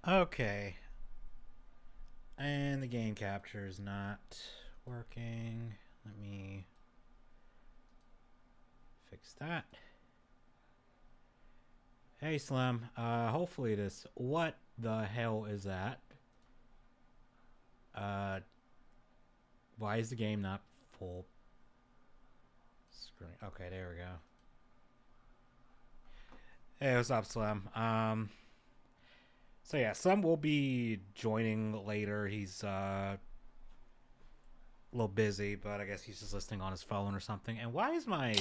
Okay. And the game capture is not working. Let me fix that. Hey Slim, hopefully this, what the hell is that? Why is the game not full screen? Okay, there we go. Hey, what's up, Slim? So yeah, Slim will be joining later. He's a little busy, but I guess he's just listening on his phone or something. And why is my...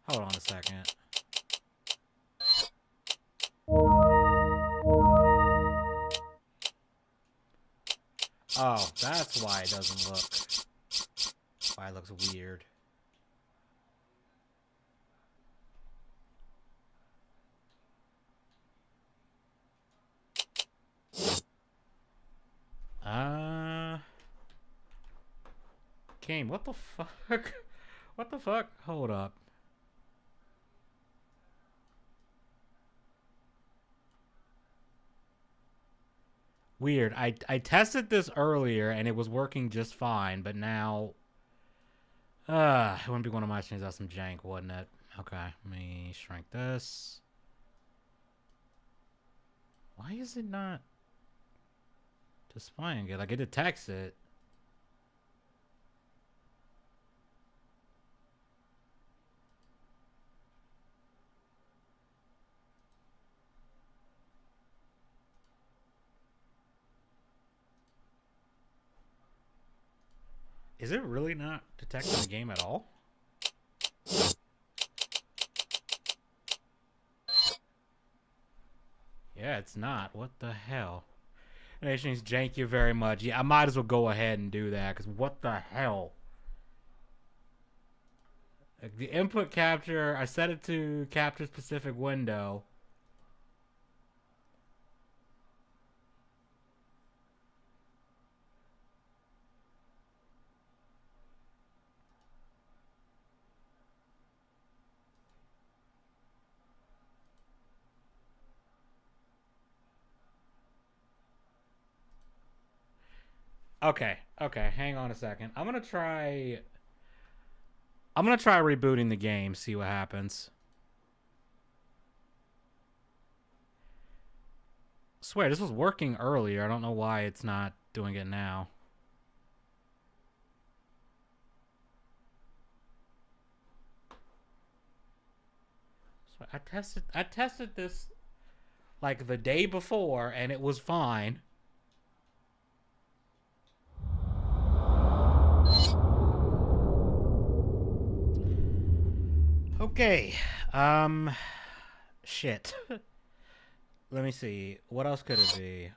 Hold on a second. Oh, that's why it doesn't look... Why it looks weird. Game, what the fuck? What the fuck? Hold up. Weird. I tested this earlier and it was working just fine, but now... it wouldn't be one of my things. That's some jank, wouldn't it? Okay, let me shrink this. Why is it not displaying it? Like, it detects it. Is it really not detecting the game at all? Yeah, it's not. What the hell? Nations, jank you very much. Yeah, I might as well go ahead and do that, because what the hell? Like, the input capture, I set it to capture specific window. Okay, hang on a second. I'm gonna try rebooting the game, see what happens. I swear, this was working earlier. I don't know why it's not doing it now. So I tested this like the day before and it was fine. Okay. Shit. Let me see. What else could it be?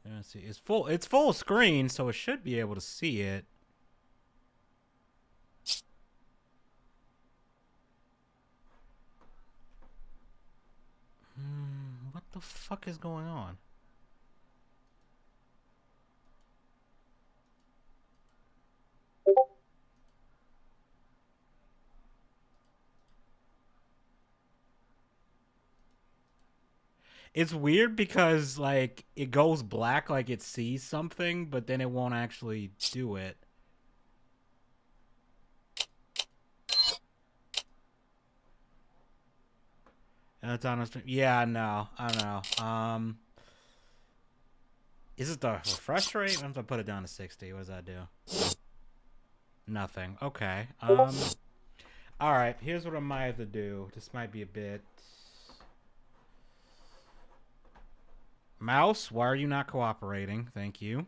Let's see. It's full screen, so it should be able to see it. the fuck is going on? It's weird because, like, it goes black like it sees something, but then it won't actually do it. And it's on a stream. Yeah, no, I know. Is it the refresh rate? What if I put it down to 60? What does that do? Nothing. Okay. All right. Here's what I might have to do. This might be a bit. Mouse, why are you not cooperating? Thank you.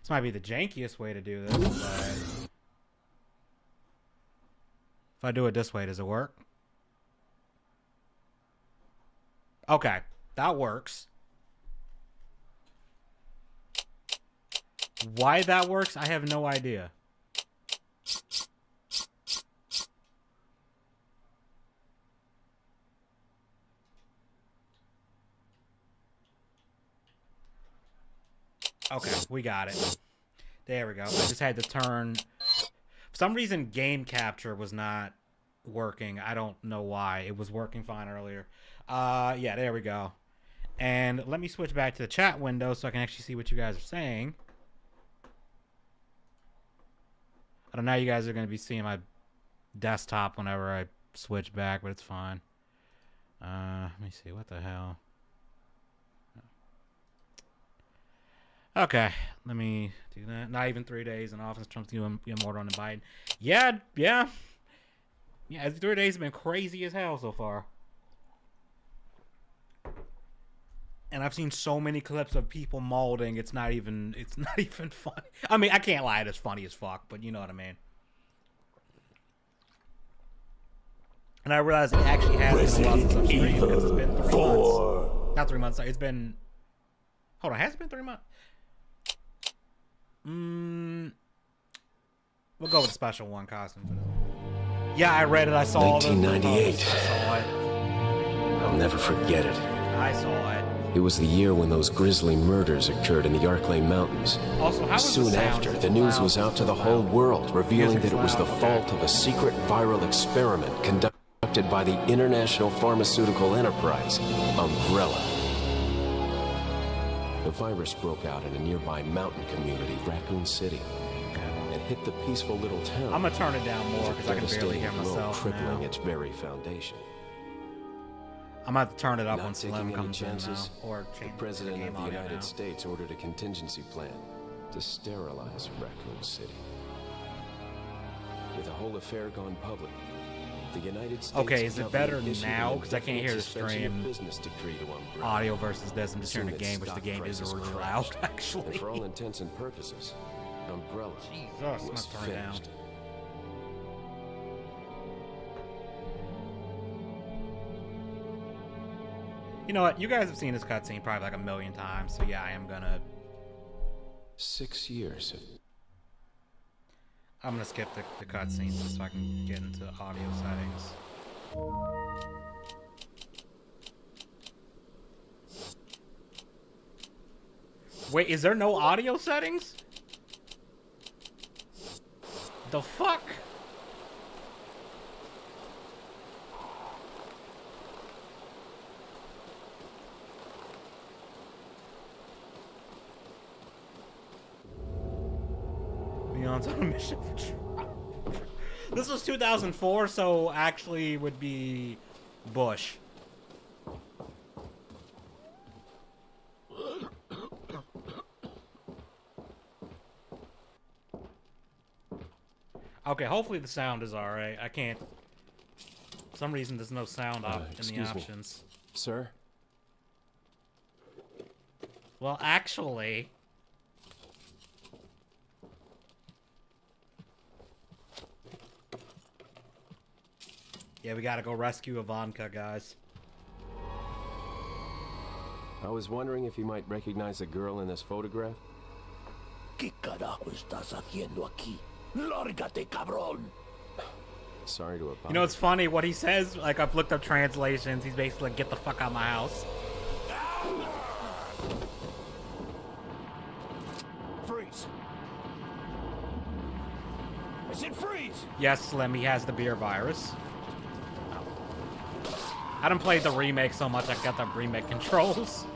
This might be the jankiest way to do this, but if I do it this way, does it work? Okay, that works. Why that works, I have no idea. Okay, we got it. There we go. I just had to turn. For some reason, game capture was not working. I don't know why. It was working fine earlier. Yeah, there we go. And let me switch back to the chat window so I can actually see what you guys are saying. I don't know. You guys are going to be seeing my desktop whenever I switch back, but it's fine. Let me see. What the hell? Okay, let me do that. Not even 3 days in office. Trump's doing more than Biden. Yeah. 3 days have been crazy as hell so far. And I've seen so many clips of people molding. It's not even funny. I mean, I can't lie. It's funny as fuck, but you know what I mean. And I realized it actually has been a while since I've streamed because it's been 3 months. Not 3 months. Sorry. It's been. Hold on. Has it been 3 months? We'll go with a special one costume for this. Yeah, I read it. I saw 1998. I saw it. I'll never forget it. I saw it. It was the year when those grisly murders occurred in the Arklay Mountains. Also, how was Soon after, the news was out to the whole world, revealing that it was the fault of a secret viral experiment conducted by the international pharmaceutical enterprise, Umbrella. The virus broke out in a nearby mountain community, Raccoon City, and hit the peaceful little town. I'm gonna turn it down more because I can barely hear myself crippling now. its very foundation. I'm gonna have to turn it up Not when Slim taking any comes in now, chances, or the change President the game of the audio United now. States ordered a contingency plan to sterilize Raccoon City. With the whole affair gone public, the United States Okay, is it government better issued now? an Because I can't hear the indefinite suspension of stream business decree to Umbrella. audio versus this. I'm just hearing the Soon its game, which the stock game is prices really crashed. loud, actually. And for all intents and purposes, Umbrella Jesus, I'm was gonna turn it down. finished. You know what? You guys have seen this cutscene probably like a million times, so yeah, I am gonna. 6 years of I'm gonna skip the cutscenes just so I can get into audio settings. Wait, is there no audio settings? The fuck? Leon's on a mission for Trump. This was 2004, so actually would be Bush. Okay, hopefully the sound is alright. I can't. For some reason, there's no sound in the excuse me. options. Sir? Well, actually. Yeah, we gotta go rescue Ivanka, guys. I was wondering if you might recognize the girl in this photograph. ¿Qué carajo estás haciendo aquí? ¡Lárgate, cabrón! Sorry to abide. You know, it's funny what he says. Like, I've looked up translations. He's basically like, get the fuck out of my house. Freeze. I said freeze. Yes, Slim, he has the beer virus. I didn't play the remake so much, I got the remake controls.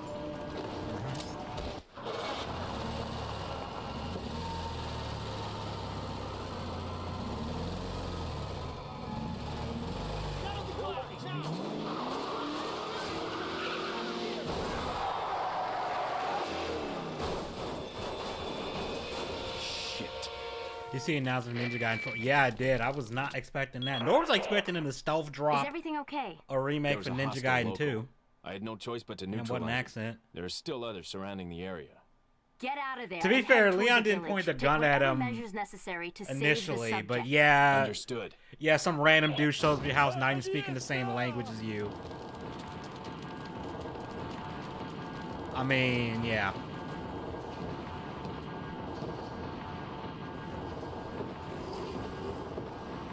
You see announcement Ninja Gaiden 4? Yeah, I did. I was not expecting that. Nor was I expecting him to stealth drop. Is everything okay? A remake for Ninja Gaiden 2. I had no choice but to And neutralize what an it. accent. There are still others surrounding the area. Get out of there. To be and fair, head toward Leon the didn't village. point the Take gun at whatever him measures necessary to save the initially, subject. but yeah. Understood. Yeah, some random dude shows me house not even speaking the same language as you. I mean, yeah.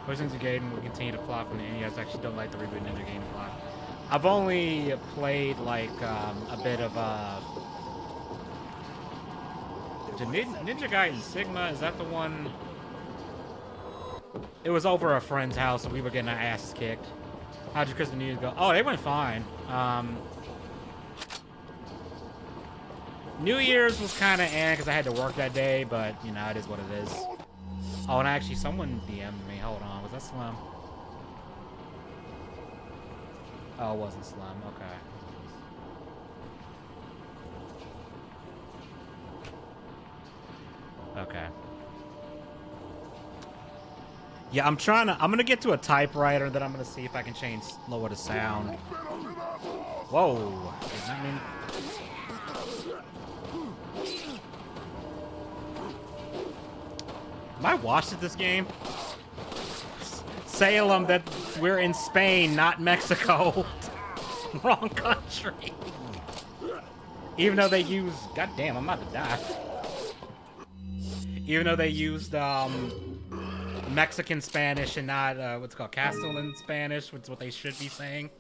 Push Ninja Gaiden will continue to plot from the NES. I actually don't like the reboot Ninja Gaiden plot. I've only played like a bit of Ninja Gaiden Sigma. Is that the one? It was over a friend's house and we were getting our asses kicked. How'd your Christmas New Year's go? Oh, they went fine. New Year's was kind of because I had to work that day, but you know, it is what it is. Oh, and actually, someone DM'd me. Hold on, was that Slim? Oh, it wasn't Slim. Okay. Okay. Yeah, I'm gonna get to a typewriter, then I'm gonna see if I can lower the sound. Whoa. Does that mean... Am I watched this game? Salem, that we're in Spain, not Mexico. Wrong country. Even though they use... God damn, I'm about to die. Even though they used Mexican Spanish and not what's it called, Castilian Spanish, which is what they should be saying.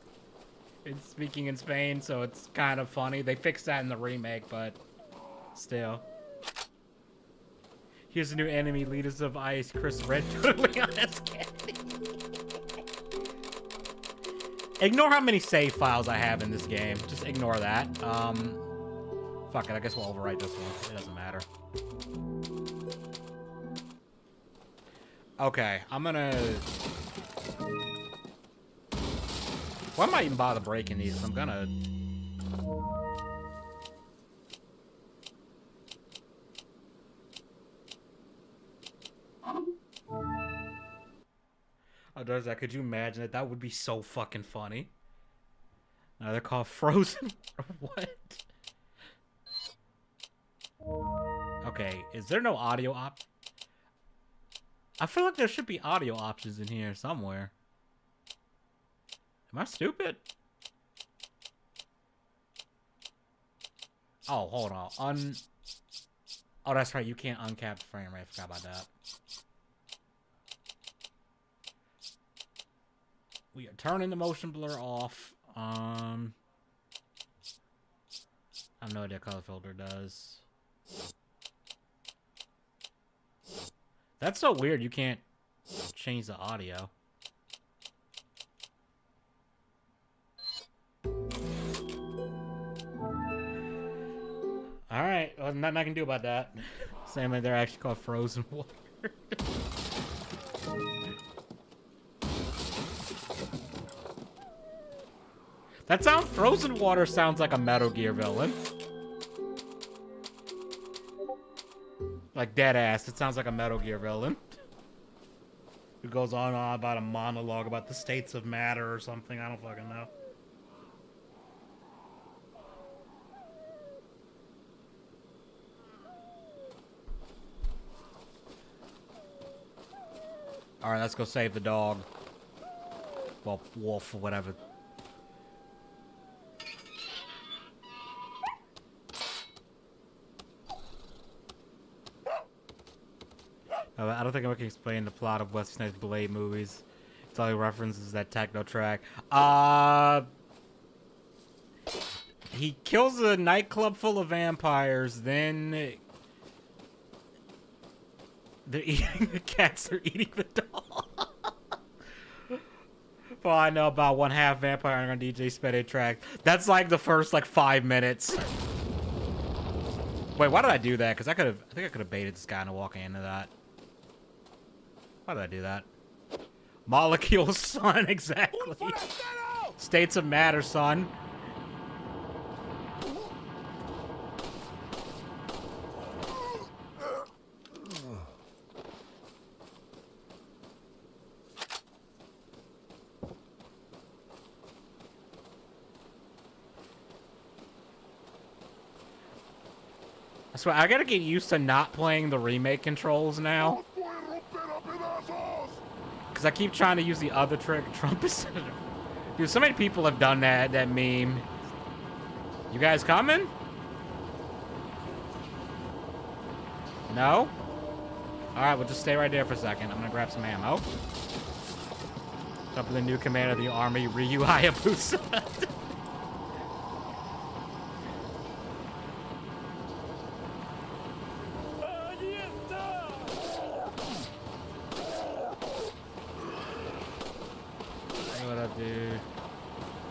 It's speaking in Spain, so it's kind of funny. They fixed that in the remake, but still. Here's the new enemy, Leaders of Ice, Chris Redfield, Leon S. Kennedy. Ignore how many save files I have in this game. Just ignore that. Fuck it, I guess we'll overwrite this one. It doesn't matter. Okay, I'm gonna... Why am I even bother breaking these? I'm gonna... Oh, does that? Could you imagine it? That would be so fucking funny. No, they're called Frozen. What? Okay, is there no audio I feel like there should be audio options in here somewhere. Am I stupid? Oh, hold on. Oh, that's right. You can't uncap the frame rate. I forgot about that. We are turning the motion blur off. I have no idea what color filter does. That's so weird. You can't change the audio. Alright, well, nothing I can do about that. Same way they're actually called Frozen Water. Frozen Water sounds like a Metal Gear villain. Like dead ass, it sounds like a Metal Gear villain. Who goes on and on about a monologue about the states of matter or something, I don't fucking know. Alright, let's go save the dog. Well, wolf or whatever. I don't think I can explain the plot of Wesley Snipes' Blade movies. It's So he references that techno track. He kills a nightclub full of vampires, then they're eating the cats, they're eating the doll. Well, I know about one half vampire on DJ Spede track. That's like the first like 5 minutes. Wait, why did I do that? Because I think I could have baited this guy into walking into that. Why did I do that? Molecules, son, exactly. States of matter, son. I swear, I gotta get used to not playing the remake controls now. Because I keep trying to use the other trick. Trump is... Dude, so many people have done that meme. You guys coming? No? Alright, we'll just stay right there for a second. I'm gonna grab some ammo. Jump in the new commander of the army, Ryu Hayabusa.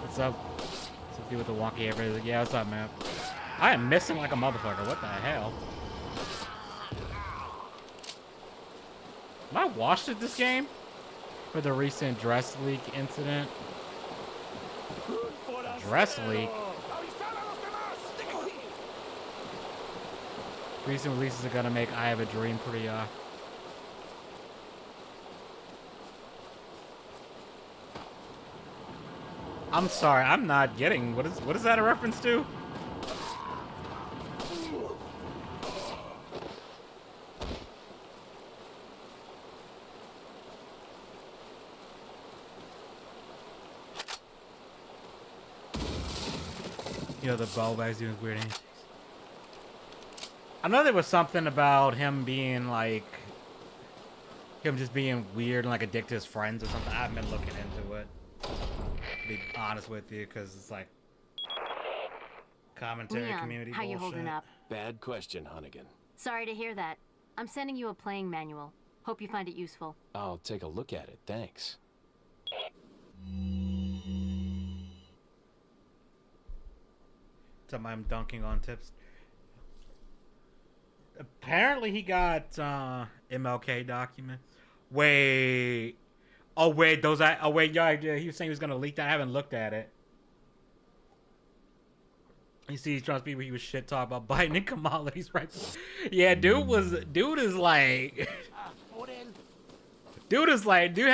What's up? What's up, dude, with the wonky everything? Like, yeah, what's up, man? I am missing like a motherfucker. What the hell? Am I washed at this game? For the recent dress leak incident? Dress leak? Recent releases are gonna make I Have a Dream pretty, I'm sorry, I'm not getting... What is that a reference to? You know, the ball bag's doing weird antics. I know there was something about him being like... Him just being weird and like addicted to his friends or something. I haven't been looking into it. Be honest with you, because it's like commentary Leon, community how bullshit. you holding up? Bad question, Hunnigan. Sorry to hear that. I'm sending you a playing manual. Hope you find it useful. I'll take a look at it, thanks. Something I'm dunking on tips. Apparently he got MLK documents. Wait. Oh wait, those I. Oh wait, yeah. He was saying he was gonna leak that. I haven't looked at it. You see, he's trying to speak where he was shit talk about Biden and Kamala. He's right. Yeah, dude is like. Dude has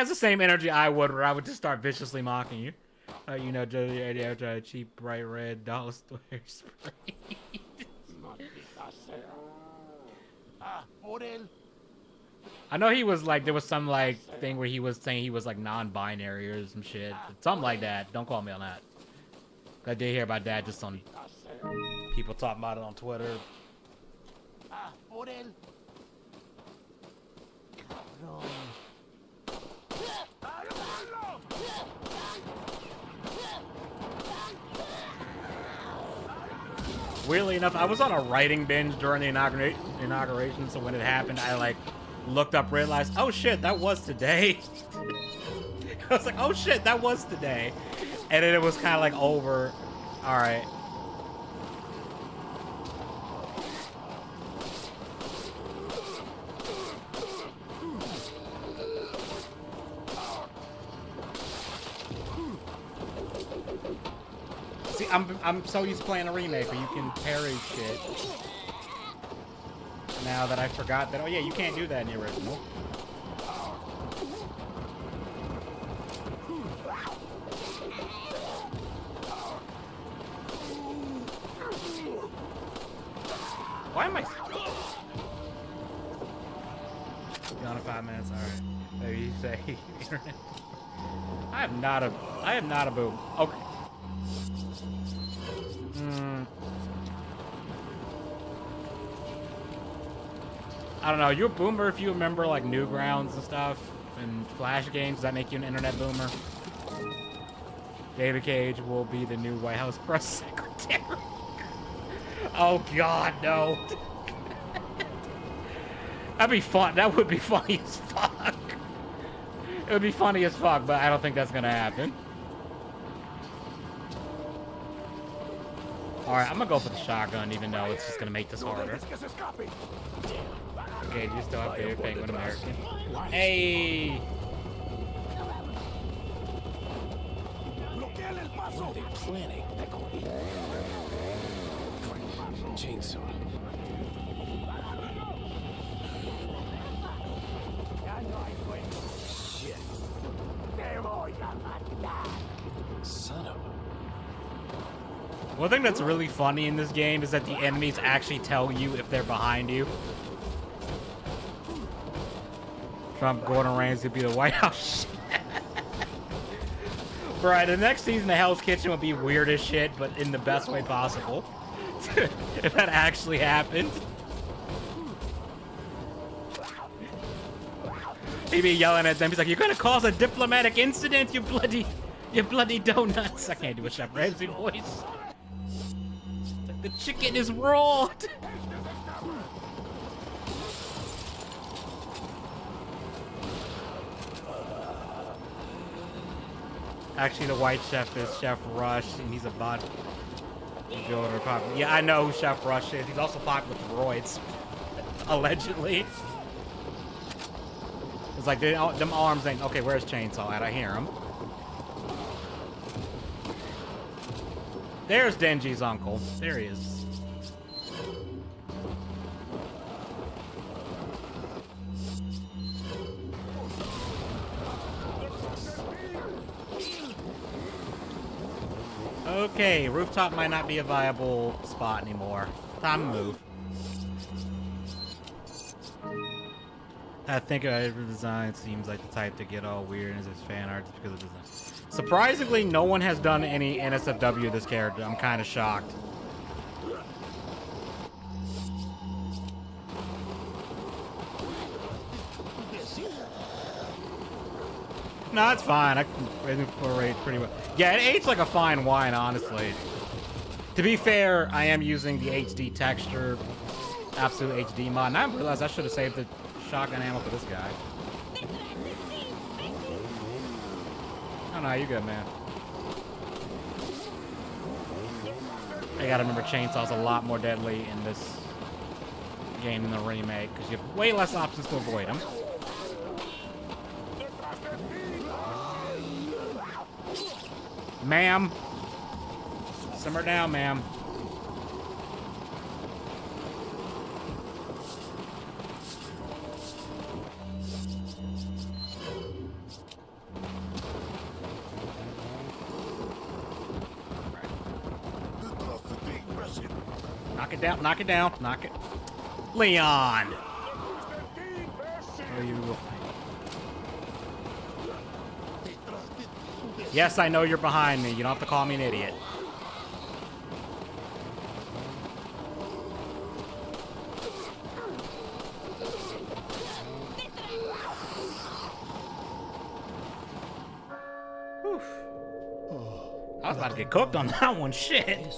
the same energy I would, where I would just start viciously mocking you. You know, Joey, after a cheap bright red dollar store spray. I know he was like, there was some like thing where he was saying he was like non-binary or some shit. Something like that. Don't call me on that. I did hear about that just on people talking about it on Twitter. Weirdly enough, I was on a writing binge during the inauguration, so when it happened, I like looked up, realized, oh shit, that was today. I was like, oh shit, that was today. And then it was kind of like over. All right. See, I'm so used to playing a remake where you can parry shit. Now that I forgot that, oh yeah, you can't do that in the original. Why am I... Gone in 5 minutes, alright. Maybe you say internet. I am not a boob. Okay. I don't know, you're a boomer if you remember like Newgrounds and stuff. and Flash games. Does that make you an internet boomer? David Cage will be the new White House press secretary. Oh God, no. That'd be fun. That would be funny as fuck. It would be funny as fuck, but I don't think that's gonna happen. Alright, I'm gonna go for the shotgun, even though it's just gonna make this harder. Okay, you still have to Penguin American. Hey! What are they planning? Chainsaw. Shit. Son of a... One thing that's really funny in this game is that the enemies actually tell you if they're behind you. Trump, Gordon Ramsay be the White House. Right, the next season of Hell's Kitchen will be weird as shit, but in the best way possible. If that actually happened. He'd be yelling at them. He's like, "You're gonna cause a diplomatic incident, you bloody donuts." I can't do a Chef Ramsay voice. Like, the chicken is raw. Actually, the white chef is Chef Rush, and he's a bot. Yeah, I know who Chef Rush is. He's also popular with roids, allegedly. It's like, them arms ain't... Okay, where's Chainsaw at? I hear him. There's Denji's uncle. There he is. Okay, rooftop might not be a viable spot anymore. Time to move. I think the design seems like the type to get all weird as its fan art just because of design. Surprisingly, no one has done any NSFW of this character. I'm kind of shocked. No, it's fine. I can rate pretty well. Yeah, it aged like a fine wine, honestly. To be fair, I am using the HD texture, absolute HD mod, and I realized I should have saved the shotgun ammo for this guy. Oh no, you good, man. I gotta remember Chainsaw's a lot more deadly in this game than the remake, because you have way less options to avoid him. Ma'am. Simmer down, ma'am. Knock it down, knock it down, knock it. Leon! Oh, you... Yes, I know you're behind me. You don't have to call me an idiot. Whew. I was about to get cooked on that one. Shit.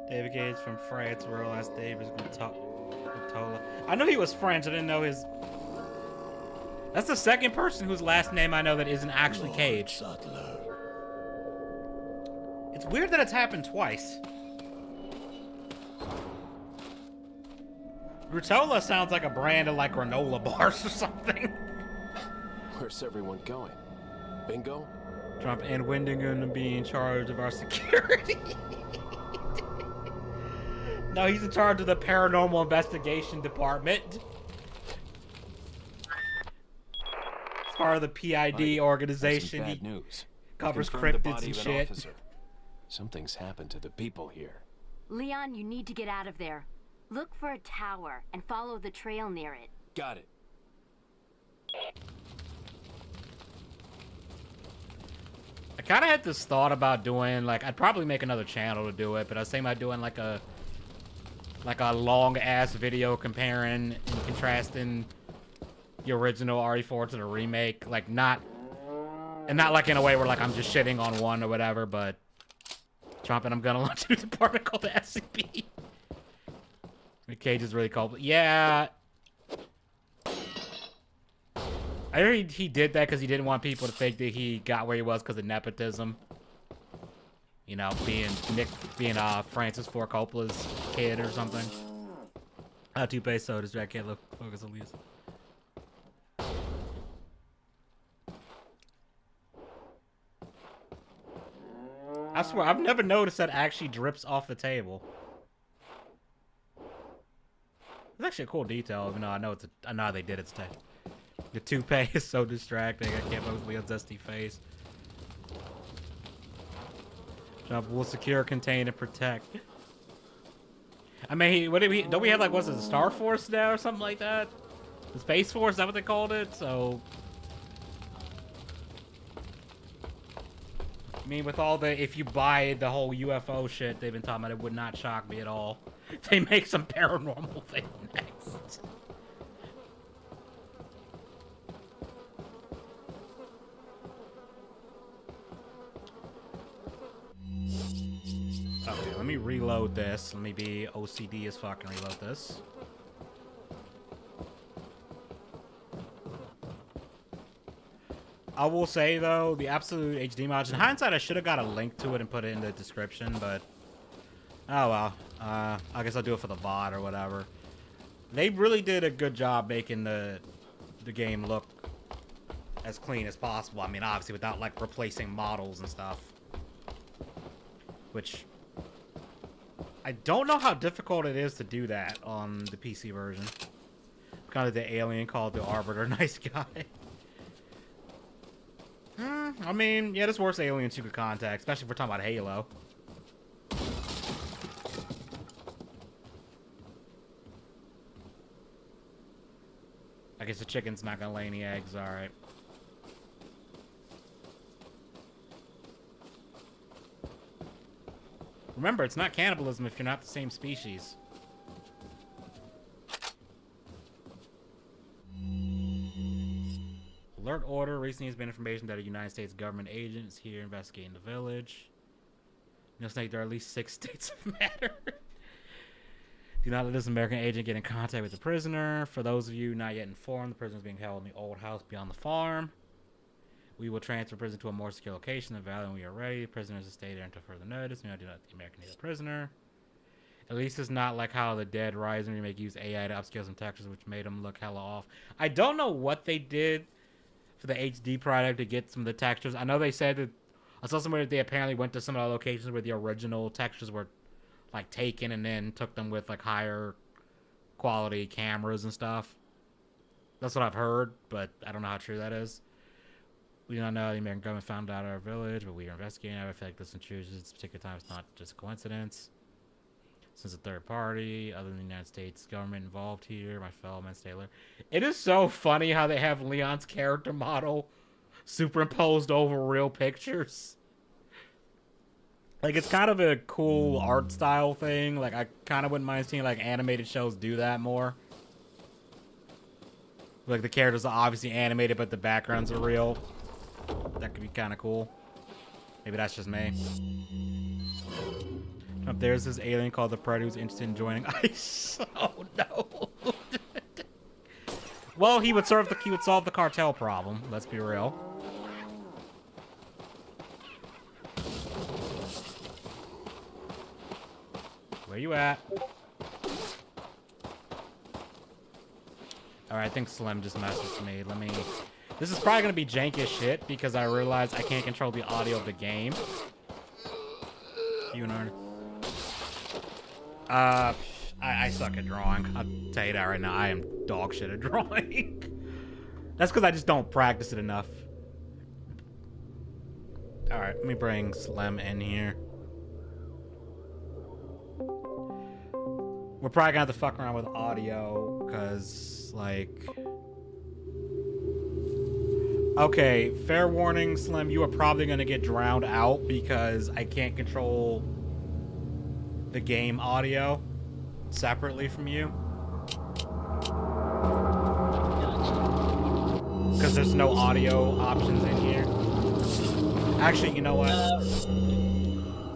David Gage from France, World Last Davis Gutola. I knew he was French. I didn't know his... That's the second person whose last name I know that isn't actually Cage. It's weird that it's happened twice. Gutola sounds like a brand of like granola bars or something. Where's everyone going? Bingo? Trump and Windingham to be in charge of our security. No, he's in charge of the paranormal investigation department. Part of the PID organization. Bad news. Covers cryptids and shit. Officer. Something's happened to the people here. Leon, you need to get out of there. Look for a tower and follow the trail near it. Got it. I kind of had this thought about doing, like, I'd probably make another channel to do it, but I was thinking about doing, like, a like a long ass video comparing and contrasting the original RE4 to the remake, like not like in a way where like I'm just shitting on one or whatever, but Trump and I'm gonna launch a new department called the SCP. The Cage is really cool. Yeah. I heard he did that because he didn't want people to think that he got where he was because of nepotism. You know, being Francis Ford Coppola's kid or something. Two-pay sodas, I can't look focus on these. I swear, I've never noticed that actually drips off the table. It's actually a cool detail, even though I know I know how they did it today. The toupee is so distracting. I can't focus on Leon's dusty face. Jump will secure, contain, and protect. I mean, don't we have like what's it, the Star Force now or something like that? The Space Force, is that what they called it? So, I mean, with all the if you buy the whole UFO shit they've been talking about, it would not shock me at all. They make some paranormal thing next. Okay, let me reload this. Let me be OCD as fuck and reload this. I will say, though, the absolute HD mods, in hindsight, I should have got a link to it and put it in the description, but oh well. I guess I'll do it for the VOD or whatever. They really did a good job making the game look as clean as possible. I mean, obviously, without, like, replacing models and stuff. Which I don't know how difficult it is to do that on the PC version. Kind of the alien called the Arbiter, nice guy. I mean, yeah, there's worse aliens you could contact, especially if we're talking about Halo. I guess the chicken's not gonna lay any eggs, alright. Remember, it's not cannibalism if you're not the same species. Alert order. Recently has been information that a United States government agent is here investigating the village. No snake, there are at least 6 states of matter. Do not let this American agent get in contact with the prisoner. For those of you not yet informed, the prisoner is being held in the old house beyond the farm. We will transfer the prison to a more secure location in the valley when we are ready. The prisoners will stay there until further notice. We do not the American need a prisoner. At least it's not like how the Dead Rising remake used AI to upscale some textures, which made them look hella off. I don't know what they did for the HD product to get some of the textures. I know they said that I saw somewhere that they apparently went to some of the locations where the original textures were like taken and then took them with like higher quality cameras and stuff. That's what I've heard, but I don't know how true that is. We don't know the American government found out our village, but we are investigating. I feel like this intrusion at this particular time is not just a coincidence. Since a third party, other than the United States government involved here, my fellow men Taylor. It is so funny how they have Leon's character model superimposed over real pictures. Like, it's kind of a cool art style thing. Like, I kind of wouldn't mind seeing, like, animated shows do that more. Like, the characters are obviously animated, but the backgrounds are real. That could be kind of cool. Maybe that's just me. Up there's this alien called the Predator who's interested in joining ICE. Oh, no. Well, he would solve the cartel problem. Let's be real. Where you at? Alright, I think Slim just messaged me. Let me... This is probably going to be jank as shit because I realize I can't control the audio of the game. You and I suck at drawing. I'll tell you that right now. I am dog shit at drawing. That's because I just don't practice it enough. Alright, let me bring Slim in here. We're probably gonna have to fuck around with audio, because, like... Okay, fair warning, Slim, you are probably gonna get drowned out, because I can't control the game audio. separately from you. Gotcha. Because there's no audio options in here. Actually, you know what? I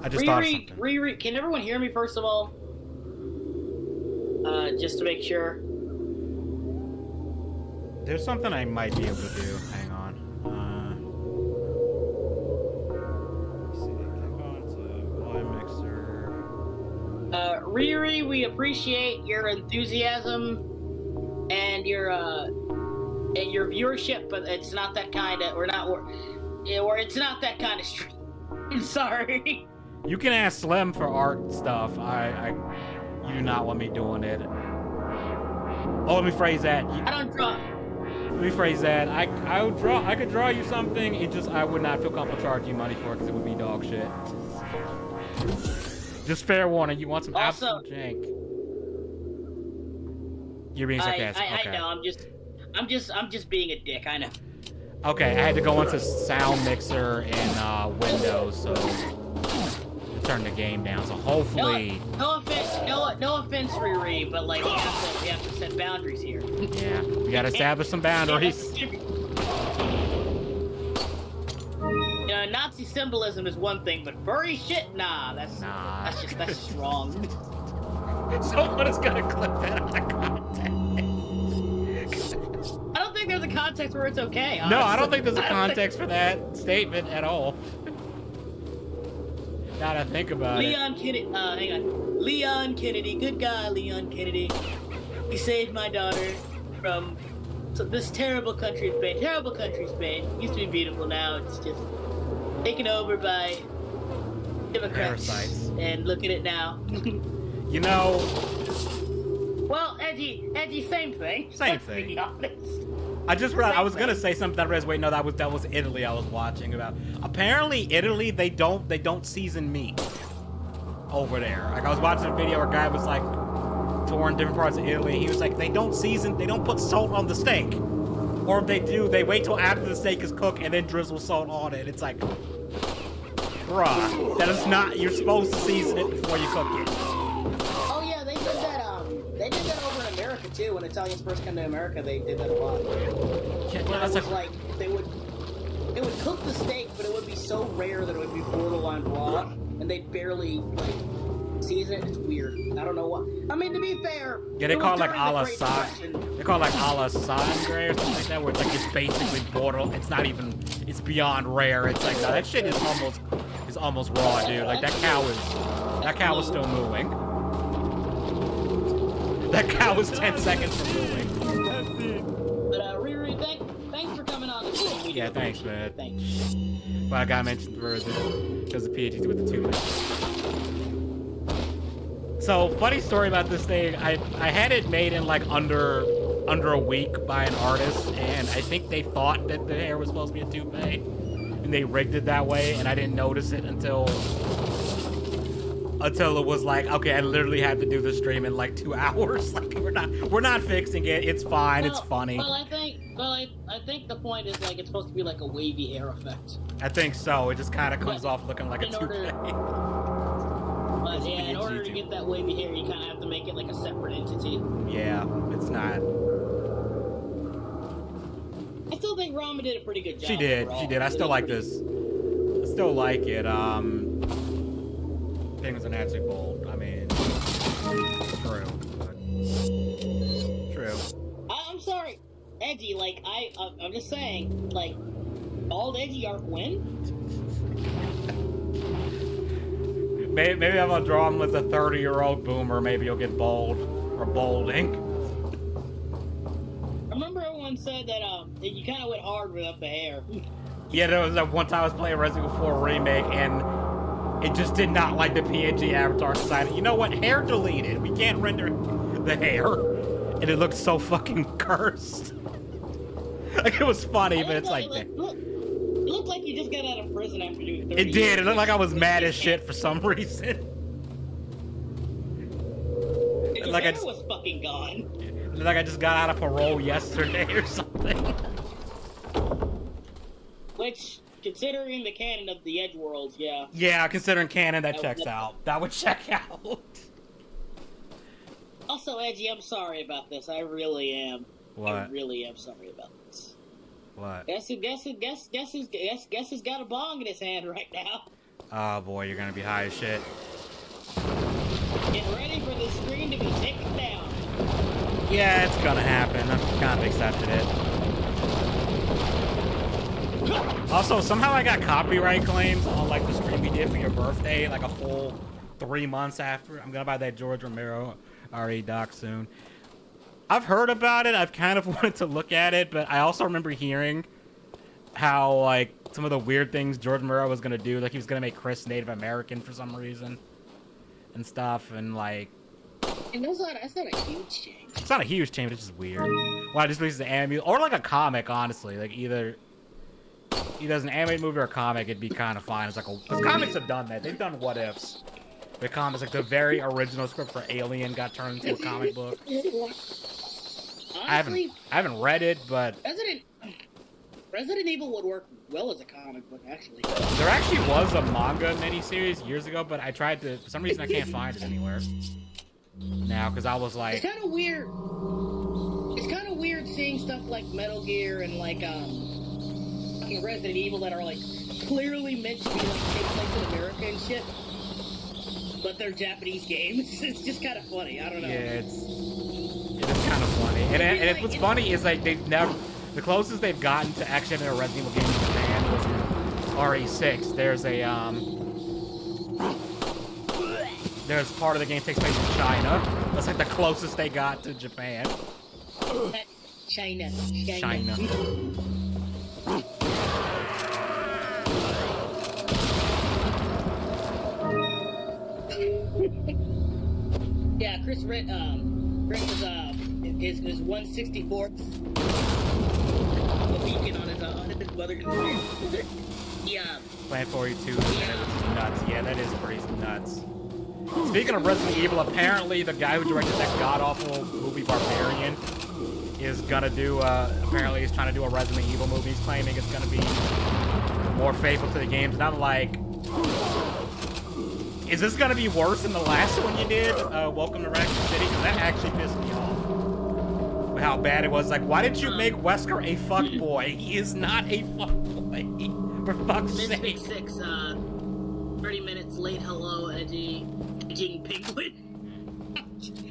just thought of something. Riri, can everyone hear me first of all? Just to make sure. There's something I might be able to do. Hang on. Let's see. I'm going to volume mixer. Riri, we appreciate your enthusiasm and your viewership, but it's not that kind of. It's not that kind of stream. I'm sorry. You can ask Slim for art stuff. You do not want me doing it. Oh, let me phrase that. I don't draw. Let me phrase that. I could draw you something. It just I would not feel comfortable charging you money for it because it would be dog shit. Just fair warning. You want some absolute jank. You're being sarcastic. Okay. I know. I'm just being a dick. I know. Okay, I had to go into Sound Mixer in Windows, so turn the game down. So hopefully, no offense, Riri, but like we have to set boundaries here. Yeah, we gotta establish some boundaries. Nazi symbolism is one thing, but furry shit, that's just wrong. Someone is gonna clip that out of context. I don't think there's a context where it's okay. Honestly. No, I don't think there's a context for that statement at all. Now that I think about Leon Kennedy, hang on. Leon Kennedy, good guy, Leon Kennedy. He saved my daughter from this terrible country, Spain. Terrible country, Spain. Used to be beautiful, now it's just taken over by Democrats. Parasites. And look at it now. You know. Well, Edgy, same thing. Same thing. To be honest. I just read. I was gonna say something that I realized. Wait, no, that was Italy. I was watching about. Apparently, Italy they don't season meat over there. Like I was watching a video where a guy was like touring different parts of Italy. He was like, they don't put salt on the steak, or if they do, they wait till after the steak is cooked and then drizzle salt on it. It's like, bruh, that is not. You're supposed to season it before you cook it. Oh yeah, they did that. They did that over in America too. When Italians first came to America, they did that a lot. Yeah, it was like they would cook the steak, but it would be so rare that it would be borderline raw, and they barely like season it. It's weird. I don't know what. I mean, to be fair, yeah, they call it like a la sangre. They call it like a la sangre or something like that, where it's like it's basically borderline. It's not even. It's beyond rare. It's like that shit is almost raw, dude. Like that cow is still mooing. That cow was 10 seconds from mooing. But Riri, thanks for coming on the show. Yeah, thanks, man. Thanks. Well, I got mentioned because the PhD with the 2 minutes. So, funny story about this thing. I had it made in like under a week by an artist, and I think they thought that the hair was supposed to be a toupee, and they rigged it that way, and I didn't notice it until it was like, okay, I literally had to do the stream in like 2 hours. Like we're not fixing it. It's fine. It's funny. Well, I think the point is like it's supposed to be like a wavy hair effect. I think so. It just kind of comes off looking like a toupee. But yeah, in order to get that wavy hair, you kind of have to make it like a separate entity. Yeah, it's not. I still think Rama did a pretty good job. She did. Overall. She did. I still like this. I still like it. Things are naturally bold. I mean, true. But true. I'm sorry, Edgy. Like I'm just saying. Like, bald Edgy arc win. Maybe if I draw him with a 30-year-old boomer, maybe he'll get bold or bolding. I remember everyone said that you kind of went hard without the hair. Yeah, there was that one time I was playing Resident Evil 4 Remake, and it just did not like the PNG avatar. Decided, you know what, hair deleted. We can't render the hair, and it looked so fucking cursed. Like it was funny, but it's like. It looked like you just got out of prison after doing 30 It did. years. It looked like I was mad as shit for some reason. Your Like hair was fucking gone. Like I just got out of parole yesterday or something. Which, considering the canon of the EdgeWorlds, yeah. Yeah, considering canon, that checks out. That would check out. Also, Edgy, I'm sorry about this. I really am. What? I really am sorry about this. What? Guess who's got a bong in his hand right now? Oh boy, you're gonna be high as shit. Get ready for the screen to be taken down. Yeah, it's gonna happen. I've kind of accepted it. Also, somehow I got copyright claims on like the stream we did for your birthday, like a full 3 months after. I'm gonna buy that George Romero RE doc soon. I've heard about it. I've kind of wanted to look at it, but I also remember hearing how like some of the weird things George Romero was gonna do, like he was gonna make Chris Native American for some reason and stuff, and like. And that's not a huge change. It's not a huge change, but it's just weird. Why just releases an anime or like a comic, honestly. Like either he does an anime movie or a comic, it'd be kind of fine. It's like because comics have done that. They've done what ifs. The comics, like the very original script for Alien, got turned into a comic book. Honestly, I haven't read it, but Resident Evil would work well as a comic book, actually. There actually was a manga miniseries years ago, but I tried to. For some reason, I can't find it anywhere now because I was like. It's kind of weird. It's kind of weird seeing stuff like Metal Gear and like fucking Resident Evil that are like clearly meant to be like take place in America and shit, but they're Japanese games. It's just kind of funny. I don't know. Yeah, it is kind of funny. And what's funny is like they've never. The closest they've gotten to actually having a Resident Evil game in Japan was in RE6. There's part of the game takes place in China. That's like the closest they got to Japan. China. Yeah, Chris is 1/64th. The beacon on his mother. Yeah. Plan 42 is nuts. Yeah, that is pretty nuts. Speaking of Resident Evil, apparently the guy who directed that god-awful movie Barbarian is gonna do, apparently he's trying to do a Resident Evil movie. He's claiming it's gonna be more faithful to the games. And I'm like, is this gonna be worse than the last one you did, Welcome to Raccoon City? Because that actually pissed me off. How bad it was. Like, why did you make Wesker a fuckboy? He is not a fuckboy. For fuck's sake. Mystic 6, 30 minutes late. Hello, Edgy. Edging Penguin.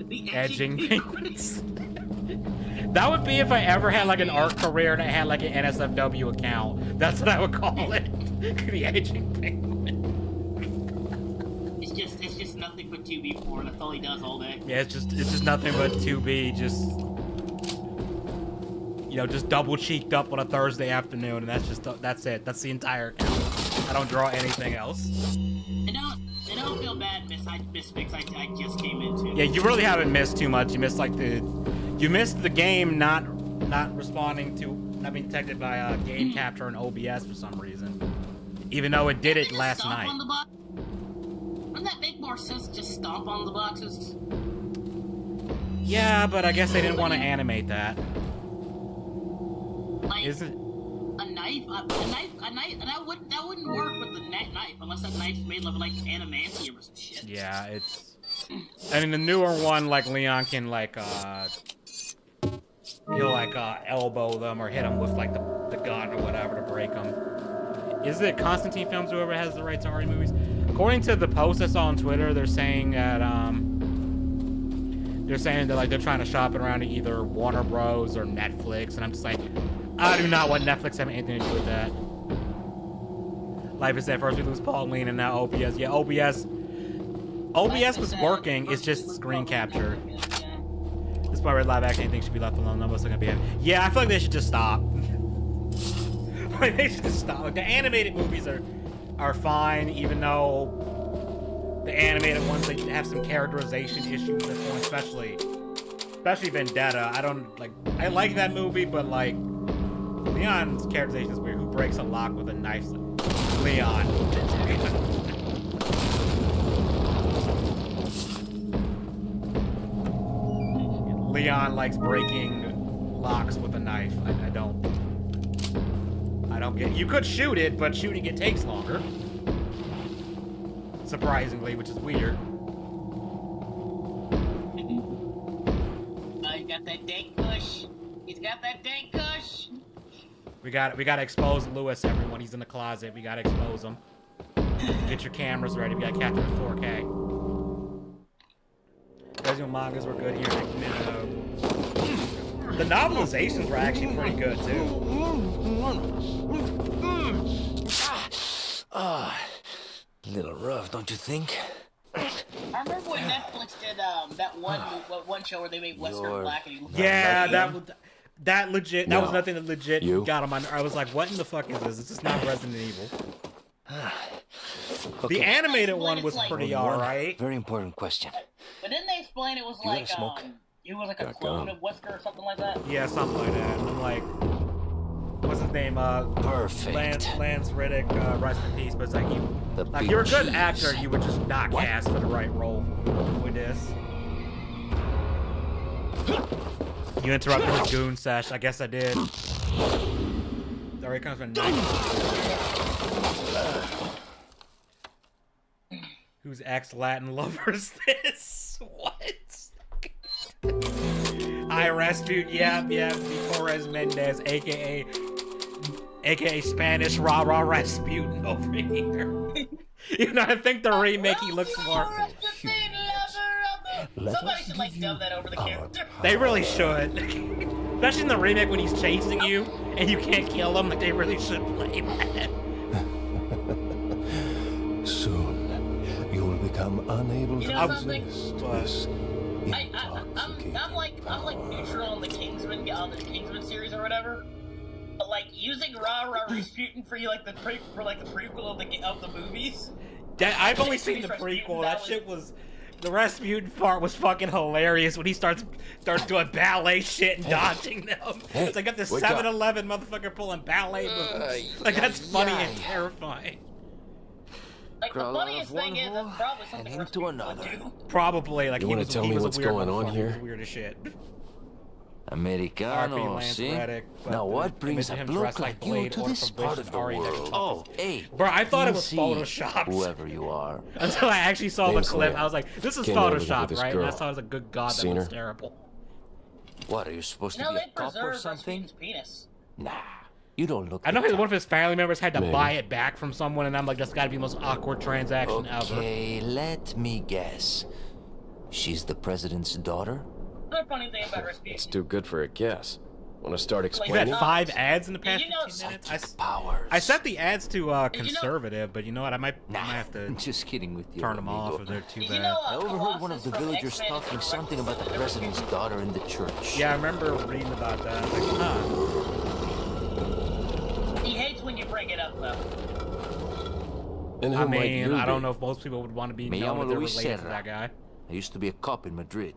The Edging Penguins. That would be if I ever had like an art career and I had like an NSFW account. That's what I would call it. The Edging Penguin. It's just nothing but 2B porn. That's all he does all day. Yeah, it's just nothing but 2B. Just double cheeked up on a Thursday afternoon, and that's it. That's the entire account. I don't draw anything else. I don't feel bad, Miss Fix. I just came into. Yeah, you really haven't missed too much. You missed you missed the game not responding to not being detected by game capture and OBS for some reason, even though it did it last night. On the box? Wouldn't that make more sense? Just stomp on the boxes. Yeah, but I guess they didn't want to animate that. Like, is it a knife? A knife? That wouldn't work with the knife unless that knife's made of like adamantium or some shit. Yeah, it's. I mean, the newer one, like Leon can like he'll like elbow them or hit them with like the gun or whatever to break them. Is it Constantine Films whoever has the rights to RE movies? According to the post I saw on Twitter, they're saying that like they're trying to shop it around to either Warner Bros or Netflix, and I'm just like, I do not want Netflix having anything to do with that. Like I said, first we lose Paul Lean and now OBS. Yeah, OBS was working. It's just screen capture. This part where live action anything should be left alone. Nobody's gonna be. Yeah, I feel like they should just stop. Like they should just stop. Like, the animated movies are fine, even though the animated ones they have some characterization issues at points, especially Vendetta. I like that movie, but like Leon's characterization is weird. Who breaks a lock with a knife? Leon. Leon likes breaking locks with a knife. I don't get it. You could shoot it, but shooting it takes longer. Surprisingly, which is weird. got that dank kush? We gotta expose Lewis, everyone. He's in the closet. We gotta expose him. Get your cameras ready. We gotta capture the 4K. Original mangas were good here. The novelizations were actually pretty good too. Little rough, don't you think? I remember when Netflix did that one show where they made Western Black and he looked Yeah, like that legit. That was nothing that legit You? got him on. I was like, what in the fuck is this? This is not Resident Evil. Okay. The animated one was Like- pretty One alright. very important question. But didn't they explain it was You like gotta smoke? it was like a Got clone gum. of Wesker or something like that? Yeah, something like that. And I'm like, what's his name? Perfect. Lance Riddick, rest in peace. But it's like The like big you're a good cheese. actor. You would just not cast for the right role with this. You interrupted the goon sesh. I guess I did. There he comes from Whose ex-Latin lover is this? What? I Rasputin, yeah, Torres Mendez, aka Spanish Rah Rah Rasputin over here. You know, I think the remake he looks more. Somebody should like dub that over the character. They really should. Especially in the remake when he's chasing you and you can't kill him, like they really should play that. Soon, you will become unable You to know something? resist this I'm intoxicating like neutral on the Kingsman series or whatever. But like using Rah Rah Rasputin for you like the prequel of the movies. I've only seen the prequel. That shit was. The Rasputin part was fucking hilarious when he starts doing ballet shit and dodging them. It's like got this wake up. 7-Eleven motherfucker pulling ballet moves. Like that's funny and terrifying. Like the Crawl out funniest of one thing is hole that's probably and something into Rasputin would another. do. Probably like You he wanna was, tell he me was what's a weird going on motherfucker. here? He was weird as shit. Americano, Lance see? Reddick, but Now the what brings a image of him bloke dressed like like you Blade to or this from part Vision of the RE world? Oh, hey. Bro, I thought it you'll was see, photoshopped. Whoever you are. Until I actually saw the Name's clip, Lance. I was like, this is Came over with photoshopped, this right? And I girl. thought it was a good god that Seen was her? terrible. What, are you supposed You to know, be they a cop or preserved something? Rasputin's penis. Nah, you don't look I know the one of type. his family members had to Maybe. buy it back from someone, and I'm like, that's gotta be the most awkward transaction ever. Okay, let me guess. She's the president's daughter? Another funny thing about Rasputin. It's too good for a guess. Want to start We've had explaining? 5 ads in the Did past you know 15 minutes. Psychic powers. I set the ads to you know- conservative, but you know what? I might have to just kidding with you. turn them amigo. off if they're too Did you bad. know I overheard one of the Colossus from villagers X-Men talking is something about the directed president's daughter in the church. Yeah, I remember reading about that. I was like, huh. He hates when you bring it up, though. And who I might mean, you I don't be? know if most people would want to be Me known llamo that they're Luis related to Serra. that guy. I used to be a cop in Madrid.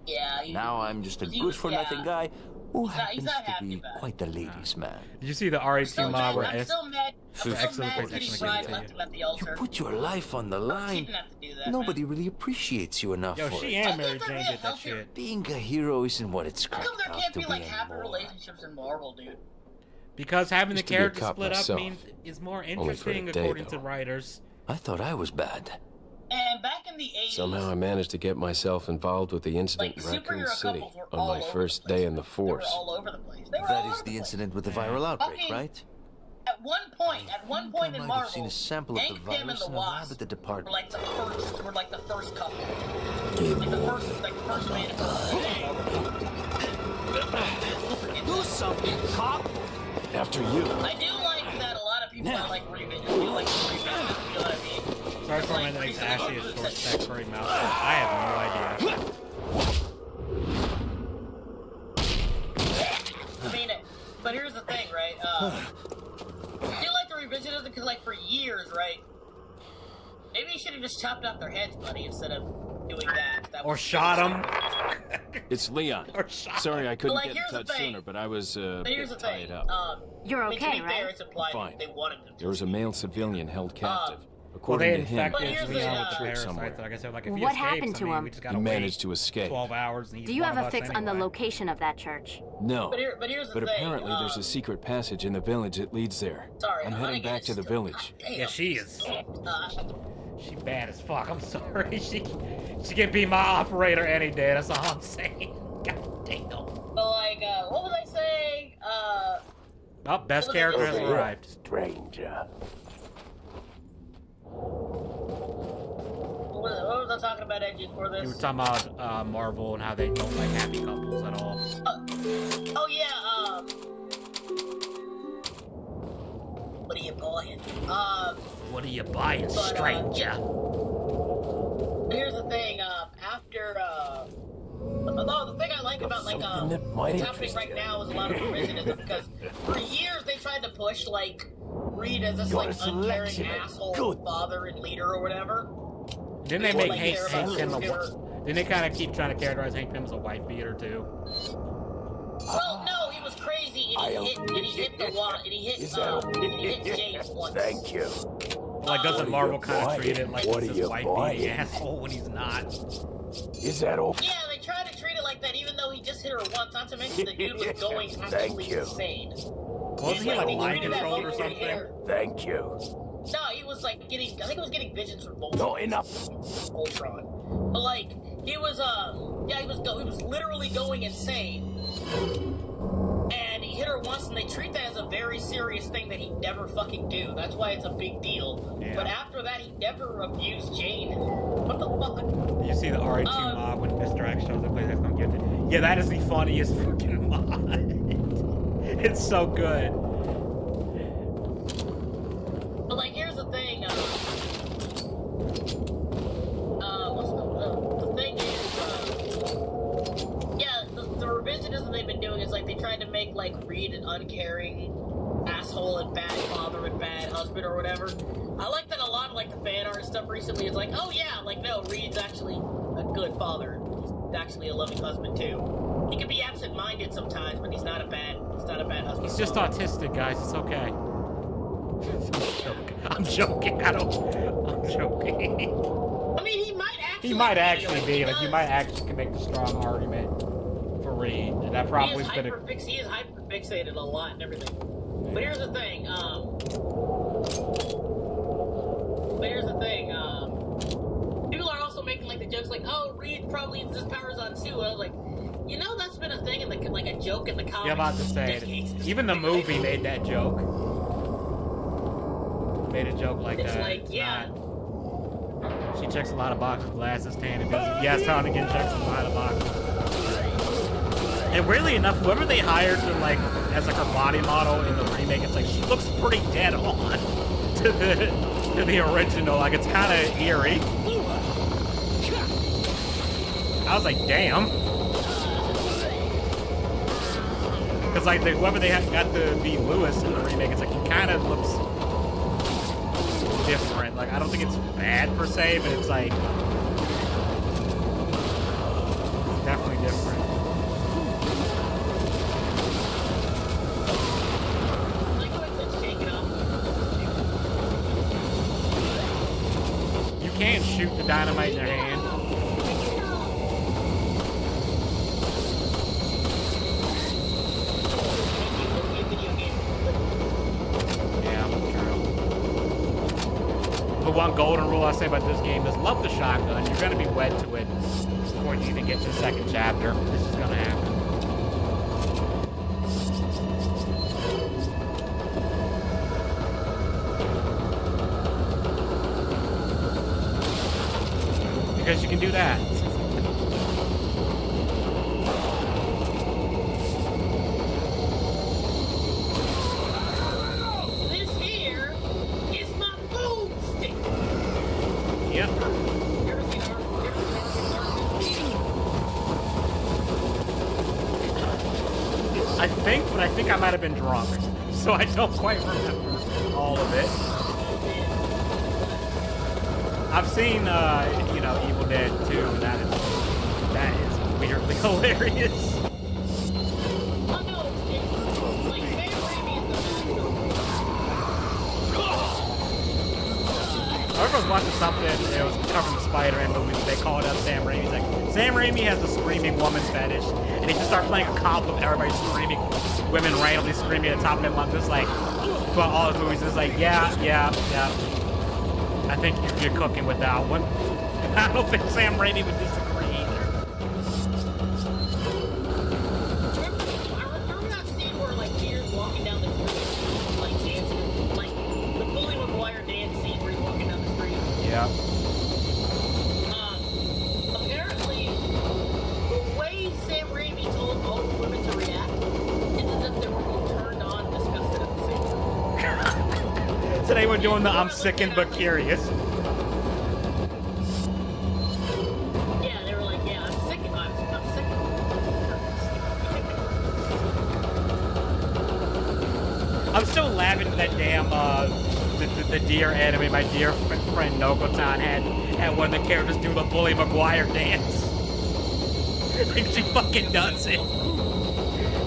Yeah. Now I'm just a he- good-for-nothing yeah. guy who He's happens not to happy be about it. quite the ladies' man. Did you see the RE2 mob where I'm still mad. I'm still Excellent mad place, Kitty excellent Pryde game, left too. him at the You altar. put your life on the She line. didn't have to do that. Nobody really appreciates you enough Yo, for she it. and I Mary think Jane they're did that gonna shit. Being a hero isn't what it's How cracked come there out can't to be be like happy anymore. relationships in Marvel, dude? Because having the Used to be a characters cop split myself. up means is more for a interesting day, according to though. writers. I thought I was bad. And back in the 80s, Somehow I managed to get myself involved with the incident like in Raccoon superhero City couples were on all my over first the place. day in the They were force. all over the place. They were all That over is the place. incident with the viral outbreak, Fucking- right? At one point I in might Marvel, have seen a sample of the Hank Pym and virus the in a lab Wasp at the department. were like the first couple. Like the first man. Do something, cop! After you. I do like that a lot of people that like revisions. You like revisions, you know what I mean? Sorry for my next Ashley is short stack furry mouth. I have no idea. I mean, but here's the thing, right? I do like the revisionism because, like, for years, right? Maybe you should have just chopped off their heads, buddy, instead of doing that. That Or was- shot him. It's Leon. Or shot Sorry I couldn't But, like, get in here's the touch thing. sooner, but I was But here's the tied thing. up. You're I mean, to okay, be fair, right? it's implied Fine. they wanted them to. There was a male civilian held captive. Well, According they to him, infected But here's the, Leon with the church parasites. somewhere. Like I said, like if he What escapes, happened to I mean, him? we just he gotta managed wait to escape. 12 hours. And he's Do you one have of a us fix on the anyway. location of that church? No. But here's the But thing. apparently there's a secret passage in the village that leads there. Sorry, I'm gonna heading get back to the it village. Damn. Yeah, she is. Uh, She bad as fuck. I'm sorry. She can be my operator any day. That's all I'm saying. God damn. but like, what was I Oh, best character has arrived. Stranger. What was I talking about, Edgy, for this? You were talking about Marvel and how they don't like happy couples at all. Oh yeah, what are you buying? What are you buying, stranger? Here's the thing, after, the thing I like about, like, what's happening right now is a lot of revisionism, because for years they tried to push, like, Reed as this, like, uncaring asshole father and leader or whatever. Didn't they make Hank Pym didn't they kind of keep trying to characterize Hank Pym as a wife beater, too? Well, no, he was crazy, and he hit the wall, and he hit James once. Thank you. Like, doesn't Marvel kind of treat it like he's this wife beating asshole when he's not? Is that all? Yeah, they try to treat it like that, even though he just hit her once. Not to mention the dude was going absolutely insane. Wasn't he like mind controlled or something? Thank you. No, he was like getting. I think he was getting visions from Voltron. No, enough. Voltron. But like, he was he was literally going insane. And he hit her once, and they treat that as a very serious thing that he'd never fucking do. That's why it's a big deal. Yeah. But after that, he never abused Jane. What the fuck? You see the RE2 mod when Mr. X shows up, that's gonna get it. Yeah, that is the funniest fucking mod. It's so good. But like, here's the thing. The thing is, yeah, the revisionism they've been doing is like they tried to make like Reed an uncaring asshole and bad father and bad husband or whatever. I like that a lot of like the fan art and stuff recently. It's like, oh yeah, like no, Reed's actually a good father. He's actually a loving husband too. He can be absent-minded sometimes, but he's not a bad husband. He's just autistic, guys. It's okay. I'm joking. I'm joking. I mean, he might actually be. Like, you might actually make the strong argument for Reed. And that probably he is hyper-fixated a lot and everything. But here's the thing. People are also making like the jokes like, "Oh, Reed probably uses his powers on Sue." And I was like, you know, that's been a thing in the like a joke in the comics. Yeah, I'm about to say it. Even the movie made that joke. Made a joke like it's that. Like, yeah. She checks a lot of boxes. Glasses, tan, and doesn't. Yes, Tom again checks a lot of boxes. And weirdly enough, whoever they hired to like as like her body model in the remake, it's like she looks pretty dead on to the original. Like it's kind of eerie. I was like, damn. Because like whoever they got to be Lewis in the remake, it's like he kind of looks different. Like I don't think it's bad per se, but it's like definitely different. You can't shoot the dynamite in your hand. The one golden rule I say about this game is love the shotgun. You're going to be wed to it before you even get to the second chapter. This is going to happen. Because you can do that. I think I might have been drunk, so I don't quite remember all of it. I've seen, you know, Evil Dead 2, and that is weirdly hilarious. I was watching something, it was covering the Spider-Man movie, they called up Sam Raimi. He's like, Sam Raimi has a screaming woman fetish, and he just started playing a cop with everybody screaming, women randomly screaming at the top of their lungs, just like, throughout all his movies, it's like, yeah. I think you're cooking with that one. I don't think Sam Raimi would disagree either. I remember that scene where, like, Peter's walking down the street Today we're doing the I'm sickened but curious. Yeah, they were like, yeah, I'm sickened. I'm sickened. I'm still laughing at that damn the deer anime my dear friend Nokotan had one of the characters do the Bully Maguire dance. Like she fucking does it.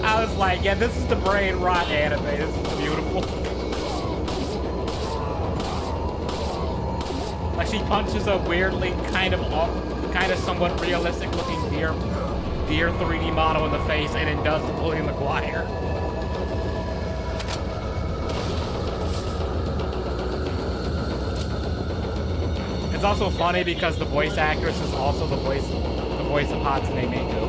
I was like, yeah, this is the brain rot anime. This is beautiful. Like she punches a weirdly kind of somewhat realistic looking deer 3D model in the face and it does the Bully Maguire. It's also funny because the voice actress is also the voice of Hatsune Miku.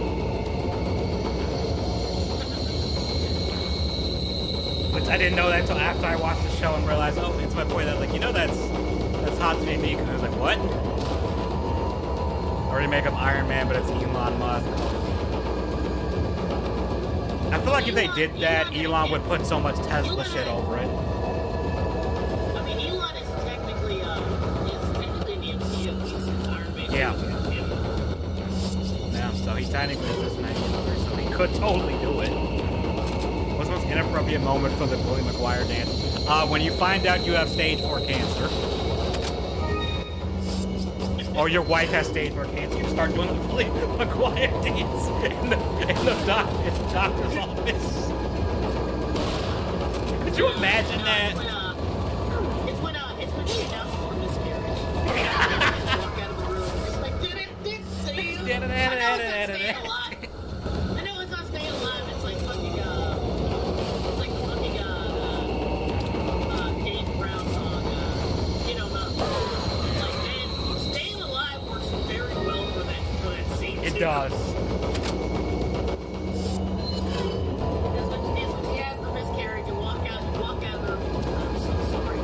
Which I didn't know that until after I watched the show and realized, oh, it's my boy. That like, you know, that's Hatsune Miku. And I was like, what? A remake of Iron Man, but it's Elon Musk. I feel like if they did that, Elon would put so much Tesla shit over it. I mean, Elon is technically the MC of Iron Man. Yeah. Yeah, so he technically is this man, so he could totally do it. What's the most inappropriate moment for the Bully Maguire dance? When you find out you have stage 4 cancer. Or your wife has stage 4 cancer, you start doing the Bully Maguire dance in the doctor's office. Could you imagine that? It's when she announces her miscarriage. Just walk out of the room. It's like, I know it's not staying alive. It's like fucking it's like the fucking James Brown song. You know, like, man, staying alive works very well for that scene. It does. She has the miscarriage and walk out of the room. I'm so sorry.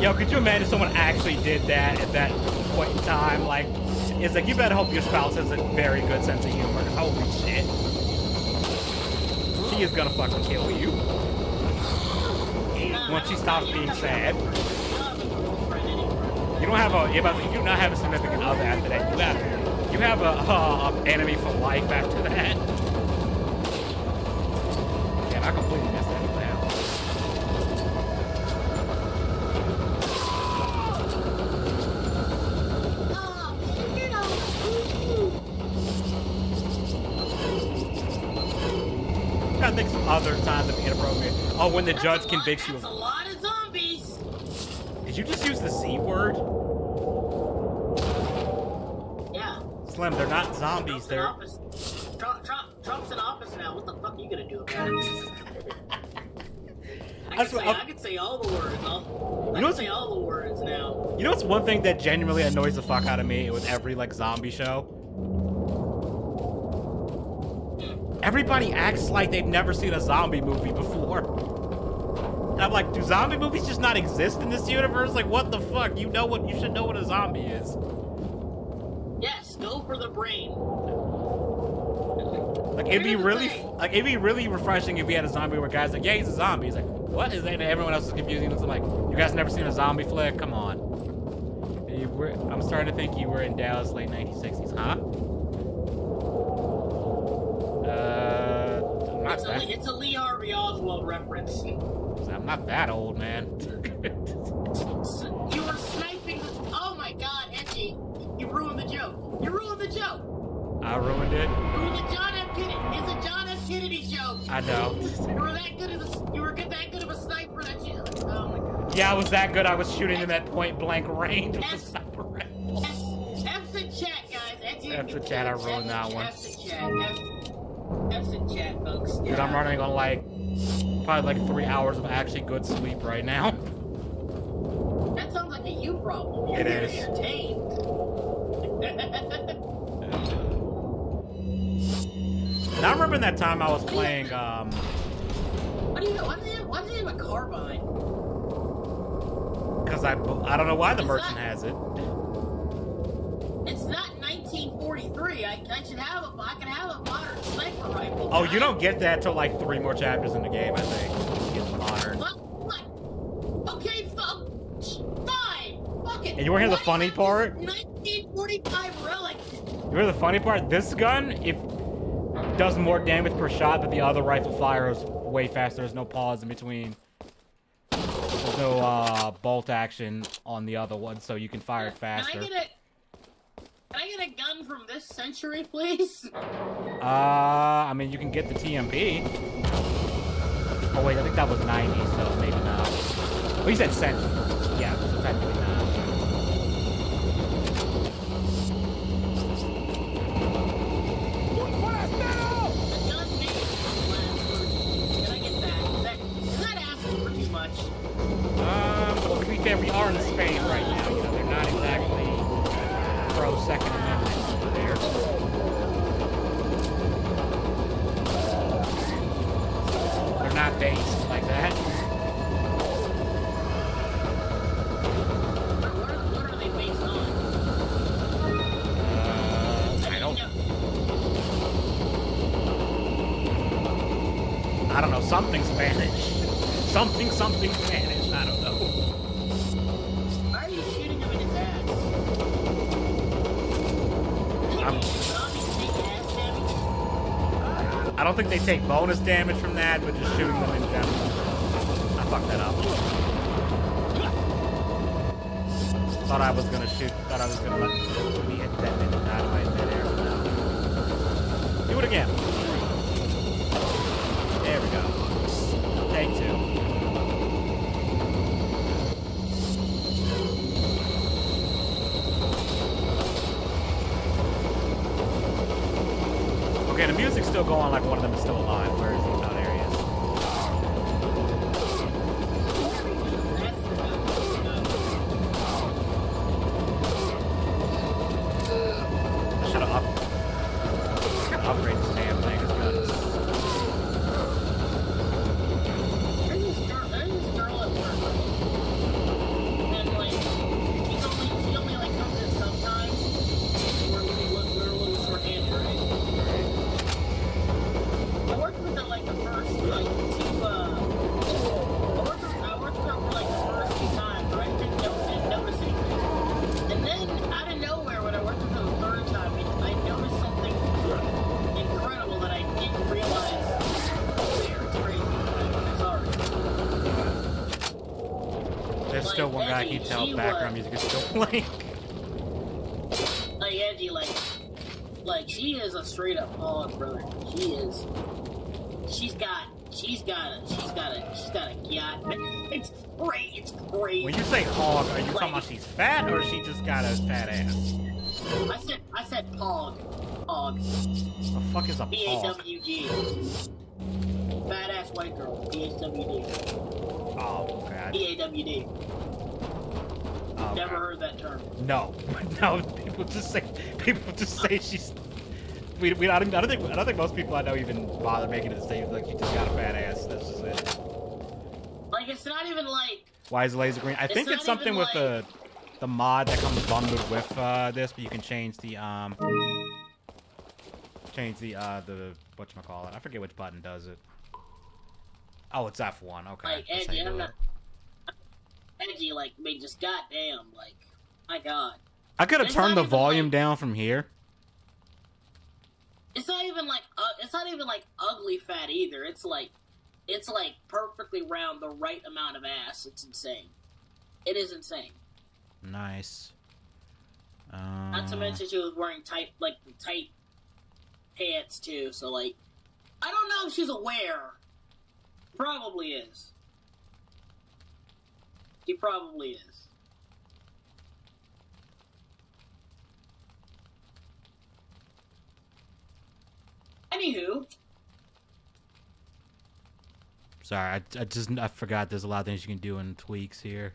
Yo, could you imagine someone actually did that at that point in time? Like, it's like, you better hope your spouse has a very good sense of humor. Holy shit. She is gonna fucking kill you. Once she stops being sad. You don't have you do not have a significant other after that. You have a enemy for life after that. Damn, I completely missed that now. I think some other times would be inappropriate. Oh, when the judge convicts you of... That's a lot of zombies! Did you just use the C word? Yeah. Slim, they're not zombies, they're... Trump's in office now. What the fuck are you gonna do about it? I could say all the words. I can say all the words now. You know what's one thing that genuinely annoys the fuck out of me with every, like, zombie show? Everybody acts like they've never seen a zombie movie before. And I'm like, do zombie movies just not exist in this universe? Like, what the fuck? You should know what a zombie is. Yes, go for the brain. Like, it'd be really refreshing if we had a zombie where guys like, yeah, he's a zombie. He's like, what is that? And everyone else is confusing. It's like, you guys never seen a zombie flick? Come on. I'm starting to think you were in Dallas late 1960s, huh? It's a Lee Harvey Oswald reference. I'm not that old, man. You were sniping. Oh my God, Edgy! You ruined the joke. You ruined the joke. I ruined it. It was a John F. Kennedy. It's a John F. Kennedy joke. I know. You were that good of a sniper that you. Oh my God. Yeah, I was that good. I was shooting them at point blank range with a sniper rifle. F's in chat, guys. F's in chat. I ruined that one. F's in chat. F's in chat, folks. Dude, I'm running on probably 3 hours of actually good sleep right now. That sounds like a you problem. You're It is. entertained. Now I remember that time I was playing, Why do you have a carbine? because I don't know why the merchant has it. worry. I can have a modern sniper rifle. Oh, you don't get that till like 3 more chapters in the game, I think. You get the modern. What? Okay, fine. Fuck it. And you wanna hear the funny part? 1945 relic. You hear the funny part? This gun, does more damage per shot, but the other rifle fires way faster. There's no pause in between. There's no bolt action on the other one, so you can fire it faster. Can I get a gun from this century, please? I mean, you can get the TMP. Oh wait, I think that was 90, so maybe not. Oh, you said century. Yeah, so technically not. Well, to be fair, we are in Spain right now. You know, they're not exactly pro Second Amendment over there. They're not based like that. What are they based on? I don't know. Something Spanish. Something Spanish. I don't know. Why are you shooting him in his ass? I don't think they take bonus damage from that, but just shooting them in general. I fucked that up. Thought I was gonna let me hit that and out of my midair. Do it again. There we go. Take 2. Okay, the music's still going like one of them is still alive. Where is he? Oh, there he is. I should have upgraded this damn thing. It's good. There's this girl at work, and like she only like comes in sometimes. We're a little short-handed, right? I worked with her like the first like 2. I worked with her for like the first 2 times, right? Didn't notice anything. And then out of nowhere, when I worked with her the 3rd time, I noticed something incredible that I didn't realize was there. It's crazy. Sorry. There's still one guy I can tell background music is still playing. Like Edgy, like she is a straight up hog, brother. She is. She's got a yacht. It's great. It's great. When you say hog, are you talking about she's fat or she just got a fat ass? I said pog. Hog. The fuck is a pog? P-A-W-G. Fat ass white girl. P-H-W-D. Oh, okay. P-A-W-D. Okay. Never heard that term. No, no. People just say she's. I don't think most people I know even bother making it say like she just got a fat ass. That's just it. Like it's not even like. Why is laser green? I think it's something with like, the mod that comes bundled with this, but you can change the whatchamacallit. I forget which button does it. Oh, it's F1. Okay. Like Edgy, I'm not. Edgy, like, I mean, just goddamn, like, my god. I could have turned the volume down from here. It's not even like ugly fat either. It's like perfectly round, the right amount of ass. It's insane. It is insane. Nice. Not to mention she was wearing tight pants too. So like, I don't know if she's aware. Probably is. She probably is. Anywho. Sorry, I forgot there's a lot of things you can do in tweaks here.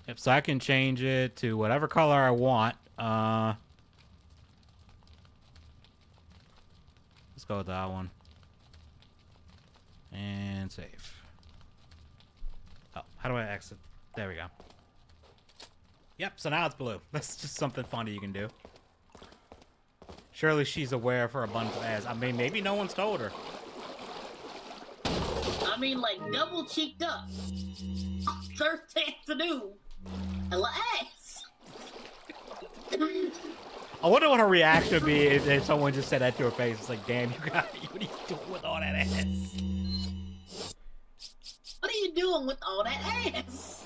Yep, so I can change it to whatever color I want. Let's go with that one. And save. Oh, how do I exit? There we go. Yep, so now it's blue. That's just something funny you can do. Surely she's aware of her abundant ass. I mean, maybe no one's told her. I mean, like, double cheeked up. Thursday afternoon. Hella ass. I wonder what her reaction would be if someone just said that to her face. It's like, damn, what are you doing with all that ass? What are you doing with all that ass?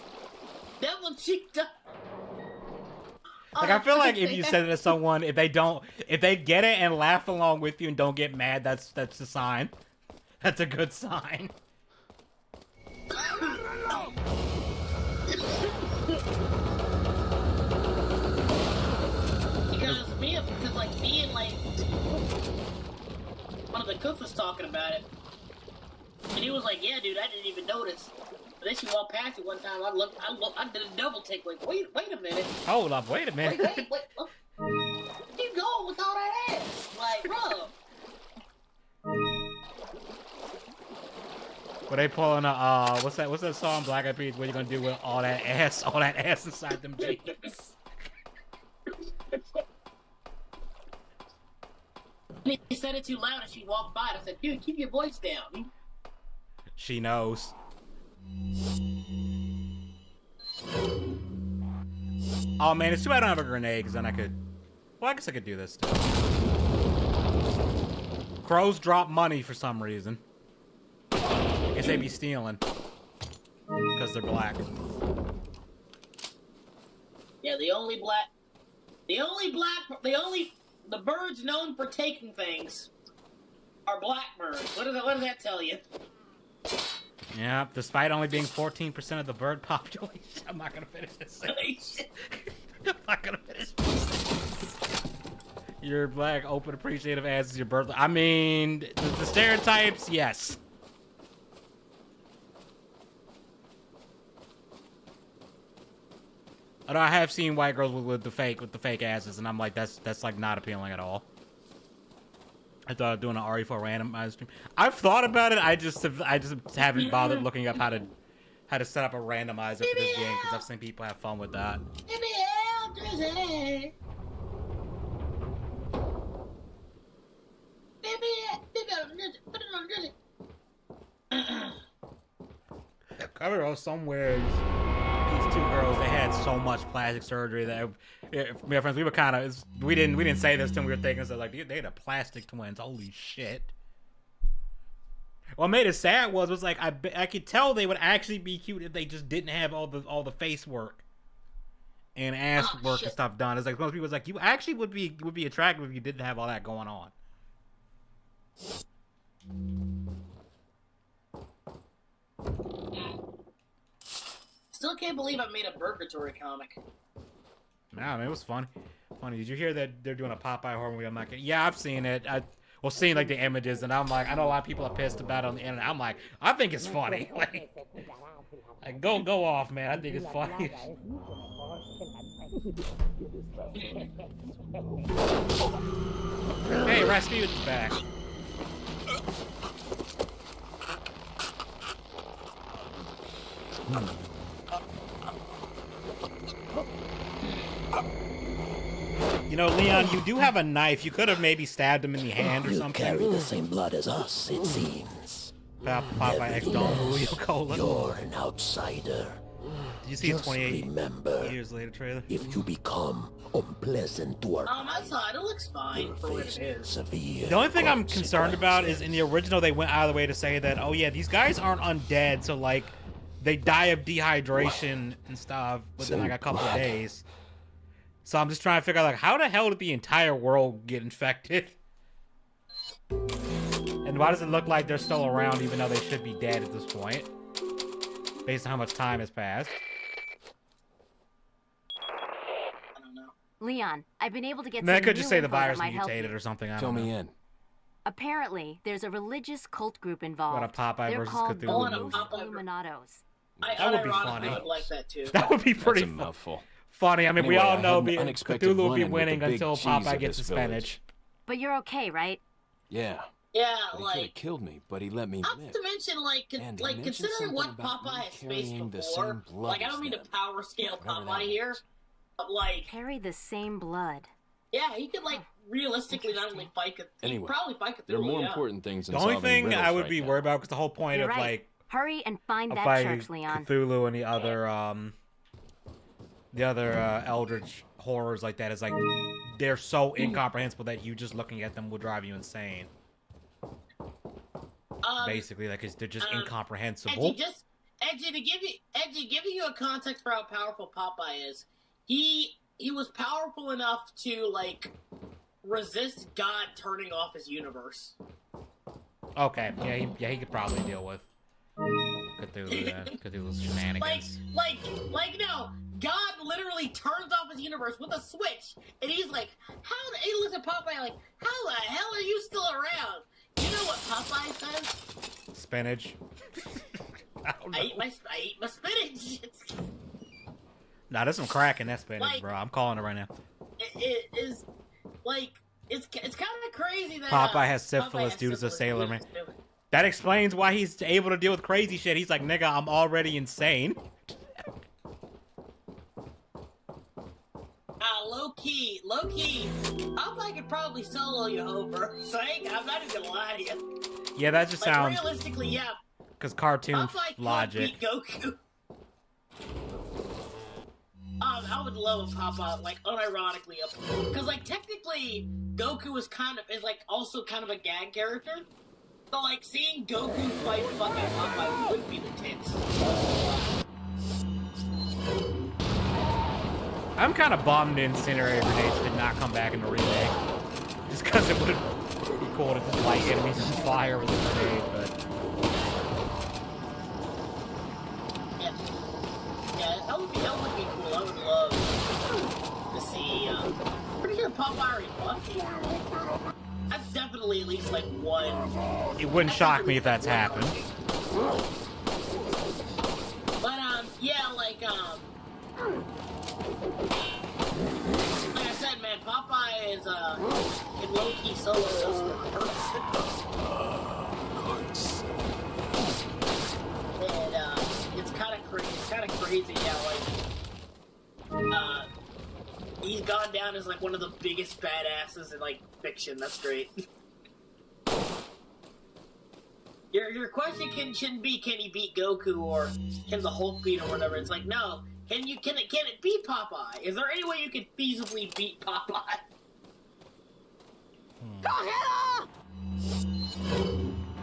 Double cheeked up. Like, I feel like if you said it to someone, if they get it and laugh along with you and don't get mad, that's a sign. That's a good sign. Because me and like one of the cooks was talking about it, and he was like, "Yeah, dude, I didn't even notice." But then she walked past it one time. I did a double take. Like, wait a minute. Hold up, wait a minute. Wait. Keep going with all that ass, like, bro. Were they pulling a what's that song Black Eyed Peas? What you gonna do with all that ass inside them jeans? He said it too loud, and she walked by. And I said, "Dude, keep your voice down." She knows. Oh man, it's too bad I don't have a grenade, because then I could... Well, I guess I could do this too. Crows drop money for some reason. I guess they be stealing. Because they're black. Yeah, the birds known for taking things are blackbirds. What does that tell you? Yeah, despite only being 14% of the bird population. I'm not gonna finish this. I'm not gonna finish this. Your black, open, appreciative ass is your birth. I mean, the stereotypes, yes. Although I have seen white girls with the fake asses, and I'm like, that's like not appealing at all. I thought of doing an RE4 randomized stream. I've thought about it. I just haven't bothered looking up how to set up a randomizer for this game because I've seen people have fun with that. I remember somewhere these two girls, they had so much plastic surgery that my friends, we were kind of, we didn't say this till we were thinking, so like they had plastic twins. Holy shit. What made it sad was like I could tell they would actually be cute if they just didn't have all the face work and ass work and stuff done. It's like most people was like, you actually would be attractive if you didn't have all that going on. Still can't believe I made a Purgatory comic. Nah, man, it was fun. Funny. Did you hear that they're doing a Popeye horror movie? I'm like, yeah, I've seen it. Seeing like the images, and I'm like, I know a lot of people are pissed about it on the internet. I'm like, I think it's funny. Like go off, man. I think it's funny. Hey, Rasputin's back. You know, Leon, you do have a knife. You could have maybe stabbed him in the hand or something. You carry the same blood as us, it seems. Popeye X Don Julio Cola. You're an outsider. Did you see the Just 28 remember, years later trailer? if you become unpleasant to our I saw it. It looks fine for what it is. severe The only thing I'm concerned about is in the original they went out of the way to say that, oh yeah, these guys aren't undead, so like they die of dehydration and stuff within like a couple of days. So I'm just trying to figure out like how the hell did the entire world get infected? And why does it look like they're still around even though they should be dead at this point? Based on how much time has passed. I don't know. Leon, I've been able to get They some could just new say the info that virus might help mutated you. or something. I Fill don't know. me in. Apparently, there's a religious cult group involved. What, a Popeye They're versus called the Cthulhu movie? Illuminados. I That would be unironically funny. would like that too. That would be pretty That's a mouthful. funny. I mean, we Anyway, all I know had an unexpected Cthulhu will be run-in with the winning big until cheese Popeye of gets the this spinach. village. But you're okay, right? Yeah. Yeah, But he could like have killed me, but he let me not live. to mention, like, And he like mentioned considering what something about Popeye me has faced carrying the before. same blood Like, I as don't mean to them. power scale Whatever that Popeye here, means. but like, Carry the same blood. yeah, he could like realistically not only fight Cthulhu, he Anyway, could probably fight Cthulhu. There are more yeah. important things than The only solving thing riddles I would right be now. worried about, because the whole point You're of right. like Hurry and find of that fighting church, Leon. Cthulhu and the other eldritch horrors like that is like they're so incomprehensible that you just looking at them will drive you insane. Basically, like they're just incomprehensible. Edgy, giving you a context for how powerful Popeye is. He was powerful enough to like resist God turning off his universe. Okay, yeah, he could probably deal with Cthulhu's shenanigans. Like no, God literally turns off his universe with a switch, and he's like, he looks at Popeye like, how the hell are you still around? You know what Popeye says? Spinach. I eat my spinach. Nah, there's some crack in that spinach, Like- bro. I'm calling it right now. It is like it's kind of crazy that Popeye has syphilis due to a sailor man. That explains why he's able to deal with crazy shit. He's like, nigga, I'm already insane. Low key, Popeye could probably solo you over. So I'm not even gonna lie to you. Yeah, that just Like, sounds realistically, yeah. because cartoon Popeye logic. could beat Goku. I would love a Popeye, like, unironically, because, like, technically, Goku is like, also kind of a gag character. So, like, seeing Goku fight fucking Popeye would be the tits. I'm kind of bummed Incinerator Grenades did not come back in the remake. Just because it would be cool to just light enemies on fire with a grenade, but... Yeah, that would be cool. I would love to see, pretty sure Popeye already fucked. That's definitely at least, like, one. It wouldn't shock me if that's happened. But, yeah, like I said, man, Popeye is, in low-key solo and, it's kind of crazy how, like, he's gone down as, like, one of the biggest badasses in, like, fiction. That's great. Your question shouldn't be, can he beat Goku, or can the Hulk beat, or whatever. It's like, no. Can it beat Popeye? Is there any way you could feasibly beat Popeye?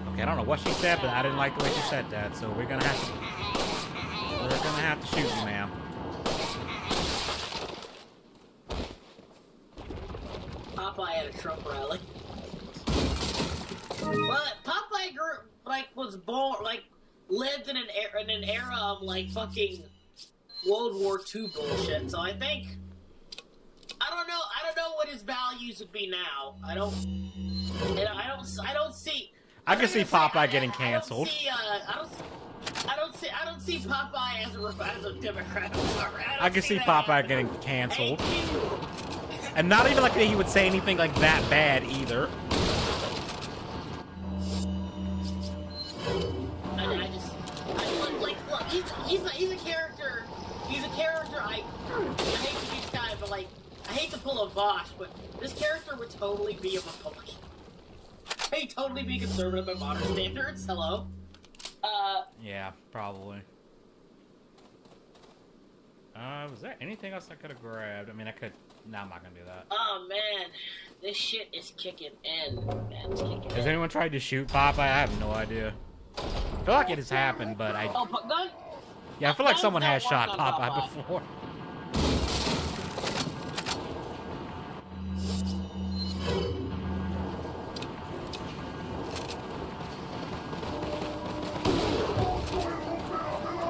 Okay, I don't know what she said, but I didn't like the way she said that, so we're gonna have to shoot you, ma'am. Popeye at a Trump rally. But Popeye was born, lived in an era of, like, fucking World War II bullshit. So I think, I don't know what his values would be now. I don't see. I can see Popeye getting canceled. I don't see Popeye as a Democrat. I'm sorry. I can see Popeye getting canceled. And not even like he would say anything like that bad either. Look, he's a character. He's a character. I hate to be this guy, but like, I hate to pull a Vosh, but this character would totally be a Republican. He'd totally be conservative by modern standards. Hello. Yeah, probably. Was there anything else I could have grabbed? I mean, I could. No, I'm not gonna do that. Oh man, this shit is kicking in. Man, it's kicking in. Has anyone tried to shoot Popeye? I have no idea. I feel like it has happened, but I... Oh, but gun? Yeah, I feel like someone has Guns shot don't work on Popeye before.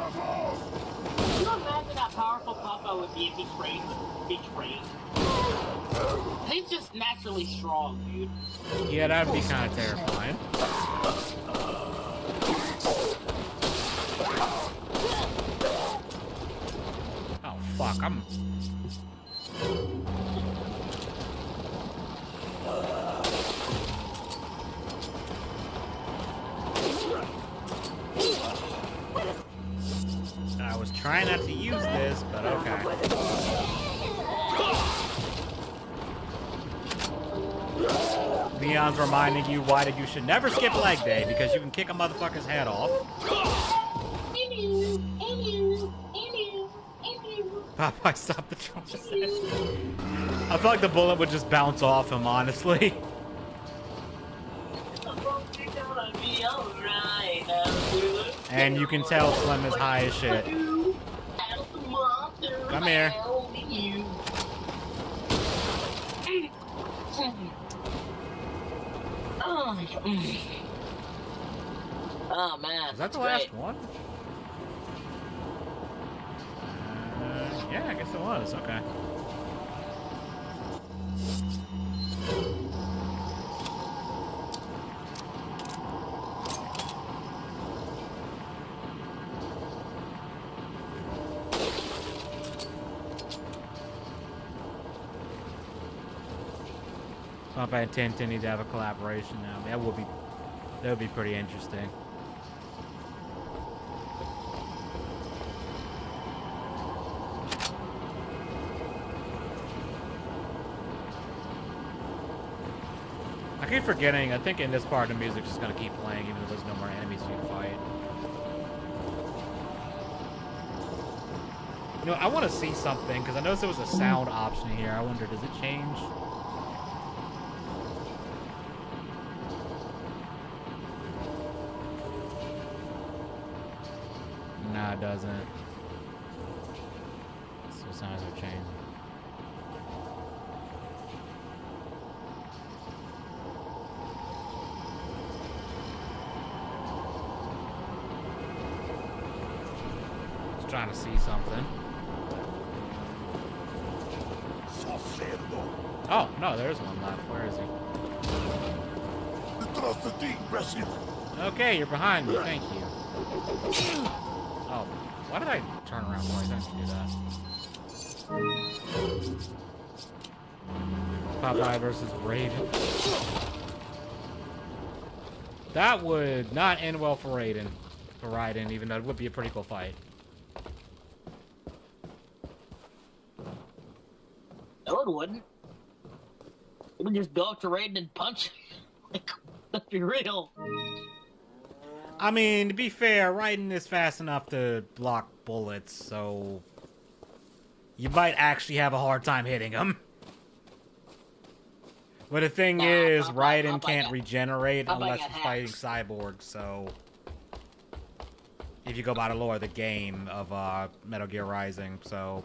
Can you imagine how powerful Popeye would be if he trained? He's just naturally strong, dude. Yeah, that would be kind of terrifying. Oh, fuck, I'm... trying not to use this, but okay. Leon's reminding you why that you should never skip leg day, because you can kick a motherfucker's head off. Popeye, stop the trauma. I feel like the bullet would just bounce off him, honestly. And you can tell Slim is high as shit. Come here. Oh man. Is that the last one? Yeah, I guess it was. Okay. Popeye and Tintin need to have a collaboration now. That would be pretty interesting. I keep forgetting. I think in this part the music's just gonna keep playing even though there's no more enemies to fight. You know, I want to see something because I noticed there was a sound option here. I wonder, does it change? No, it doesn't. So sounds are changing. Just trying to see something. Oh, no, there's one left. Where is he? Okay, you're behind me. Thank you. Oh, why did I turn around twice? I didn't do that. Popeye versus Raiden. That would not end well for Raiden, even though it would be a pretty cool fight. No, it wouldn't. It would just go up to Raiden and punch. Like, let's be real. I mean, to be fair, Raiden is fast enough to block bullets, so you might actually have a hard time hitting him. But the thing is, Raiden can't regenerate unless he's fighting Cyborg, so if you go by the lore of the game of Metal Gear Rising, so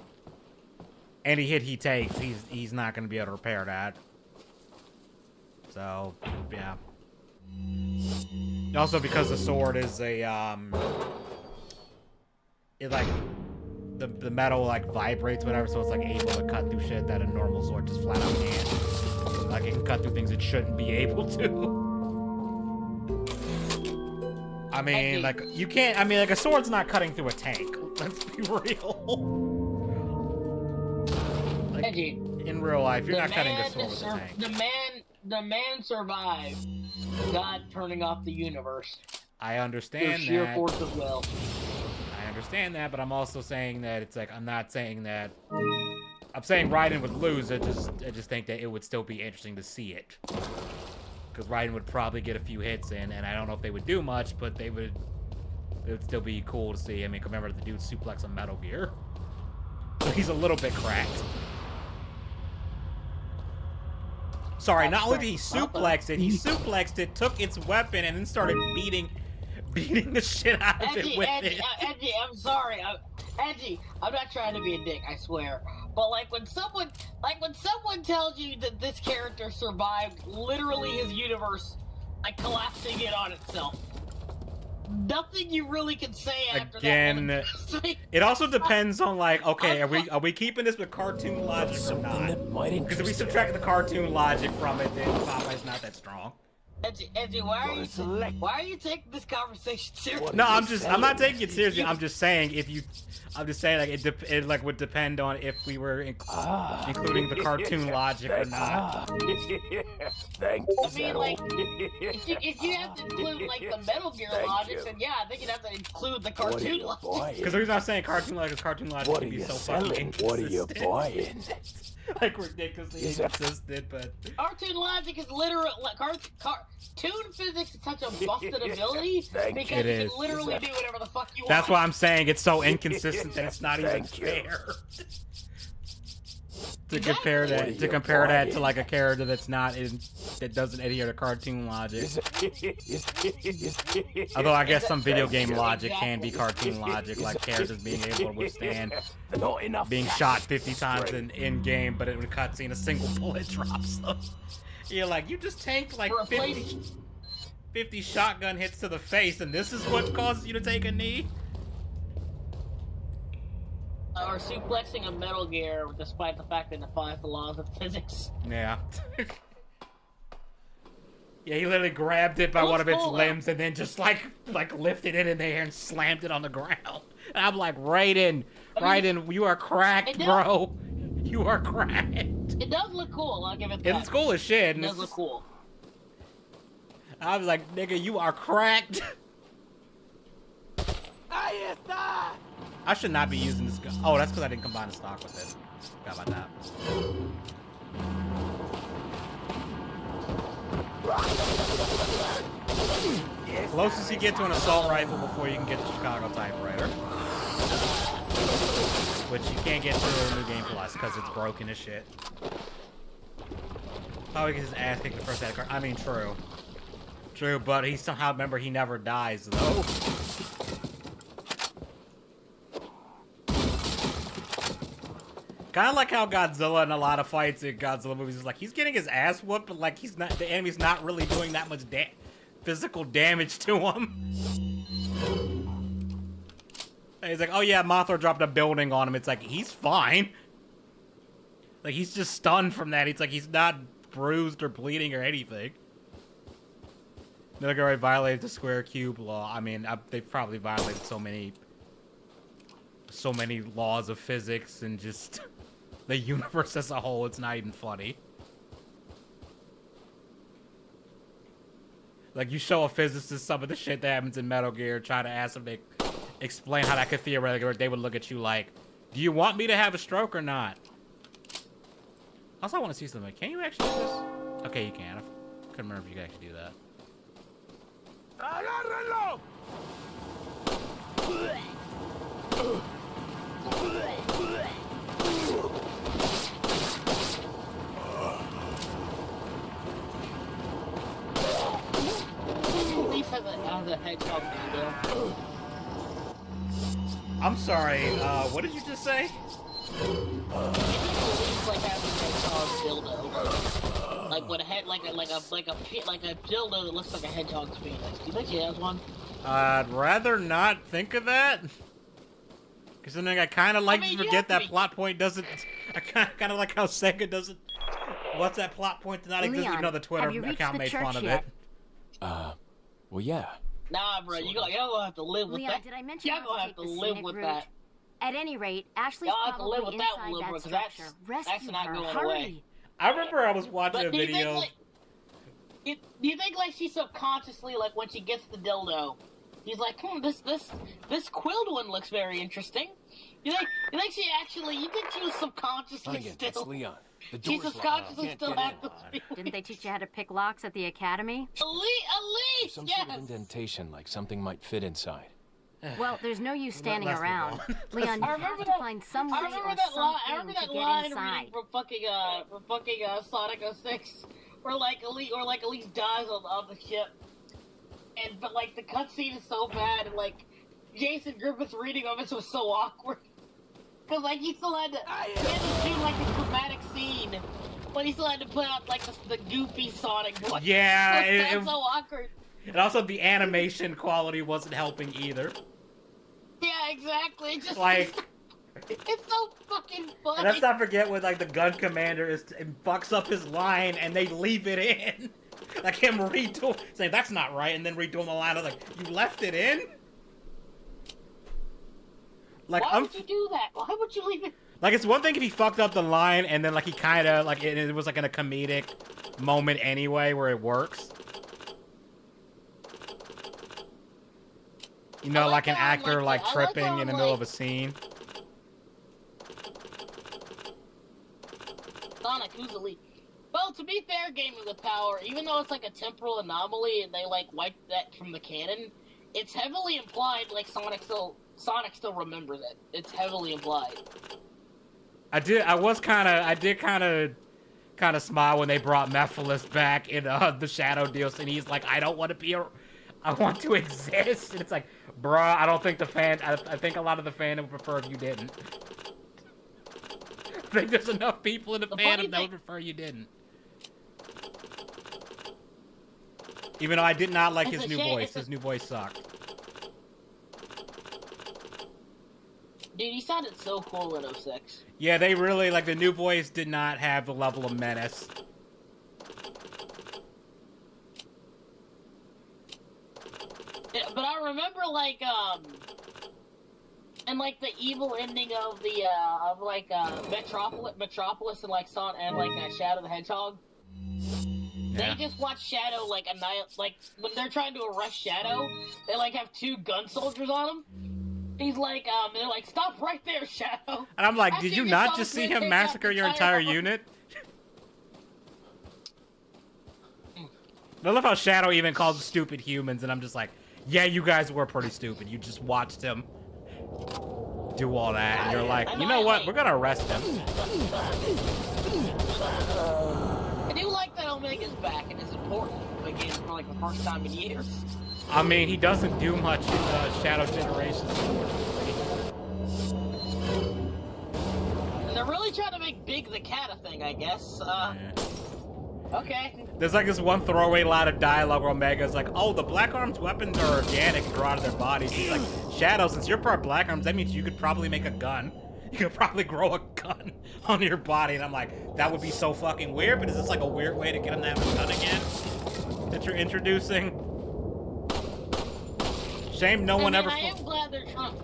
any hit he takes, he's not going to be able to repair that. So, yeah. Also, because the sword is a, it like, the metal like vibrates, whatever, so it's like able to cut through shit that a normal sword just flat out can't. Like, it can cut through things it shouldn't be able to. I mean, like, you can't, I mean, like, a sword's not cutting through a tank. Let's be real. Like, Edgy, in real life, you're not cutting a sword with a tank. The man survived God turning off the universe. I understand through sheer that. force of will. I understand that, but I'm also saying that it's like, I'm not saying that. I'm saying Raiden would lose. I just think that it would still be interesting to see it. Because Raiden would probably get a few hits in, and I don't know if they would do much, but it would still be cool to see. I mean, remember the dude suplex on Metal Gear. So he's a little bit cracked. Sorry, not only did he suplex it, took its weapon, and then started beating the shit out of it with it. Edgy, I'm sorry. Edgy, I'm not trying to be a dick, I swear. But when someone tells you that this character survived literally his universe, like collapsing it on itself, nothing you really can say after that. It also depends on, like, okay, are we keeping this with cartoon logic or not? Because if we subtract the cartoon logic from it, then Popeye's not that strong. Edgy, why are you taking this conversation seriously? No, I'm not taking it seriously. I'm just saying like it like would depend on if we were including the cartoon logic or not. Thank I mean, like, if you have to include like the Metal Gear logic, then yeah, I think you'd have to include the cartoon logic. Because the reason I'm saying cartoon logic can be so fucking inconsistent. What are you buying? Like ridiculously inconsistent, but cartoon logic is literal. Like, cartoon physics is such a busted ability because you can literally do whatever the fuck you want. That's why I'm saying it's so inconsistent that it's not even fair. To compare that to like a character that doesn't adhere to cartoon logic. Although I guess some video game logic can be cartoon logic, like characters being able to withstand being shot 50 times in game, but in a cutscene a single bullet drops them. You're like, you just tanked like 50 shotgun hits to the face, and this is what causes you to take a knee? Or suplexing a Metal Gear despite the fact that it defies the laws of physics. Yeah. Yeah, he literally grabbed it by one of its limbs and then just like lifted it in the air and slammed it on the ground. And I'm like, Raiden, you are cracked, bro. You are cracked. It does look cool, I'll give it that. It's cool as shit. It does look cool. I was like, nigga, you are cracked. I should not be using this gun. Oh, that's because I didn't combine the stock with it. Forgot about that. Closest you get to an assault rifle before you can get the Chicago typewriter. Which you can't get through New Game Plus because it's broken as shit. Probably gets his ass kicked the first ad card. I mean, true. True, but he somehow, remember, he never dies, though. Kind of like how Godzilla in a lot of fights in Godzilla movies is like, he's getting his ass whooped, but like the enemy's not really doing that much physical damage to him. And he's like, oh yeah, Mothra dropped a building on him. It's like, he's fine. Like, he's just stunned from that. It's like, he's not bruised or bleeding or anything. They're like, alright, violated the square cube law. I mean, they've probably violated so many laws of physics and just the universe as a whole. It's not even funny. Like, you show a physicist some of the shit that happens in Metal Gear, try to ask them to explain how that could theoretically work, they would look at you like, do you want me to have a stroke or not? Also, I want to see something. Can you actually do this? Okay, you can. I couldn't remember if you could actually do that. I'm sorry, what did you just say? Like having a hedgehog dildo. Like with a head, like a dildo that looks like a hedgehog's penis. Do you think he has one? I'd rather not think of that. Because then I kind of like to forget that plot point doesn't. I kind of like how Sega doesn't. What's that plot point to not exist? Even though the Twitter account made fun of it. Well, yeah. Nah, bro, y'all gonna have to live with that. Did I mention y'all gonna have to live with that. At any rate, Ashley's probably inside that structure. That's not going away. I remember I was watching a video. Do you think like she subconsciously, like when she gets the dildo, he's like, this quilled one looks very interesting. You think she was subconsciously still? It's Leon. She subconsciously still had the. Didn't they teach you how to pick locks at the academy? Elise, some yes. sort of indentation, like something might fit inside. Well, there's no use standing around. Leon, you have to find some way or something to get inside. From fucking Sonic 06, where Elise dies on the ship, but like the cutscene is so bad, and like Jason Griffith's reading of it was so awkward, cause like he still had to do like this dramatic scene, but he still had to put out like the goofy Sonic voice. Yeah, that's so awkward. And also the animation quality wasn't helping either. Yeah, exactly. Just like, it's so fucking funny. And let's not forget when like the gun commander fucks up his line and they leave it in. Like him redoing, saying that's not right, and then redoing the line. I was like, you left it in? Like, why would you do that? Why would you leave it? Like, it's one thing if he fucked up the line, and then, like, he kind of, like, it was, like, in a comedic moment anyway, where it works. You know, like an actor, like, tripping in the middle of a scene. Sonic, who's the lead? Well, to be fair, Game of the Power, even though it's, like, a temporal anomaly, and they, like, wiped that from the canon, it's heavily implied, like, Sonic still remembers it. It's heavily implied. I did kind of smile when they brought Mephiles back in the Shadow Deals, and he's like, I don't want to be I want to exist. And it's like, bruh, I don't think I think a lot of the fandom would prefer if you didn't. I think there's enough people in the fandom that would prefer you didn't. Even though I did not like his new voice. His new voice sucked. Dude, he sounded so cool in 06. Yeah, they really, like, the new voice did not have the level of menace. Yeah, but I remember, like, and, like, the evil ending of the, Metropolis and, like, Shadow the Hedgehog. Yeah. They just watch Shadow, like, when they're trying to arrest Shadow, they, like, have 2 gun soldiers on him. He's like, they're like, stop right there, Shadow. And I'm like, did you not just see him massacre your entire unit? I love how Shadow even calls them stupid humans, and I'm just like, yeah, you guys were pretty stupid. You just watched him do all that, and you're like, you know what? We're gonna arrest him. I do like that Omega's back, and it's important, again, for like the first time in years. I mean, he doesn't do much in Shadow Generations. And they're really trying to make Big the Cat a thing, I guess. Okay. There's like this one throwaway line of dialogue where Omega's like, oh, the Black Arms weapons are organic and grow out of their bodies. He's like, Shadow, since you're part Black Arms, that means you could probably make a gun. You could probably grow a gun on your body. And I'm like, that would be so fucking weird, but is this like a weird way to get him to have a gun again? That you're introducing? Shame no one ever... I am glad they're trying...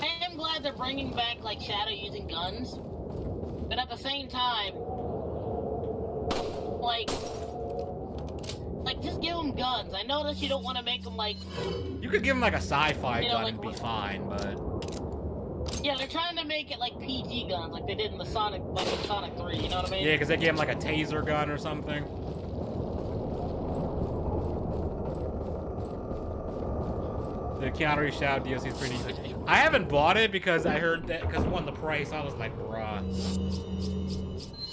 I am glad they're bringing back, like, Shadow using guns. But at the same time... Like, just give him guns. I know that you don't want to make them, like... You could give him, like, a sci-fi gun like, and be fine, but... Yeah, they're trying to make it, like, PG guns, like they did in the Sonic 3, you know what I mean? Yeah, because they gave him, like, a taser gun or something. The Keanu Reeves Shadow DLC is pretty... I haven't bought it because I heard that... Because one, the price, I was like, bruh.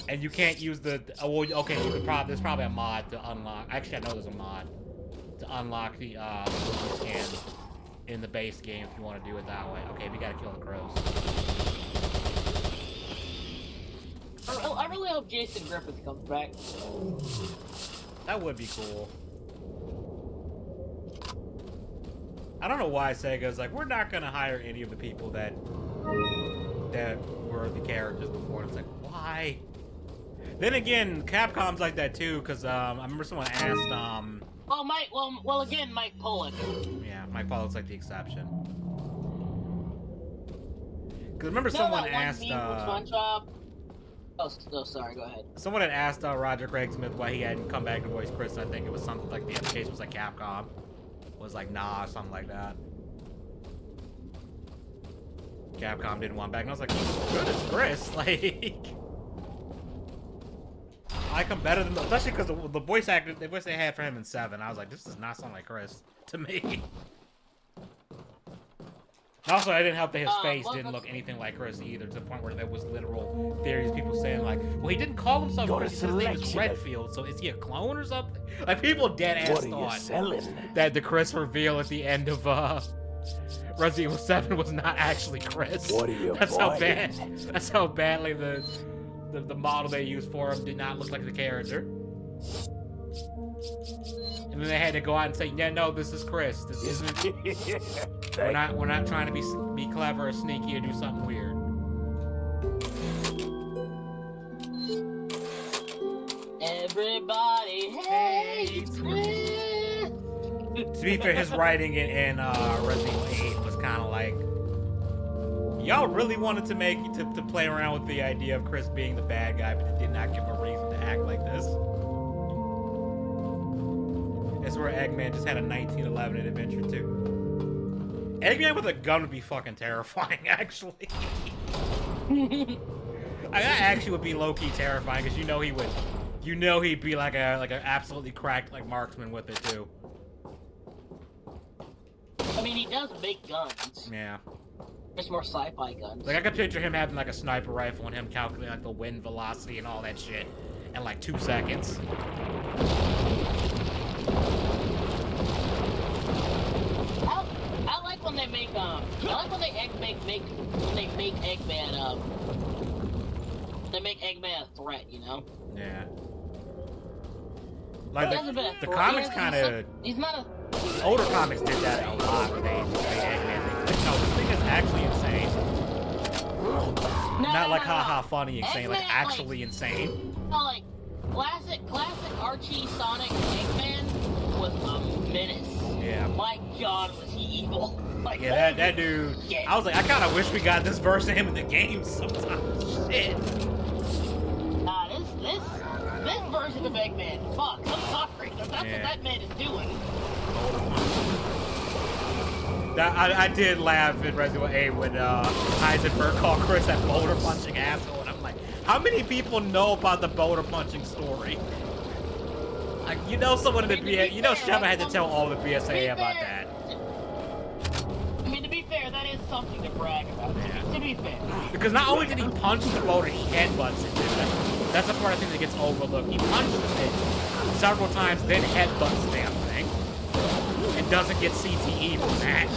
And you can't use the... Oh, well, okay, you could probably... There's probably a mod to unlock... Actually, I know there's a mod to unlock the skin in the base game if you want to do it that way. Okay, we gotta kill the crows. I really hope Jason Griffith comes back. That would be cool. I don't know why Sega's like, we're not gonna hire any of the people that were the characters before. It's like, why? Then again, Capcom's like that too, because I remember someone asked Well, again, Mike Pollock. Yeah, Mike Pollock's like the exception. Because remember someone asked Oh, sorry, go ahead. Someone had asked Roger Craig Smith why he hadn't come back to voice Chris. I think it was something like the application was like Capcom was like, nah, something like that. Capcom didn't want him back, and I was like, good as Chris, like... I like him better than, especially because the voice actor, the voice they had for him in 7, I was like, this does not sound like Chris to me. Also, I didn't help that his face didn't look anything like Chris either, to the point where there was literal theories, people saying like, well, he didn't call himself Chris, his name is Redfield, so is he a clone or something? Like, people dead-ass thought that the Chris reveal at the end of Resident Evil 7 was not actually Chris. What are you That's how bad. That's how badly the model they used for him did not look like the character. And then they had to go out and say, yeah, no, this is Chris. This isn't. we're not trying to be clever or sneaky or do something weird. Everybody To be fair, his writing in Resident Evil 8 was kind of like, y'all really wanted to make to play around with the idea of Chris being the bad guy, but did not give him a reason to act like this. That's where Eggman just had a 1911 adventure too. Eggman with a gun would be fucking terrifying, actually. That actually would be low-key terrifying, because you know he'd be like an absolutely cracked like marksman with it too. I mean, he does make guns. Yeah. Just more sci-fi guns. Like, I could picture him having like a sniper rifle and him calculating like the wind velocity and all that shit in like 2 seconds. I like when they make I like when they make Eggman they make Eggman a threat, you know? Yeah. Like the comics kind of. He's not a. Older comics did that a lot. Where they made Eggman. Like, no, this thing is actually insane. Not like haha funny insane, Eggman, like actually insane. Like classic Archie Sonic Eggman was a menace. Yeah. My God, was he evil? Like, yeah, that dude. shit. I was like, I kind of wish we got this version of him in the game sometimes. Shit. This version of Eggman, fuck. I'm sorry, but that's what that man is doing. I did laugh in Resident Evil 8 when Heisenberg called Chris that boulder punching asshole, and I'm like, how many people know about the boulder punching story? Like, you know, someone in the BSA, you know, Sheva had to tell all the BSA about that. I mean, to be fair, that is something to brag about. Yeah. To be fair. Because not only did he punch the boulder, he headbutts it. That's the part I think that gets overlooked. He punches it several times, then headbutts the damn thing, and doesn't get CTE from that.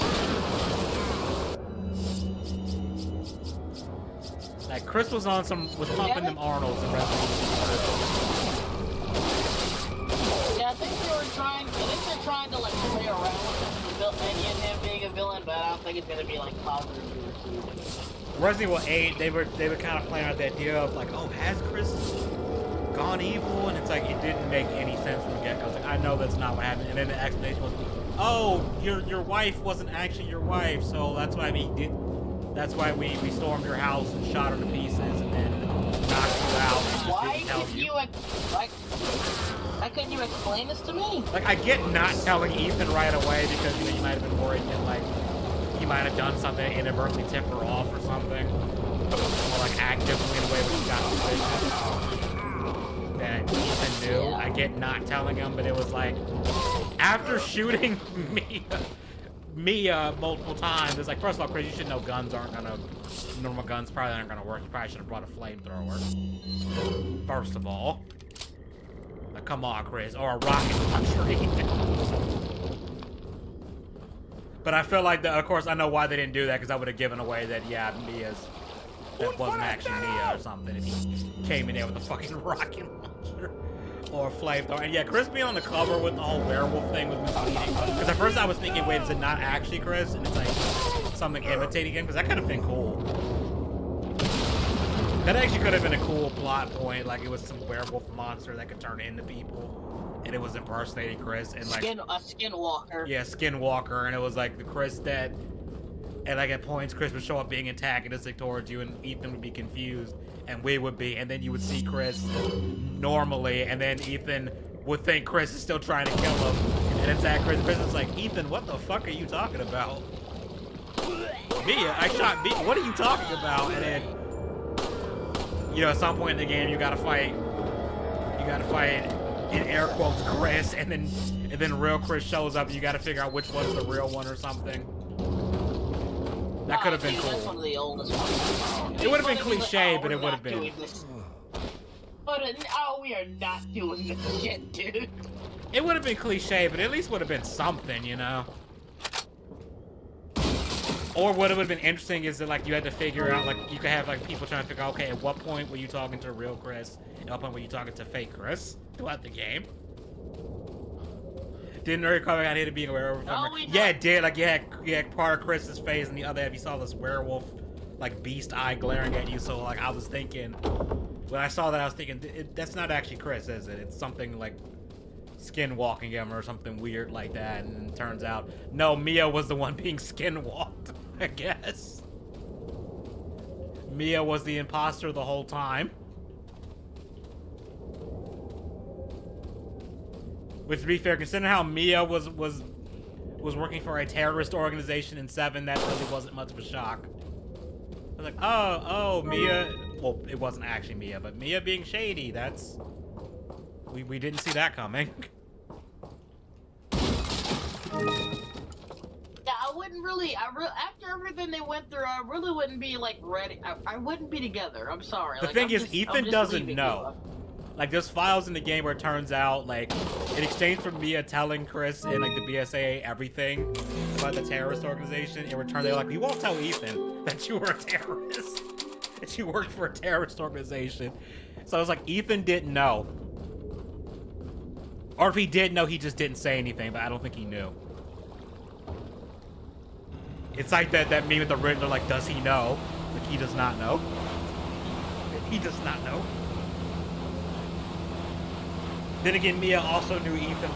Like, Chris was pumping them Arnolds in Resident Evil. Yeah, I think they're trying to like play around with Eddie and him being a villain, but I don't think it's gonna be like positive or Resident Evil 8, they were kind of playing out the idea of like, oh, has Chris gone evil? And it's like, it didn't make any sense from the get-go. Like, I know that's not what happened. And then the explanation was, oh, your wife wasn't actually your wife, so that's why we stormed your house and shot her to pieces and then knocked you out. Why did you why couldn't you explain this to me? Like, I get not telling Ethan right away because, you know, you might have been worried that, like, he might have done something to inadvertently tip her off or something. Or, like, act differently in a way where he got suspicious. That Ethan knew. Yeah. I get not telling him, but it was like, after shooting Mia multiple times, it's like, first of all, Chris, you should know normal guns probably aren't gonna work. You probably should have brought a flamethrower. First of all. Like, come on, Chris. Or a rocket launcher, even. But I feel like, of course, I know why they didn't do that, because I would have given away that, yeah, that wasn't actually Mia or something, if he came in there with a fucking rocket launcher or a flamethrower. And yeah, Chris being on the cover with the whole werewolf thing was misleading. Because at first I was thinking, wait, is it not actually Chris? And it's like something imitating him, because that could have been cool. That actually could have been a cool plot point, like it was some werewolf monster that could turn into people. And it was impersonating Chris, and like a skinwalker. Yeah, skinwalker, and it was like the Chris that, and like at points Chris would show up being antagonistic towards you, and Ethan would be confused, and we would be, and then you would see Chris normally, and then Ethan would think Chris is still trying to kill him, and it's at Chris. Chris is like, Ethan, what the fuck are you talking about? Mia, I shot Mia. What are you talking about? And then, you know, at some point in the game, you gotta fight. In air quotes, Chris, and then real Chris shows up, and you got to figure out which one's the real one or something. That could have been cool. That's one of the oldest ones. It would have been cliche, but it would have been. But we are not doing this shit, dude. It would have been cliche, but at least would have been something, you know. Or what would have been interesting is that, like, you had to figure out, like, you could have, like, people trying to figure out, okay, at what point were you talking to real Chris? At what point were you talking to fake Chris throughout the game? Didn't Eric come out here to being a werewolf? Yeah, it did. Like, you had part of Chris's face, and the other half you saw this werewolf, like, beast eye glaring at you. So, like, I was thinking, when I saw that, I was thinking, that's not actually Chris, is it? It's something, like, skinwalking him or something weird like that, and it turns out, no, Mia was the one being skinwalked, I guess. Mia was the imposter the whole time. Which, to be fair, considering how Mia was working for a terrorist organization in 7, that really wasn't much of a shock. I was like, oh, Mia. Well, it wasn't actually Mia, but Mia being shady. That's we didn't see that coming. Yeah, I wouldn't really. After everything they went through, I really wouldn't be like ready. I wouldn't be together. I'm sorry. The thing is, Ethan doesn't know. Like, there's files in the game where it turns out, like, in exchange for Mia telling Chris and, like, the BSAA everything about the terrorist organization, in return, they're like, we won't tell Ethan that you were a terrorist. That you worked for a terrorist organization. So I was like, Ethan didn't know. Or if he did know, he just didn't say anything, but I don't think he knew. It's like that meme with the Riddler, like, does he know? Like, he does not know. He does not know. Then again, Mia also knew Ethan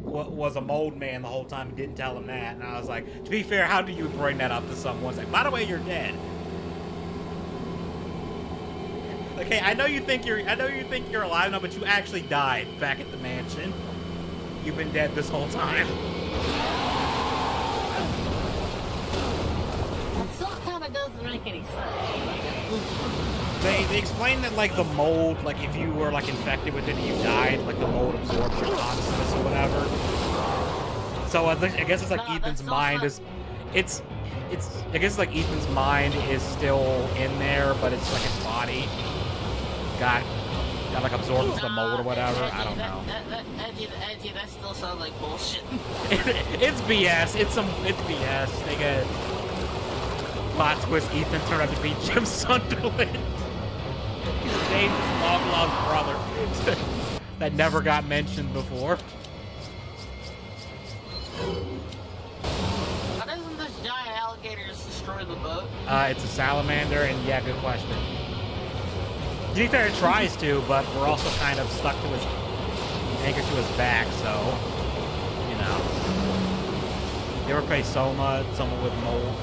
was a mold man the whole time and didn't tell him that. And I was like, to be fair, how do you bring that up to someone? It's like, by the way, you're dead. Okay, I know you think you're alive now, but you actually died back at the mansion. You've been dead this whole time. That still kind of doesn't make any sense. They explained that, like, the mold, like, if you were, like, infected with it and you died, like, the mold absorbs your consciousness or whatever. So I guess it's like Ethan's mind is, I guess it's like Ethan's mind is still in there, but it's like his body got like absorbed into the mold or whatever. I don't know. Edgy, that still sounds like bullshit. It's BS. It's BS. They get plot twist. Ethan turned out to be Jim Sunderland. James long-lost brother that never got mentioned before. How doesn't this giant alligator just destroy the boat? It's a salamander, and yeah, good question. To be fair, it tries to, but we're also kind of stuck to his anchored to his back, so you know. You ever play Soma with mold?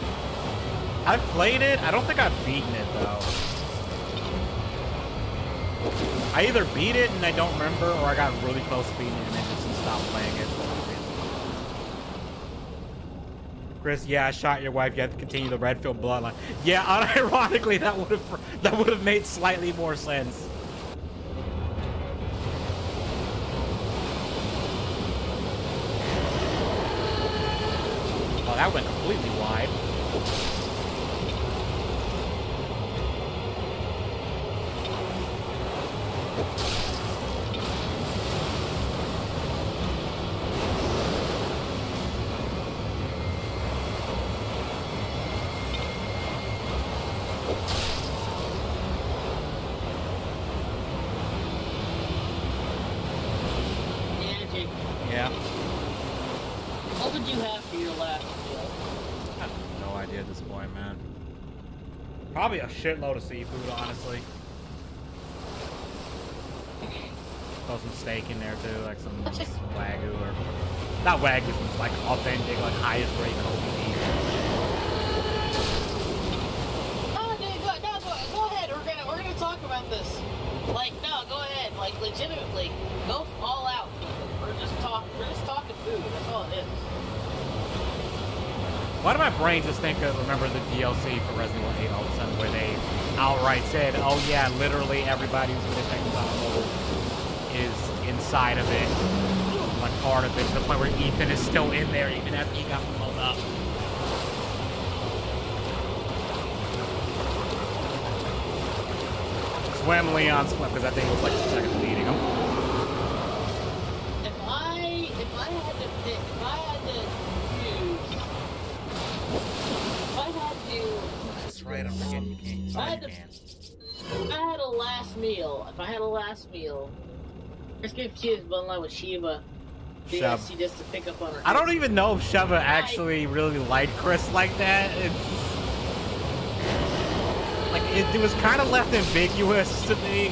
I've played it. I don't think I've beaten it though. I either beat it and I don't remember, or I got really close to beating it and then just stopped playing it. Chris, yeah, I shot your wife. You have to continue the Redfield bloodline. Yeah, unironically, that would have made slightly more sense. Oh, that went completely wide. Yeah. What would you have for your last meal? I have no idea at this point, man. Probably a shitload of seafood, honestly. Throw some steak in there too, like some wagyu or not wagyu, some like authentic, like highest grade Kobe beef. Oh, dude, go ahead. We're gonna talk about this. Like, no, go ahead. Like, legitimately, go all out. We're just talking food. That's all it is. Why did my brain just remember the DLC for Resident Evil 8 all of a sudden, where they outright said, "Oh yeah, literally everybody who's been affected by the mold is inside of it, like part of it," to the point where Ethan is still in there even after he got blown up. Swim, Leon, swim, because I think it was like 2 seconds leading him. If I had to That's right, I'm forgetting you can't. If I had a last meal, let's give Cheers one line with Shiva. Shub. Just to pick up on her. I don't even know if Sheva actually really liked Chris like that. It was kind of left ambiguous to me.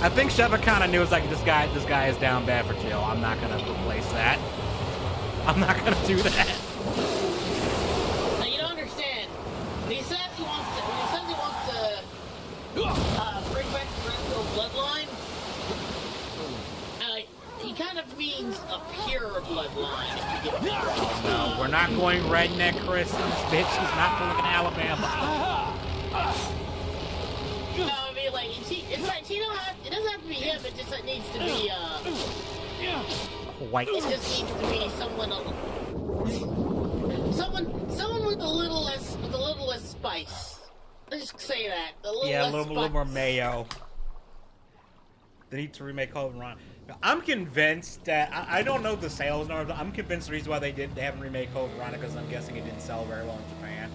I think Sheva kind of knew, it's like, this guy is down bad for Jill. I'm not gonna replace that. I'm not gonna do that. Now, you don't understand. When he says he wants to bring back the Renfield bloodline, he kind of means a pure bloodline. If you get me. No, we're not going redneck Christmas, bitch. He's not from Alabama. No, I mean, like, it's like, it doesn't have to be him, it just needs to be, White. it just needs to be someone with a little less spice. Let's just say that. A little more mayo. They need to remake Code Veronica. I'm convinced that I don't know the sales numbers, but I'm convinced the reason why they haven't remade Code Veronica is I'm guessing it didn't sell very well in Japan.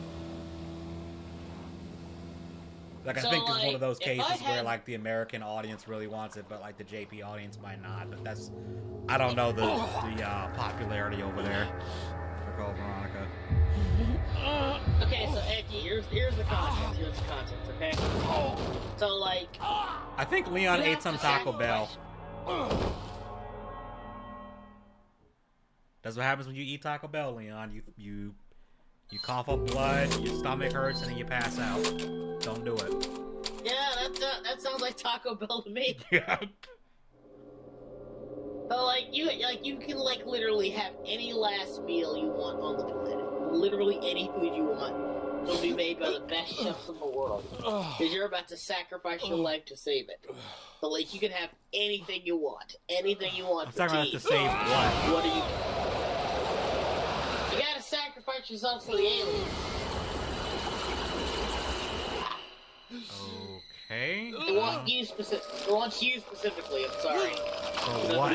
Like, I think it's one of those cases where, like, the American audience really wants it, but, like, the JP audience might not. But that's, I don't know the popularity over there for Code Veronica. Okay, so Edgy, here's the context. Okay. So, like, I think Leon ate some Taco Bell. That's what happens when you eat Taco Bell, Leon. You cough up blood, your stomach hurts, and then you pass out. Don't do it. Yeah, that sounds like Taco Bell to me. Yeah. So you can literally have any last meal you want on the planet. Literally any food you want will be made by the best chefs in the world. Because you're about to sacrifice your life to save it. So you can have anything you want. Anything you want. I'm talking about to save what? What do you? You gotta sacrifice yourself for the aliens. Okay. It wants you specifically. I'm sorry. For what?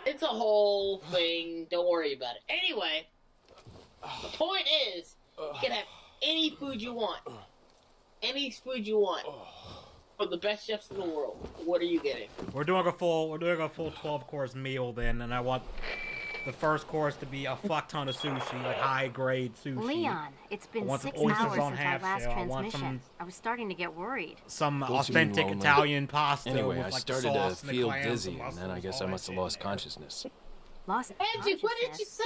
It's a whole thing. Don't worry about it. Anyway, the point is, you can have any food you want. Any food you want. From the best chefs in the world. What are you getting? We're doing a full 12-course meal then, and I want the first course to be a fuck ton of sushi, like high-grade sushi. Leon, it's been 6 hours since our last transmission. I was starting to get worried. Some authentic Italian pasta. Anyway, with, I like, started the to sauce and the feel clams dizzy, and and then I guess I must have lost consciousness. Lost Angie, what did you say?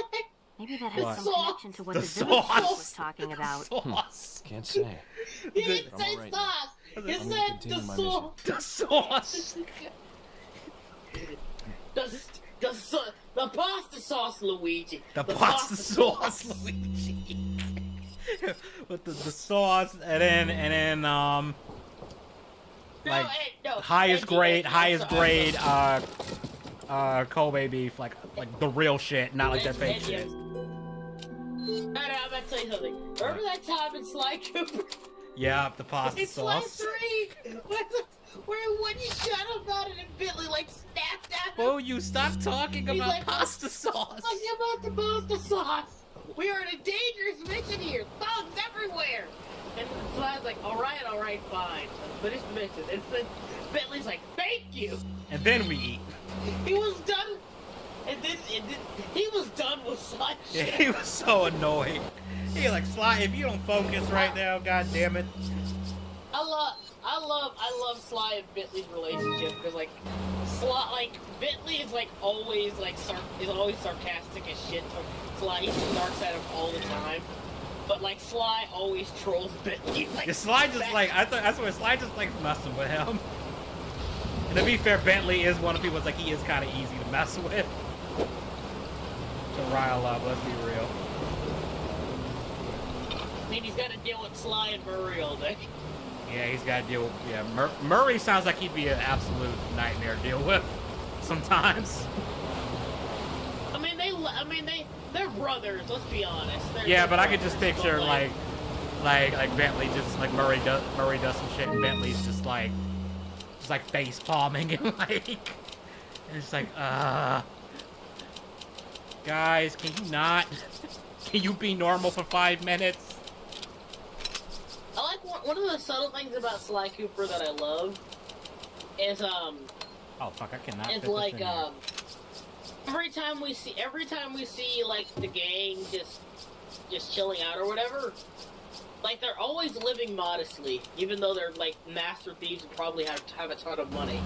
Maybe that has What? some connection to what the village sauce. was talking about. Sauce. Can't say. You didn't I'm say all right now. sauce. You I'm gonna said continue the my sauce. The sauce. The pasta sauce, Luigi. The pasta sauce, Luigi. With the sauce, and then like highest grade Kobe beef, like the real shit, not like that fake shit. I'm gonna tell you something. Remember that time in Sly Cooper? Yeah, the pasta In Sly sauce. 3, where when you shut about it and Bentley snapped at him. Oh, you stop talking He's about like, pasta sauce. Talking about the pasta sauce. We are in a dangerous mission here. Thugs everywhere. And Sly's like, all right, fine. Finish the mission. And then Bentley's like, thank you. And then we eat. He was done. And then he was done with Sly. Yeah, he was so annoyed. He like, Sly, if you don't focus right now, god damn it. I love Sly and Bentley's relationship because Sly, Bentley is always sarcastic as shit to Sly. He snarks at him all the time, but Sly always trolls Bentley. Sly just I swear Sly just likes messing with him. And to be fair, Bentley is one of the people he is kind of easy to mess with. To rile up, let's be real. I mean, he's got to deal with Sly and Murray all day. Yeah, he's got to deal with, Murray sounds like he'd be an absolute nightmare to deal with sometimes. They're brothers, let's be honest. Yeah, but I could just picture like Bentley just Murray does some shit and Bentley's just face palming and and it's guys, can you be normal for 5 minutes? I like one of the subtle things about Sly Cooper that I love is oh fuck, I cannot. It's every time we see the gang just chilling out or whatever, Like, they're always living modestly, even though they're, like, master thieves and probably have a ton of money.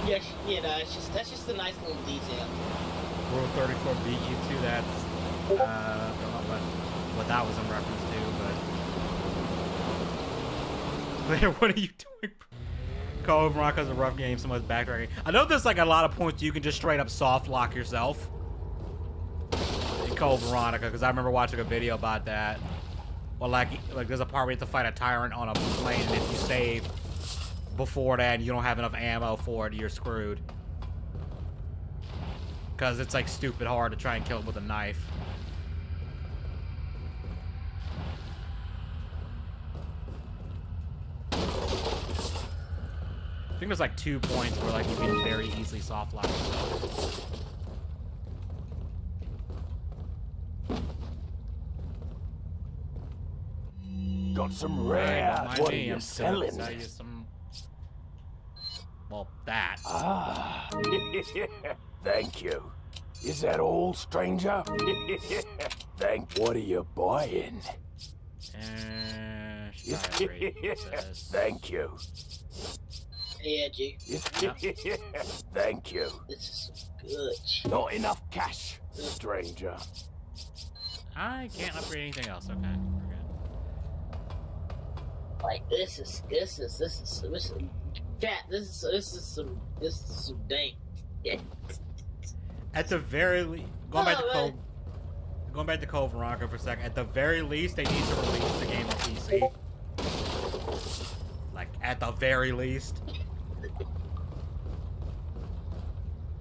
Yeah, you know, that's just a nice little detail. Rule 34 beat you to that. I don't know what that was in reference to, but... What are you doing? Code Veronica's a rough game, so much backtracking. I know there's like a lot of points you can just straight up soft lock yourself in Code Veronica, because I remember watching a video about that. Well, like there's a part where you have to fight a tyrant on a plane, and if you save before that and you don't have enough ammo for it, you're screwed. Because it's like stupid hard to try and kill it with a knife. I think there's like 2 points where like you can very easily soft lock yourself. Got some rare. What are you selling? Sell you some... Well, that. Ah, thank you. Is that all, stranger? What are you buying? Thank you. Hey, Edgy. Thank you. This is good. Not enough cash, stranger. I can't upgrade anything else. Okay, we're good. Like this is some dang. Yeah. At the very least, going back to Code Veronica for a second. At the very least, they need to release the game on PC. Like at the very least.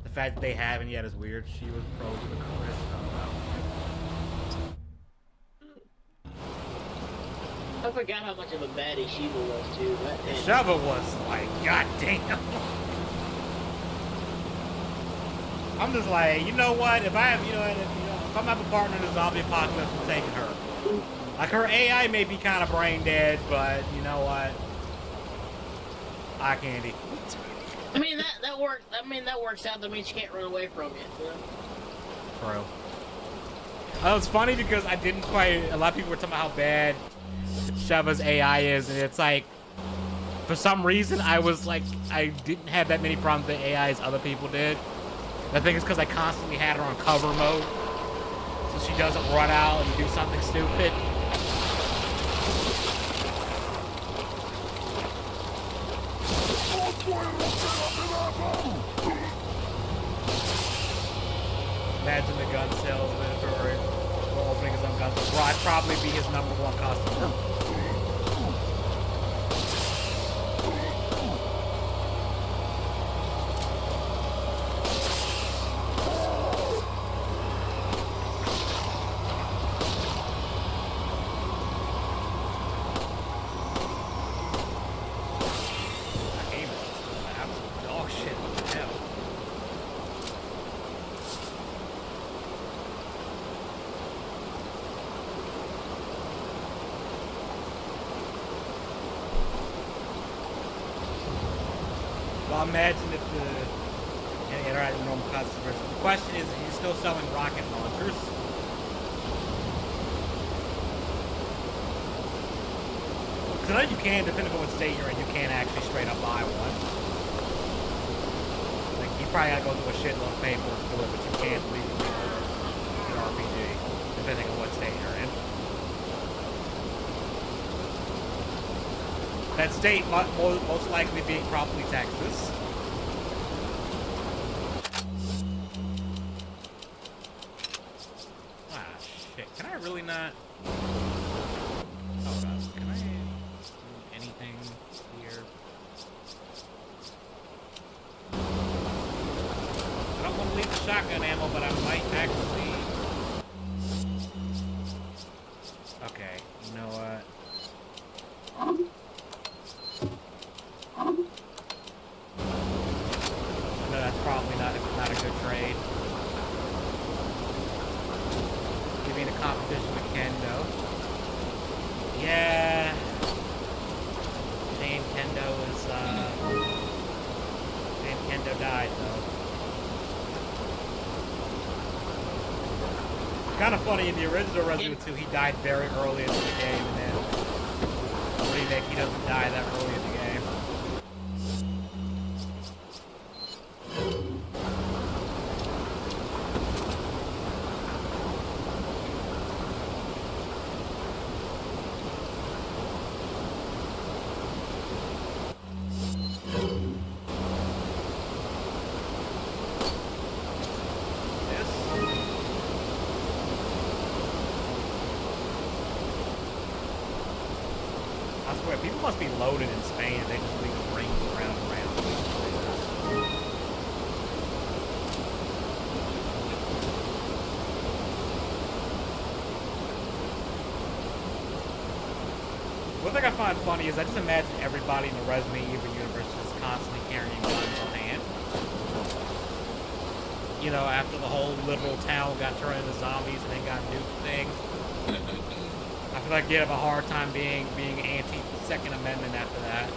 The fact that they haven't yet is weird. She was pro to the chorus. I forgot how much of a baddie Shiva was too. Shiva was like, goddamn. I'm just like, you know what? If I have, if I'm have a partner in the zombie apocalypse, I'm taking her. Like her AI may be kind of brain dead, but you know what? Eye candy. I mean that works. I mean that works out. That means she can't run away from you. True. It's funny because I didn't quite. A lot of people were talking about how bad Shiva's AI is, and it's like, for some reason, I didn't have that many problems with AI as other people did. I think it's because I constantly had her on cover mode, so she doesn't run out and do something stupid. Imagine the gun salesman for opening his own guns. Well, I'd probably be his #1 customer. Imagine if the interact with normal customers. The question is he still selling rocket launchers? Because I know you can, depending on what state you're in, you can actually straight up buy one. Like, you probably gotta go through a shitload of paperwork to do it, but you can legally order an RPG, depending on what state you're in. That state most likely being probably Texas. Ah, shit. Can I really not? Hold on. Can I do anything here? I don't want to leave the shotgun ammo, but I might actually... Okay, you know what? No, that's probably not a good trade. Giving a competition with Kendo. Yeah. Shame Kendo died though. kind of funny, in the original Resident Evil 2, he died very early into the game, and then the remake, he doesn't die that early in the game. I swear, people must be loaded in Spain if they just leave the rings around and around. One thing I find funny is I just imagine everybody in the Resident Evil universe just constantly carrying guns on hand. You know, after the whole literal town got turned into zombies and then got nuked things. I feel like you'd have a hard time being anti-Second Amendment after that.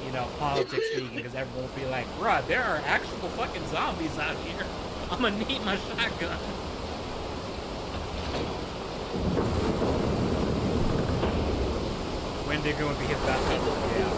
You know, politics speaking, because everyone will be like, bruh, there are actual fucking zombies out here. I'm gonna need my shotgun. Wendigo would be his best friend. Yeah.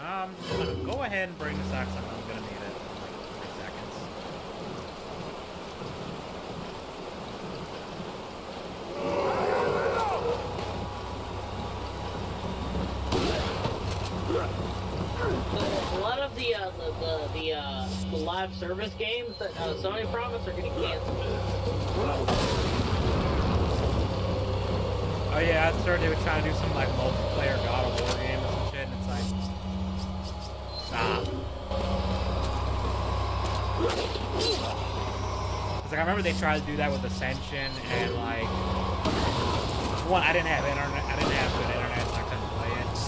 I'm gonna go ahead and bring this axe up. I'm gonna need it in like 3 seconds. A lot of the live service games that Sony promised are getting canceled. Oh yeah, I heard they were trying to do some like multiplayer God of War game or some shit, and it's like, stop. It's like I remember they tried to do that with Ascension, and like, one, I didn't have internet, I didn't have good internet, so I couldn't play it.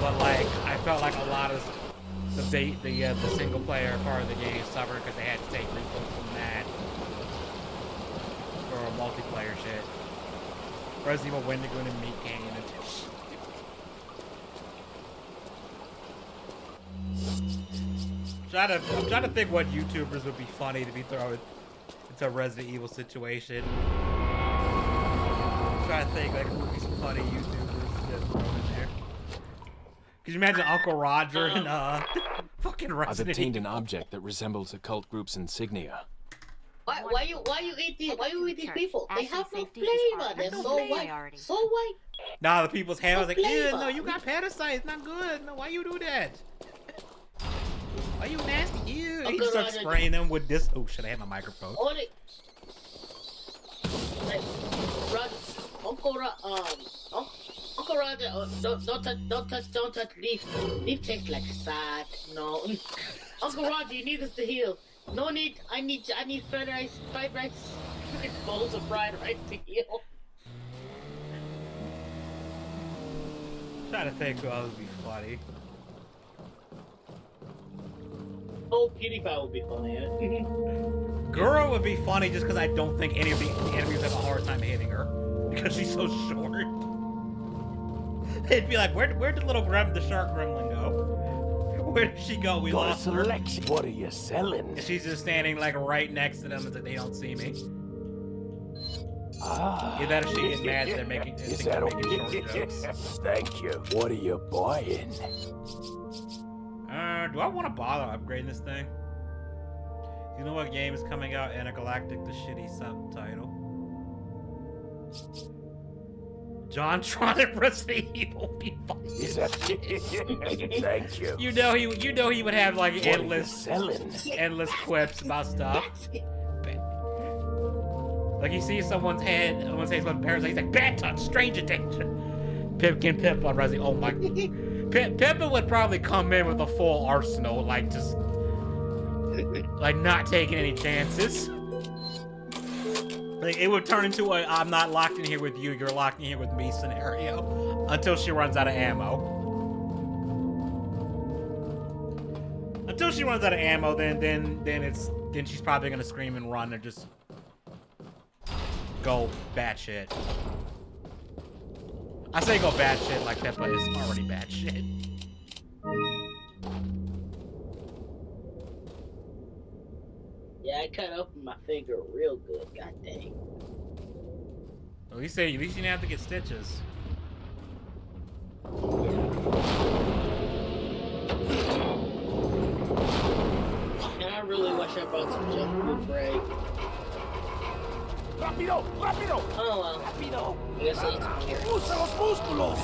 But like, I felt like a lot of the single player part of the game suffered because they had to take reboots from that for multiplayer shit. Resident Evil Wendigo and Meat Canyon and I'm trying to think what YouTubers would be funny to be thrown into a Resident Evil situation. I'm trying to think like who would be some funny YouTubers to throw in there. Could you imagine Uncle Roger and fucking Resident I've obtained Evil? an object that resembles a cult group's insignia. Why you eat these people? They have no flavor. They're so white. So white. Nah, the people's hair was like, ew, flavor. no, you got parasites, not good. No, why you do that? Why you nasty? Ew. He starts spraying them with this. Oh shit, I had my microphone. Uncle Roger, don't touch Leaf. Leaf tastes like sad. No. Uncle Roger, you need us to heal. No need. I need fried rice. It's bowls of fried rice to heal. I'm trying to think who else would be funny. Oh, PewDiePie would be funny. Yeah? Girl would be funny just because I don't think any of the enemies have a hard time hitting her because she's so short. It'd be like, where'd the little the shark gremlin go? Where did she go? We lost her. What are you selling? And she's just standing like right next to them as if they don't see me. Either that or she gets mad that they're making short jokes. Thank you. What are you buying? Do I want to bother upgrading this thing? Do you know what game is coming out? Intergalactic, the shitty subtitle. JonTron and Resident Evil would be funny. Is that? Thank you. You know he would have like What endless quips about stuff. Like he sees someone's head, someone says about parasite, he's like, bad touch, strange attention. Pip on Resident. Oh my. Pippa would probably come in with a full arsenal, like just like not taking any chances. Like, it would turn into a I'm not locked in here with you, you're locked in here with me scenario until she runs out of ammo. Until she runs out of ammo, then she's probably gonna scream and run or just go batshit. I say go batshit like Peppa is already batshit. Yeah, I cut open my finger real good. God dang. At least you didn't have to get stitches. And I really wish I bought some jump food break. Rapido! Rapido! Oh well. Rapido! I guess I'll eat some carrots. Usa los músculos!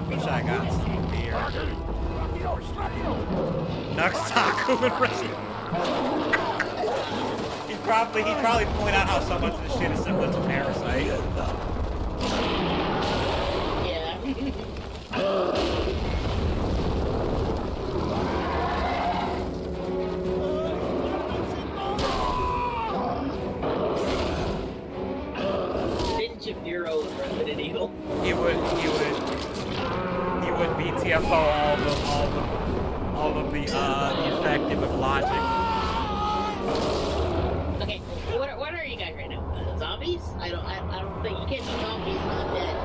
Wish I got some beer. Rapido! Rapido! Nux Taco and Resident. He'd probably point out how so much of this shit is similar to Parasite. Yeah. Ninja Bureau with Resident Evil. He would BTFO all of the effective with logic. Okay, what are you guys right now? Zombies? I don't think you can't be zombies not dead.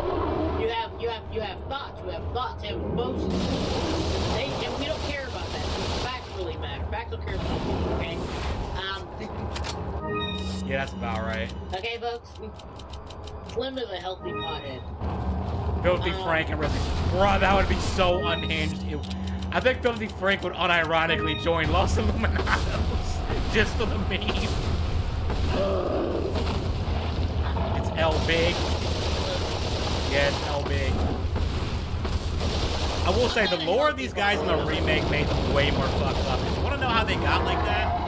You have thoughts. You have thoughts. You have emotions. And we don't care about that. Facts really matter. Facts don't care about that. Okay. Yeah, that's about right. Okay, folks. Slim is a healthy pothead. Filthy Frank and Resident. Bruh, that would be so unhinged. I think Filthy Frank would unironically join Los Illuminados just for the meme. It's L Big. Yeah, it's L Big. I will say the lore of these guys in the remake made them way more fucked up. You want to know how they got like that?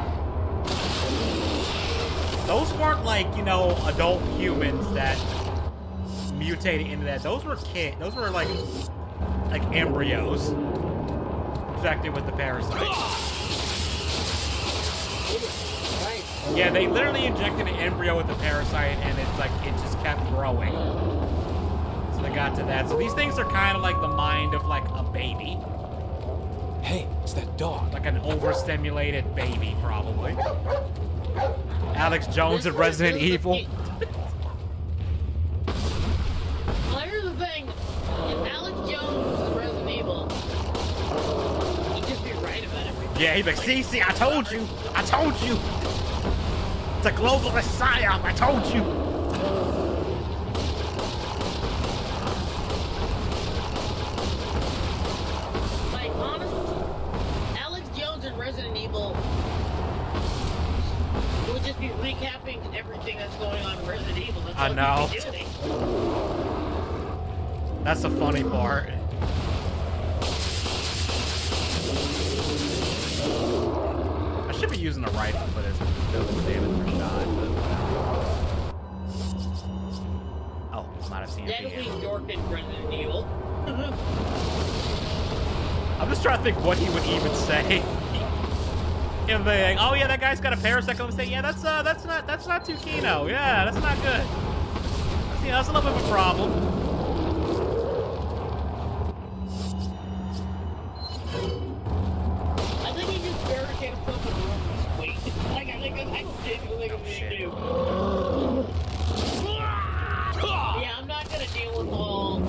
Those weren't like, you know, adult humans that mutated into that. Those were kids. Those were like embryos infected with the parasite. Yeah, they literally injected an embryo with the parasite, and it's like it just kept growing. So they got to that. So these things are kind of like the mind of like a baby. Hey, it's that dog. Like an overstimulated baby, probably. Alex Jones of Resident Evil. Well, here's the thing. If Alex Jones was Resident Evil, he'd just be right about everything. Yeah, he'd be like, see, I told you. I told you. It's a global messiah. I told you. Like, honestly, Alex Jones in Resident Evil would just be recapping everything that's going on in Resident Evil. That's I all know. he'd be doing. That's the funny part. I should be using a rifle for this. Double damage per shot. But... Oh, I'm out of TNT. Deadly York in Resident Evil. I'm just trying to think what he would even say. He'll be like, oh yeah, that guy's got a parasite. I'm say, yeah, that's not too keno. Yeah, that's not good. That's a little bit of a problem. I think he just barricaded himself in the room and just wait. Like, I genuinely think I'm gonna do. Yeah, I'm not gonna deal with all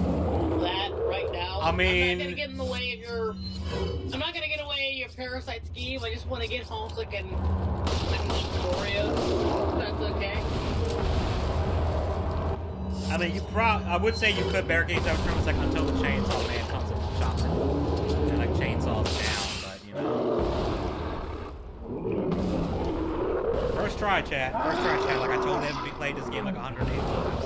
that right now. I mean, I'm not gonna get in the way of your. I'm not gonna get in the way of your parasite scheme. I just want to get home so I can eat Oreos. That's okay. I mean, I would say you could barricade that terms like until the chainsaw man comes and chops it and like chainsaws down, but you know. First try, chat. First try, chat. Like I told him, we played this game like 108 times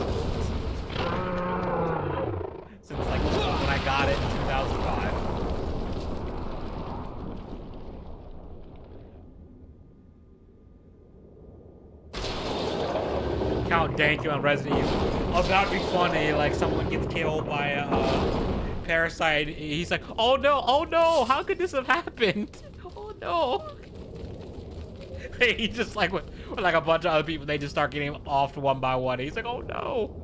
since like when I got it in 2005. Count Danko on Resident Evil. Oh, that'd be funny. Like someone gets killed by a parasite. He's like, oh no, how could this have happened? Oh no. He just like With like a bunch of other people, they just start getting offed one by one. He's like, oh no.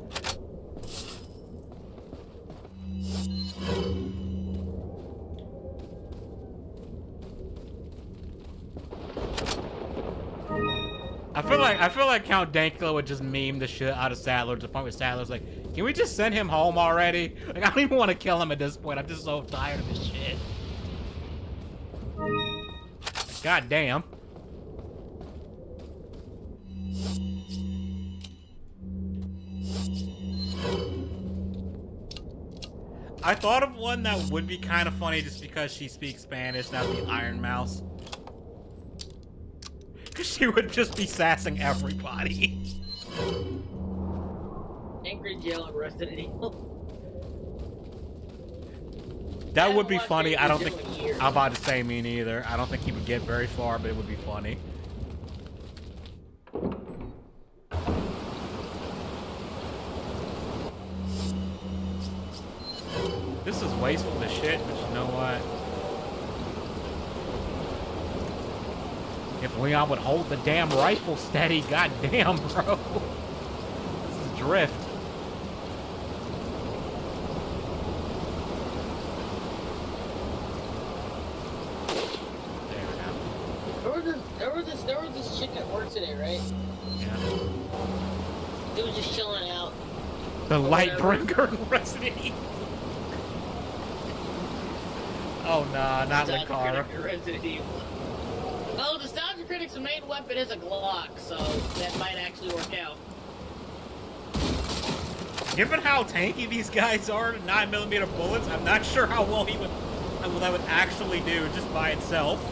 I feel like Count Dankula would just meme the shit out of Sadler to the point where Sadler's like, can we just send him home already? Like, I don't even want to kill him at this point. I'm just so tired of this shit. God damn. I thought of one that would be kind of funny just because she speaks Spanish, that would be Iron Mouse. Because she would just be sassing everybody. Angry Jill and Resident Evil. That would be funny. I don't think... I'm about to say me neither. I don't think he would get very far, but it would be funny. This is wasteful as shit, but you know what? If Leon would hold the damn rifle steady, goddamn, bro. This is drift. There was this chick at work today, right? Yeah. It was just chilling out. The Lightbringer in Resident Evil. Oh nah, not Licara. Resident Evil. Oh, the Nostalgia Critic's main weapon is a Glock, so that might actually work out. Given how tanky these guys are, 9mm bullets, I'm not sure how well that would actually do just by itself.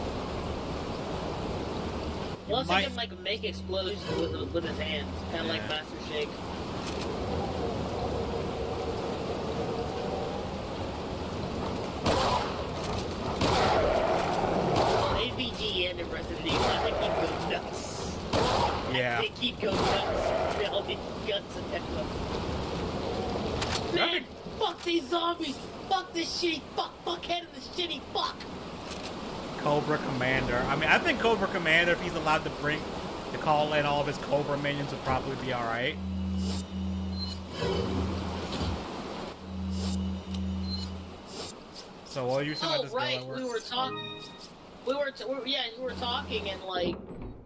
Unless he can like make explosions with his hands, kind of like Master Shake. AVG and in Resident Evil, I think he'd go nuts. Yeah. I think he'd go nuts. With all these guns and that. Man, fuck these zombies! Fuck this shitty fuckhead and this shitty fuck! Cobra Commander. I mean, I think Cobra Commander, if he's allowed to call in all of his Cobra minions, would probably be alright. So what are you saying about this right, girl at work? we were talking and like,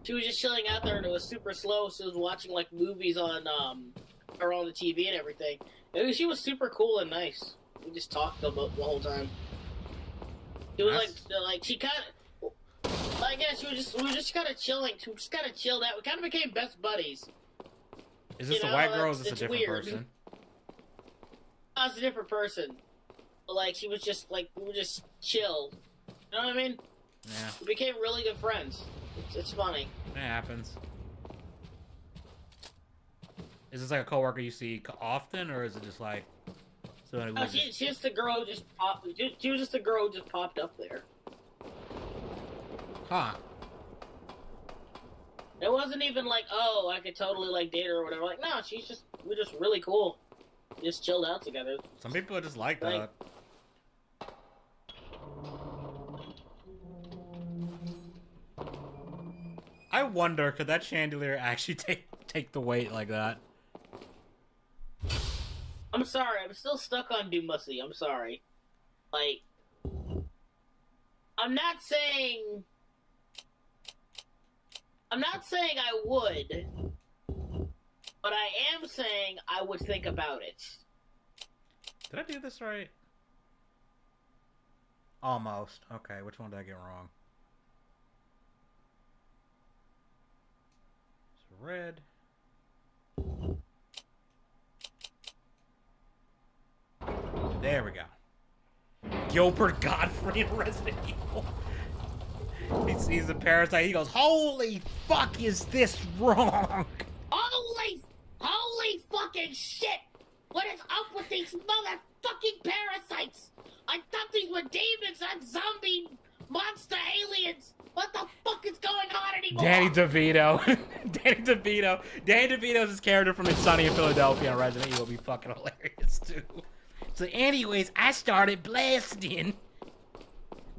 she was just chilling out there and it was super slow, so she was watching like movies on or on the TV and everything. And she was super cool and nice. We just talked the whole time. It was like she kind of, I guess we were just kind of chilling. We just kind of chilled out. We kind of became best buddies. Is this a white girl or is this a different person? No, it's a different person. But like, she was just like, we were just chilled. You know what I mean? Yeah. We became really good friends. It's funny. It happens. Is this like a coworker you see often, or is it just like? So she's just a girl who just popped. She was just a girl who just popped up there. Huh. It wasn't even like, oh, I could totally like date her or whatever. Like, no, we're just really cool. We just chilled out together. Some people are just like that. I wonder, could that chandelier actually take the weight like that? I'm sorry, I'm still stuck on Dumussy. I'm sorry. Like, I'm not saying I would, but I am saying I would think about it. Did I do this right? Almost. Okay, which one did I get wrong? So red. There we go. Gilbert Godfrey in Resident Evil. He sees the parasite. He goes, "Holy fuck, is this wrong?" Holy fucking shit! What is up with these motherfucking parasites? I thought these were demons and zombie monster aliens. What the fuck is going on anymore? Danny DeVito. Danny DeVito's his character from It's Sunny in Philadelphia on Resident Evil. Will be fucking hilarious too. So anyways, I started blasting.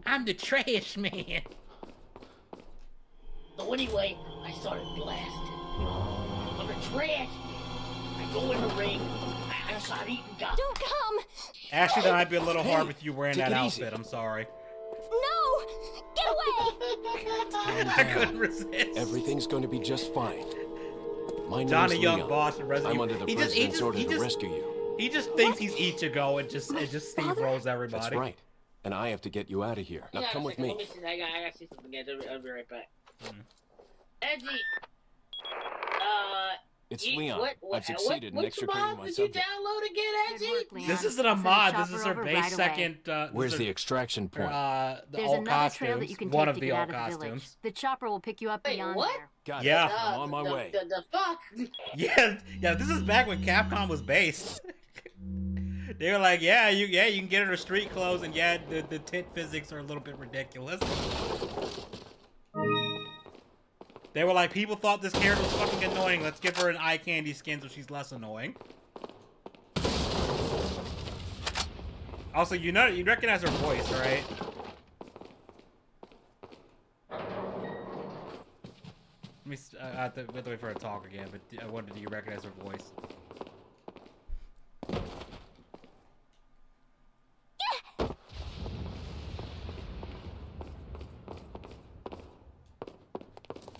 I'm the trash man. So anyway, I started blasting. I'm a trash. I go in the ring. I start eating guys. Don't come! Actually, that might be a little hard with you wearing that outfit. I'm sorry. No! Get away! I couldn't resist. Everything's going to be just fine. My name's Johnny Young, Leon. boss, and Resident I'm under the president's order to rescue you. He just thinks he's Ichigo and just steamrolls everybody. That's right. And I have to get you out of here. Now come with me. I got to see something, guys. I'll be right back. Edgy. It's Leon. I've succeeded in extricating my did you subject. download again, Edgy? This isn't a mod. This is her base second. Where's the extraction point? There's another trail that you can take to get out of the costumes. village. The chopper will pick you up beyond there. Got Yeah. it. I'm on my way. The fuck? Yeah. This is back when Capcom was based. They were like, yeah, you can get her street clothes, and yeah, the tent physics are a little bit ridiculous. They were like, people thought this character was fucking annoying. Let's give her an eye candy skin so she's less annoying. Also, you recognize her voice, right? I have to wait for her to talk again, but I wondered, do you recognize her voice?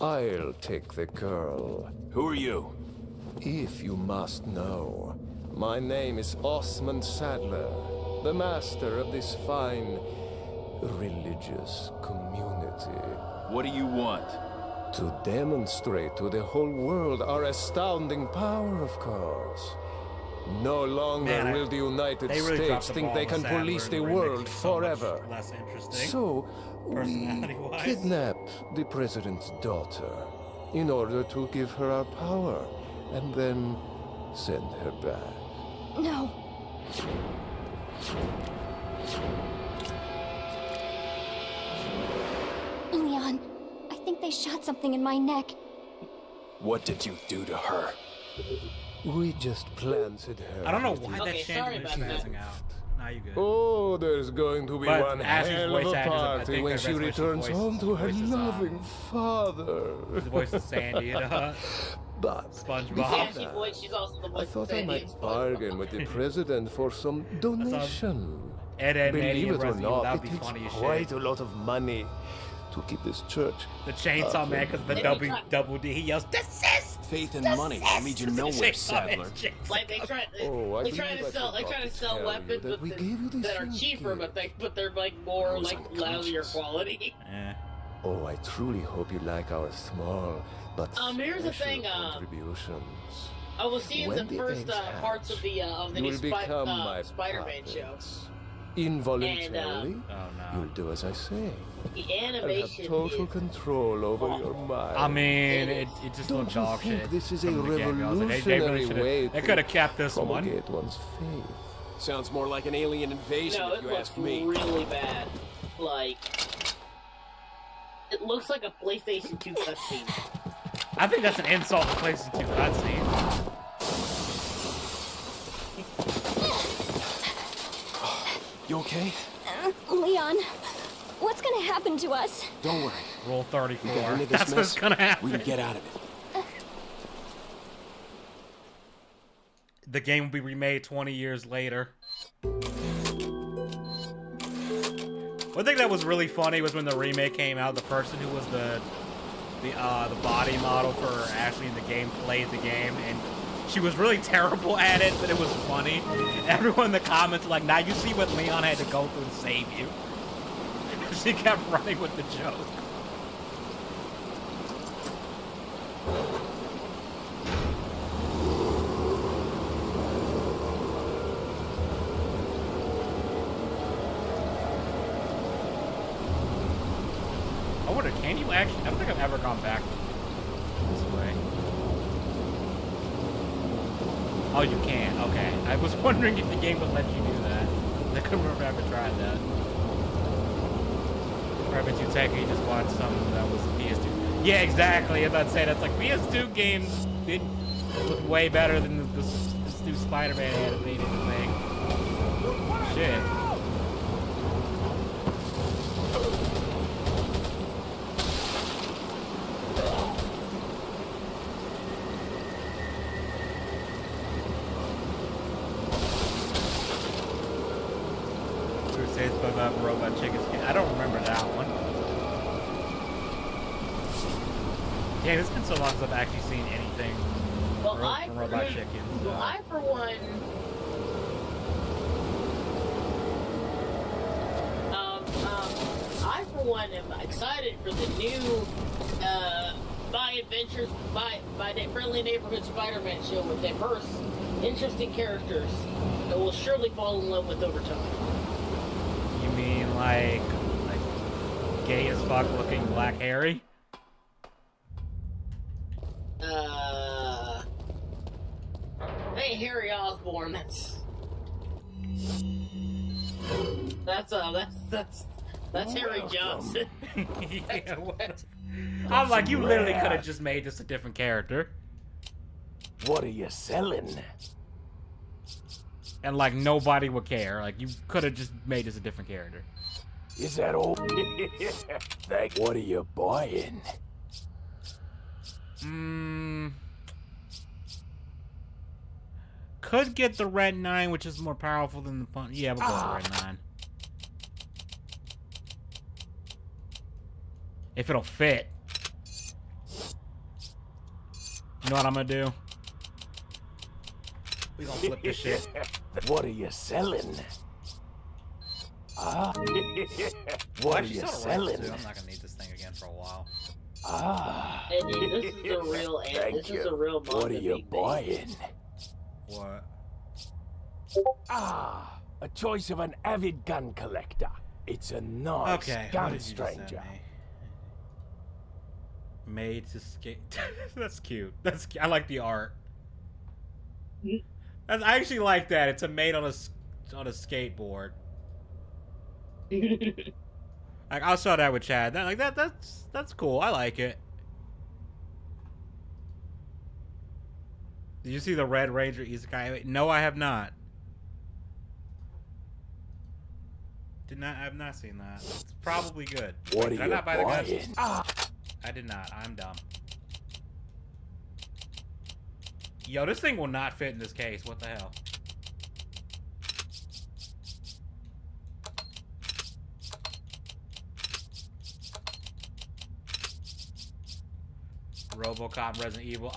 I'll take the girl. Who are you? If you must know, my name is Osman Sadler, the master of this fine religious community. What do you want? To demonstrate to the whole world our astounding power, of course. No longer will the United States think they can police the world forever. Less interesting. So, we kidnapped the president's daughter in order to give her our power and then send her back. No. Leon, I think they shot something in my neck. What did you do to her? We just planted her. I don't know with why the that chandelier is passing out. Now you good. Oh, there's going to be But one Ash's hell of voice a actor is- I party think when the she best way returns voice- home to her voice is, loving father. His voice is Sandy, But SpongeBob. before She's also the I voice thought of I Sandy might bargain with the president for some donation. Ed, Eddie, Believe it or Resident Evil, not, that it would be takes funny as quite shit. a lot of money to keep this church. The Chainsaw Man, because the double D, he yells, desist! Faith and money will lead you nowhere, Sadler. Like they try to sell weapons that are cheaper, but they're like more like louder quality. Oh, I truly hope you like our small but Here's the special thing, contributions. I was seeing When the first eggs hatch, parts of the you new will become my Spider-Man show. puppets. Involuntarily, And, you'll do as I say. The I'll have animation total is control over your mind. I mean, it just Don't looked you dog think shit. this is a from the get-go. I was like, revolutionary way they could have kept this one. promulgate one's faith? Sounds more like an alien invasion no, if it you looks ask me. really bad. Like it looks like a PlayStation 2 cutscene. I think that's an insult to PlayStation 2 cutscene. You okay? Leon, what's gonna happen to us? Don't worry. Roll We get 34. into this That's what's mess, gonna happen. we can get out of it. The game will be remade 20 years later. One thing that was really funny was when the remake came out, the person who was the body model for Ashley in the game played the game, and she was really terrible at it, but it was funny. Everyone in the comments were like, now you see what Leon had to go through to save you. She kept running with the joke. I wonder, can you actually... I don't think I've ever gone back this way. Oh, you can. Okay. I was wondering if the game would let you do that. I couldn't remember if I ever tried that. Or I bet you technically just watched something that was PS2. Yeah, exactly. I'm about to say that's like PS2 games did look way better than this new Spider-Man animated thing. Shit. say it's about robot chickens. I don't remember that one. Yeah, it's been so long since I've actually seen anything from Robot Chickens. Well, I for one, am excited for the new My Adventures by Friendly Neighborhood Spider-Man show with diverse, interesting characters that we'll surely fall in love with over time. You mean like gay as fuck looking Black Harry? Hey, Harry Osborn. That's Harry Johnson. Yeah, what? I'm like, you literally could have just made this a different character. What are you selling? And like nobody would care. Like you could have just made this a different character. Is that all? What are you buying? Could get the Red 9, which is more powerful than the fun. Yeah, we'll go with the Red 9. If it'll fit. You know what I'm gonna do? We gonna flip this shit. What are you selling? What are you selling? I'm not gonna need this thing again for a while. Edgy, this is a real this is a real manga. What are you buying? What? A choice of an avid gun collector. It's a nice gun, stranger. Made to skate. That's cute. That's I like the art. I actually like that. It's a made on a skateboard. Like I saw that with Chad. That's cool. I like it. Did you see the Red Ranger Isekai? No, I have not. I have not seen that. It's probably good. What Did are I you not buy the buying? I did not. I'm dumb. Yo, this thing will not fit in this case. What the hell? RoboCop, Resident Evil.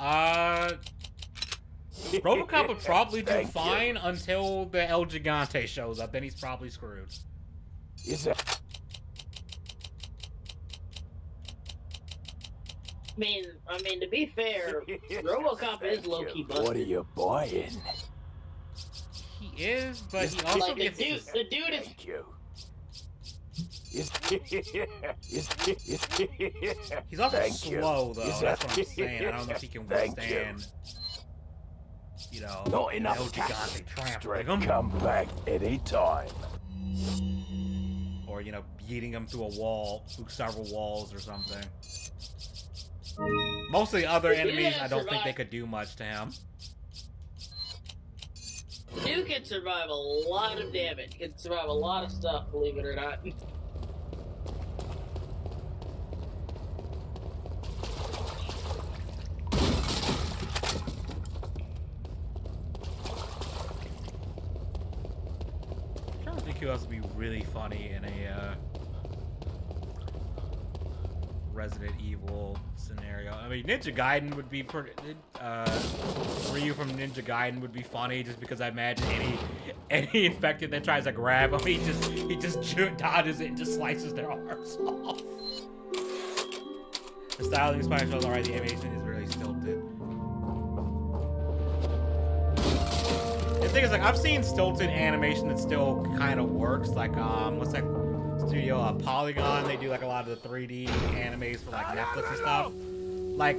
RoboCop would probably do fine until the El Gigante shows up. Then he's probably screwed. Is that? I mean, to be fair, RoboCop is low-key busted. What are you buying? He is, but he also like gets the dude is. Thank you. He's also slow, though. That's what I'm saying. I don't know if he can withstand, you know, not enough El Gigante trampling him. Come back anytime. Or, you know, beating him through a wall, through several walls or something. Most of the other enemies, I don't think they could do much to him. Dude can survive a lot of damage. Can survive a lot of stuff, believe it or not. I'm trying to think who else would be really funny in a Resident Evil scenario. I mean, Ninja Gaiden would be pretty. Ryu from Ninja Gaiden would be funny, just because I imagine any infected that tries to grab him, he just dodges it and just slices their arms off. The styling of Spider shows alright. The animation is really stilted. The thing is, like, I've seen stilted animation that still kind of works. Like, what's that studio? Polygon. They do like a lot of the 3D animes for like Netflix and stuff. Like,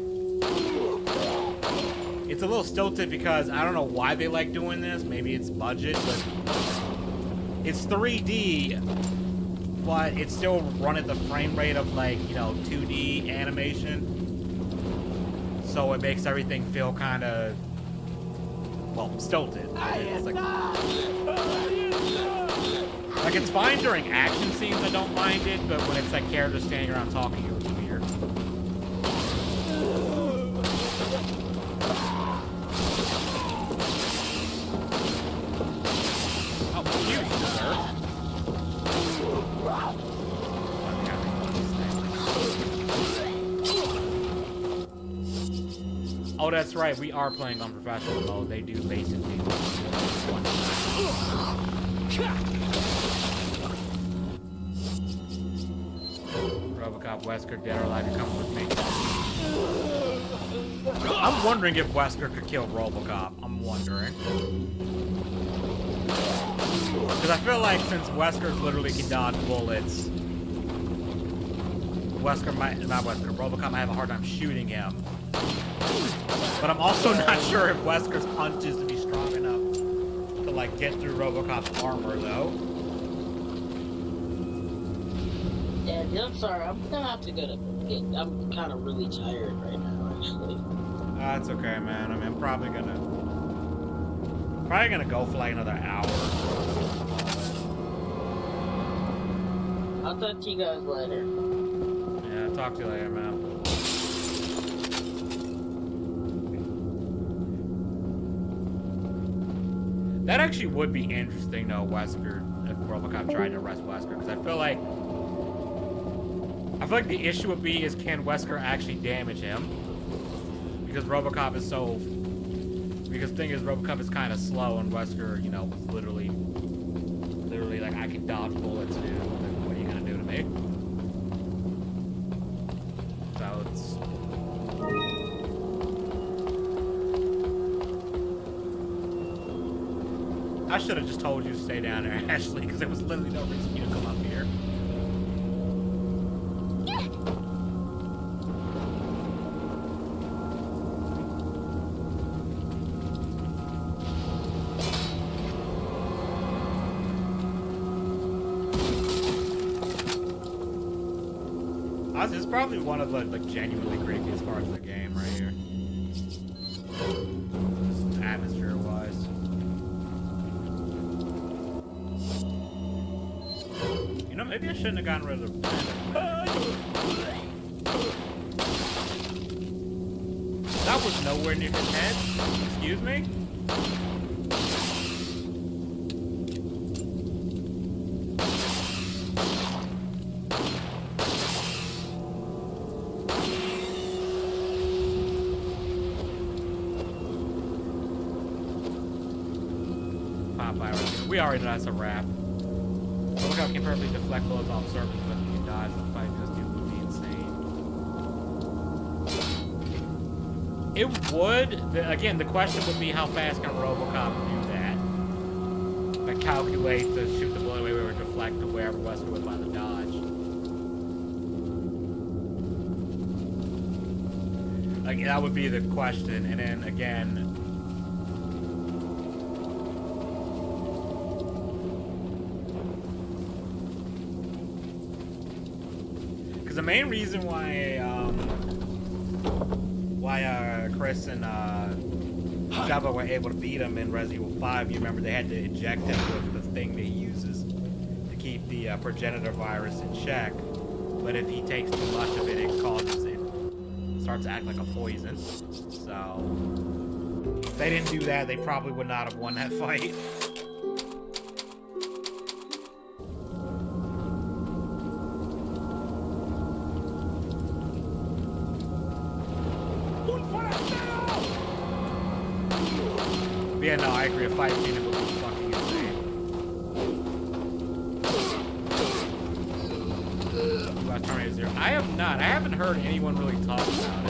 it's a little stilted because I don't know why they like doing this. Maybe it's budget, but it's 3D, but it's still run at the frame rate of, like, you know, 2D animation. So it makes everything feel kind of, well, stilted. It's like, it's fine during action scenes, I don't mind it, but when it's like characters standing around talking, it's weird. Oh, cute, sir. that's right. We are playing on professional mode. They do basically one. Robocop, Wesker, dead or alive, you're coming with me. I'm wondering if Wesker could kill Robocop. I'm wondering. Because I feel like since Wesker literally can dodge bullets, Robocop might have a hard time shooting him. But I'm also not sure if Wesker's punches would be strong enough to like get through Robocop's armor though. Yeah, I'm sorry. I'm gonna have to go to bed. I'm kind of really tired right now, actually. That's okay, man. I mean, I'm probably gonna go for like another hour. I'll talk to you guys later. Yeah, talk to you later, man. That actually would be interesting, though, Wesker, if Robocop tried to arrest Wesker, because I feel like the issue would be is can Wesker actually damage him? Because Robocop is so... Because the thing is, Robocop is kind of slow, and Wesker, you know, was literally like, I can dodge bullets, dude. Like, what are you gonna do to me? So it's... I should have just told you to stay down there, Ashley, because there was literally no reason for you to come up here. It's probably one of the like genuinely creepiest parts of the game right here. Just atmosphere-wise. You know, maybe I shouldn't have gotten rid of the... That was nowhere near his head. Excuse me? We already know that's a wrap. Robocop can perfectly deflect bullets off surface, but if he dies in the fight, this dude would be insane. It would. Again, the question would be how fast can Robocop do that? Like calculate to shoot the bullet away or deflect to wherever Wesker was by the dodge. Like that would be the question, and then again. The main reason why Chris and Java were able to beat him in Resident Evil 5, you remember they had to inject him with the thing that he uses to keep the progenitor virus in check. But if he takes too much of it, it starts to act like a poison. So if they didn't do that, they probably would not have won that fight. Yeah, no, I agree. A fight scene would be fucking insane. About Terminator Zero. I have not. I haven't heard anyone really talk about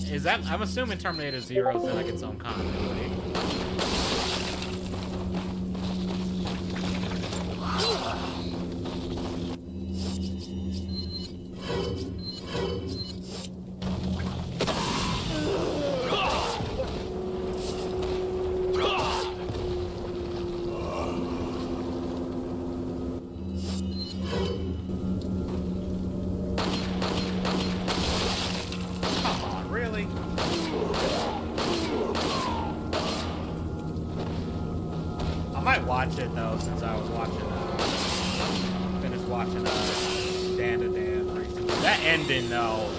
it. Is that... I'm assuming Terminator Zero is in like its own continuity. Watch it though, since I was watching, finished watching Dan to Dan recently. That ending though,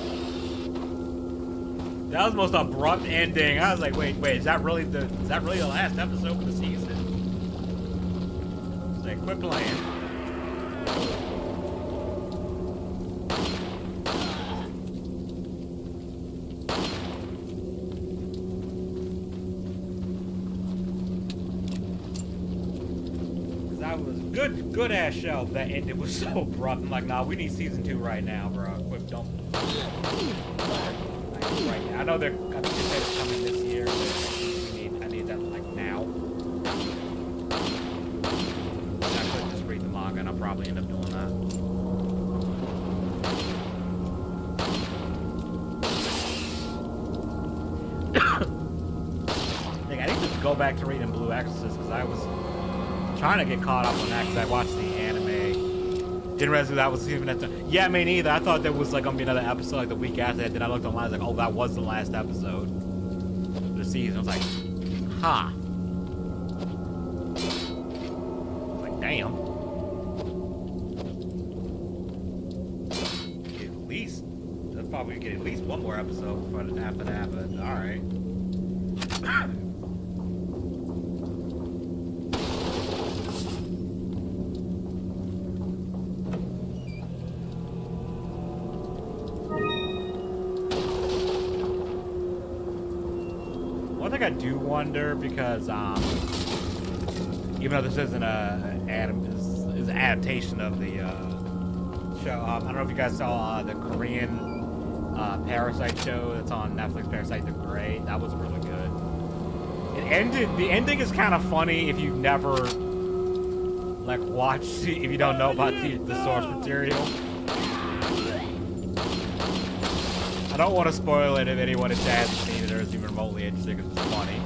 that was the most abrupt ending. I was like, wait, is that really the last episode of the season? It's like, quit playing. good ass show. That ended was so abrupt. I'm like, nah, we need season 2 right now, bro. Quick, don't. Right now. I know they're. I think they said it's coming this year. But I need that like now. I could just read the manga, and I'll probably end up doing that. I need to go back to reading Blue Exorcist because I was trying to get caught up on that because I watched the anime. Didn't realize that was even at the. Yeah, me neither. I thought there was like gonna be another episode like the week after that. Then I looked online, I was like, oh, that was the last episode of the season. I was like, huh. I was like, damn. At least, I'll probably get at least one more episode after that, but alright. One thing I do wonder, because even though this isn't is an adaptation of the show, I don't know if you guys saw the Korean Parasite show that's on Netflix, Parasite the Great. That was really good. The ending is kind of funny if you've never like watched, if you don't know about the source material. I don't want to spoil it if anyone hasn't seen it or is even remotely interested because it's funny.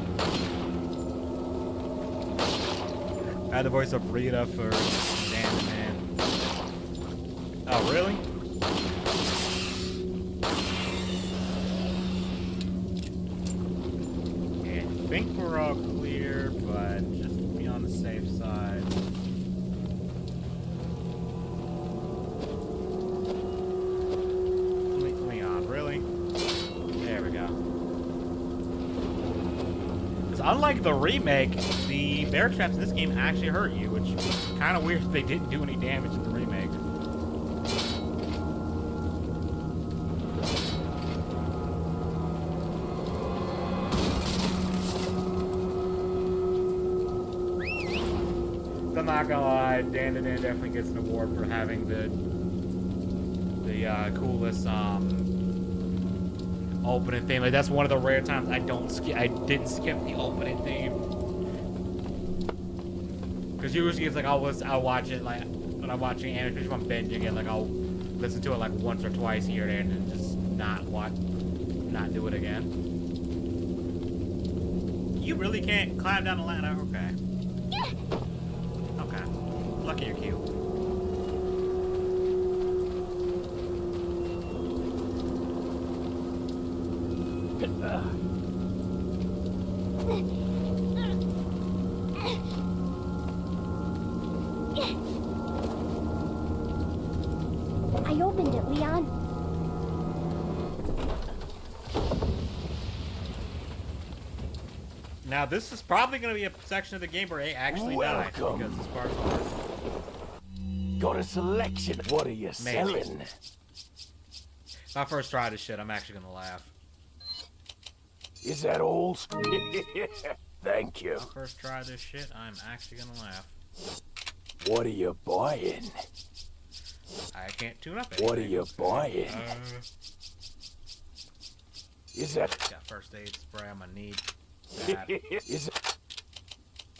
I had the voice of Rita for Dan the Man. Oh, really? Okay, I think we're all clear, but just to be on the safe side. Unlike the remake, the bear traps in this game actually hurt you, which is kind of weird if they didn't do any damage in the remake. So I'm not gonna lie, Dan definitely gets an award for having the coolest opening theme. Like that's one of the rare times I didn't skip the opening theme. Because usually it's like I'll watch it like when I'm watching anime, especially if I'm binging it, like I'll listen to it like once or twice here and there and then just not do it again. You really can't climb down the ladder? Okay. Okay. Lucky you're cute. I opened it, Leon. Now this is probably going to be a section of the game where A actually dies because this part's hard. Got a selection. What are you selling? If I first try this shit, I'm actually going to laugh. Is that all? Thank you. First try this shit, I'm actually gonna laugh. What are you buying? I can't tune up anything. What are you buying? Is that? Got first aid spray. I'm gonna need that. Is it?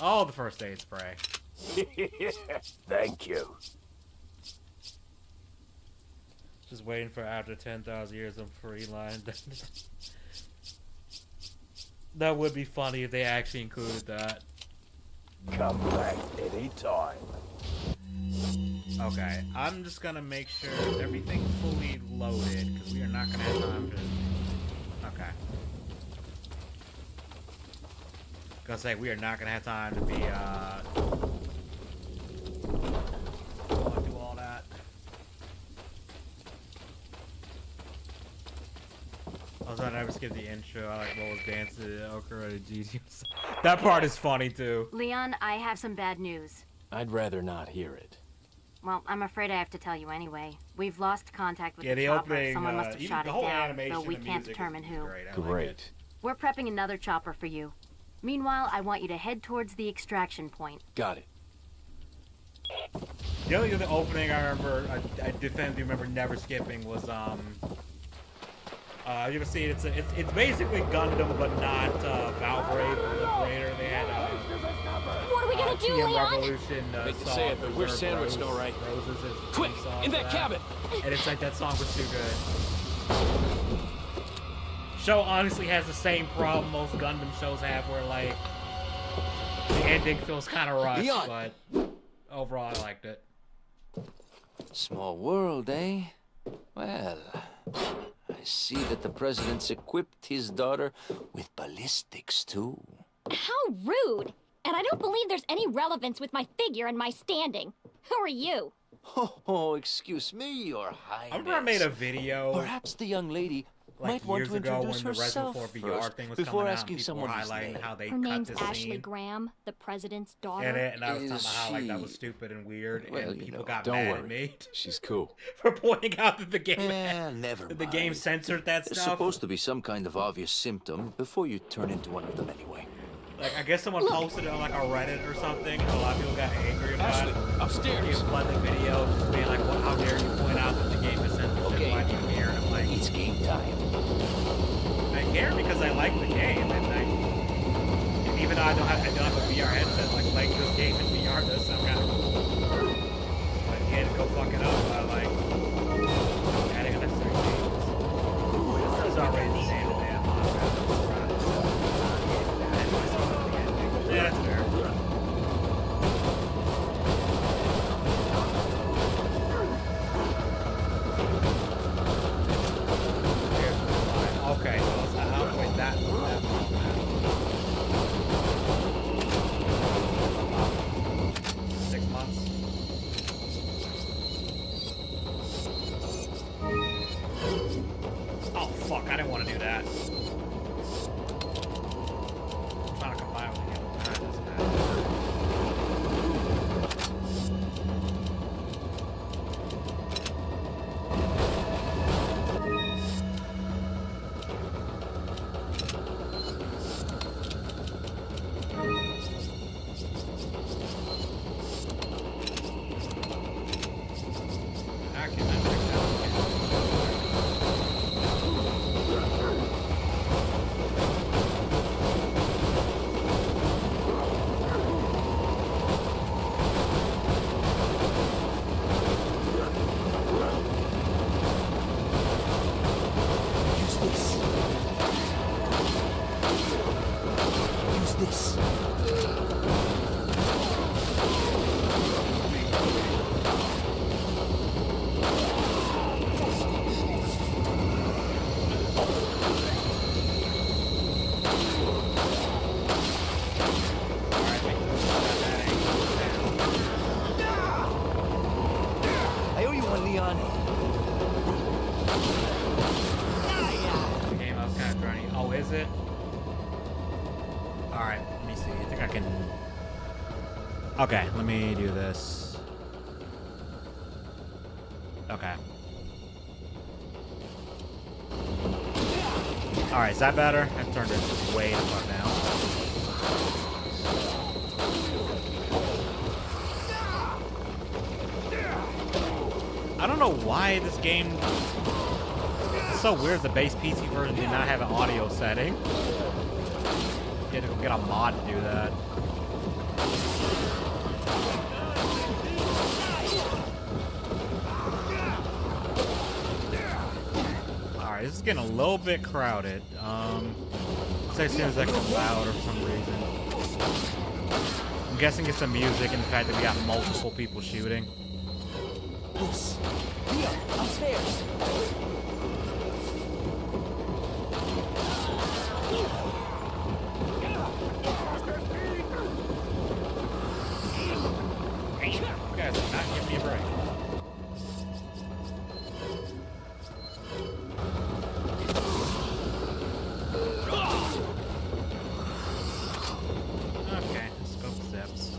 All the first aid spray. Thank you. Just waiting for after 10,000 years of free line. That would be funny if they actually included that. Come back anytime. Okay, I'm just gonna make sure everything's fully loaded because we are not gonna have time to. Okay. Gonna say we are not gonna have time to be do all that. Also, I never skipped the intro. I like what was dancing to Okra and Gigi. That part is funny too. Leon, I have some bad news. I'd rather not hear it. Well, I'm afraid I have to tell you anyway. We've lost contact with the the chopper. opening, Someone must have shot it down, though we can't music determine who. Great. We're prepping another chopper for you. Meanwhile, I want you to head towards the extraction point. Got it. The only other opening I remember, I definitively remember never skipping was you ever see it? It's basically Gundam, but not Valkyrie Liberator. They had what are we gonna do, TM Leon? Revolution. Hate to say it, but we're sandwiched, all right. Quick, in that cabin! And it's like that song was too good. Show honestly has the same problem most Gundam shows have, where like the ending feels kind of rushed, Leon. but overall I liked it. Small world, eh? Well, I see that the president's equipped his daughter with ballistics, too. How rude! And I don't believe there's any relevance with my figure and my standing. Who are you? Oh, excuse me, Your Highness. I remember I made a video. Perhaps the young lady like might want to introduce when the herself Resident 4 VR first thing was before coming asking out, someone his highlighting name. how they Her cut name's this Ashley scene Graham, the president's daughter. in it, and I was talking Is about how like that she- was stupid and weird, Well, and you people know, got don't mad worry. at me She's cool. for pointing out that the game Never that the mind. game censored that There's stuff. supposed to be some kind of obvious symptom before you turn into one of them anyway. Like I guess someone posted it on like a Reddit or something, and a lot of people got angry about Ashley, it. upstairs. He flooded the video, just being like, "Well, how dare you point out that the game is censored? Okay. Why do you care?" And I'm like, It's game time. I care because I like the game, and even though I don't have a VR headset, like playing this game in VR does sound kind of cool. But you had to go fuck it up by like adding unnecessary changes. This is already the same damn yeah, that's fair. Okay, so I'll quit that. 6 months. Oh fuck! I didn't want to do that. I'm trying to combine with the game. Nah, it doesn't matter. I owe you one, Leon. The game I was kind of grinding. Oh, is it? Alright, let me see. I think I can... Okay, let me do this. Okay. Alright, is that better? I've turned it way the fuck down. I don't know why this game... It's so weird the base PC version did not have an audio setting. You had to go get a mod to do that. Alright, this is getting a little bit crowded. Say as soon as I get loud for some reason. I'm guessing it's the music and the fact that we got multiple people shooting. Yes. Leon, upstairs. You guys are not giving me a break. Okay, let's go steps.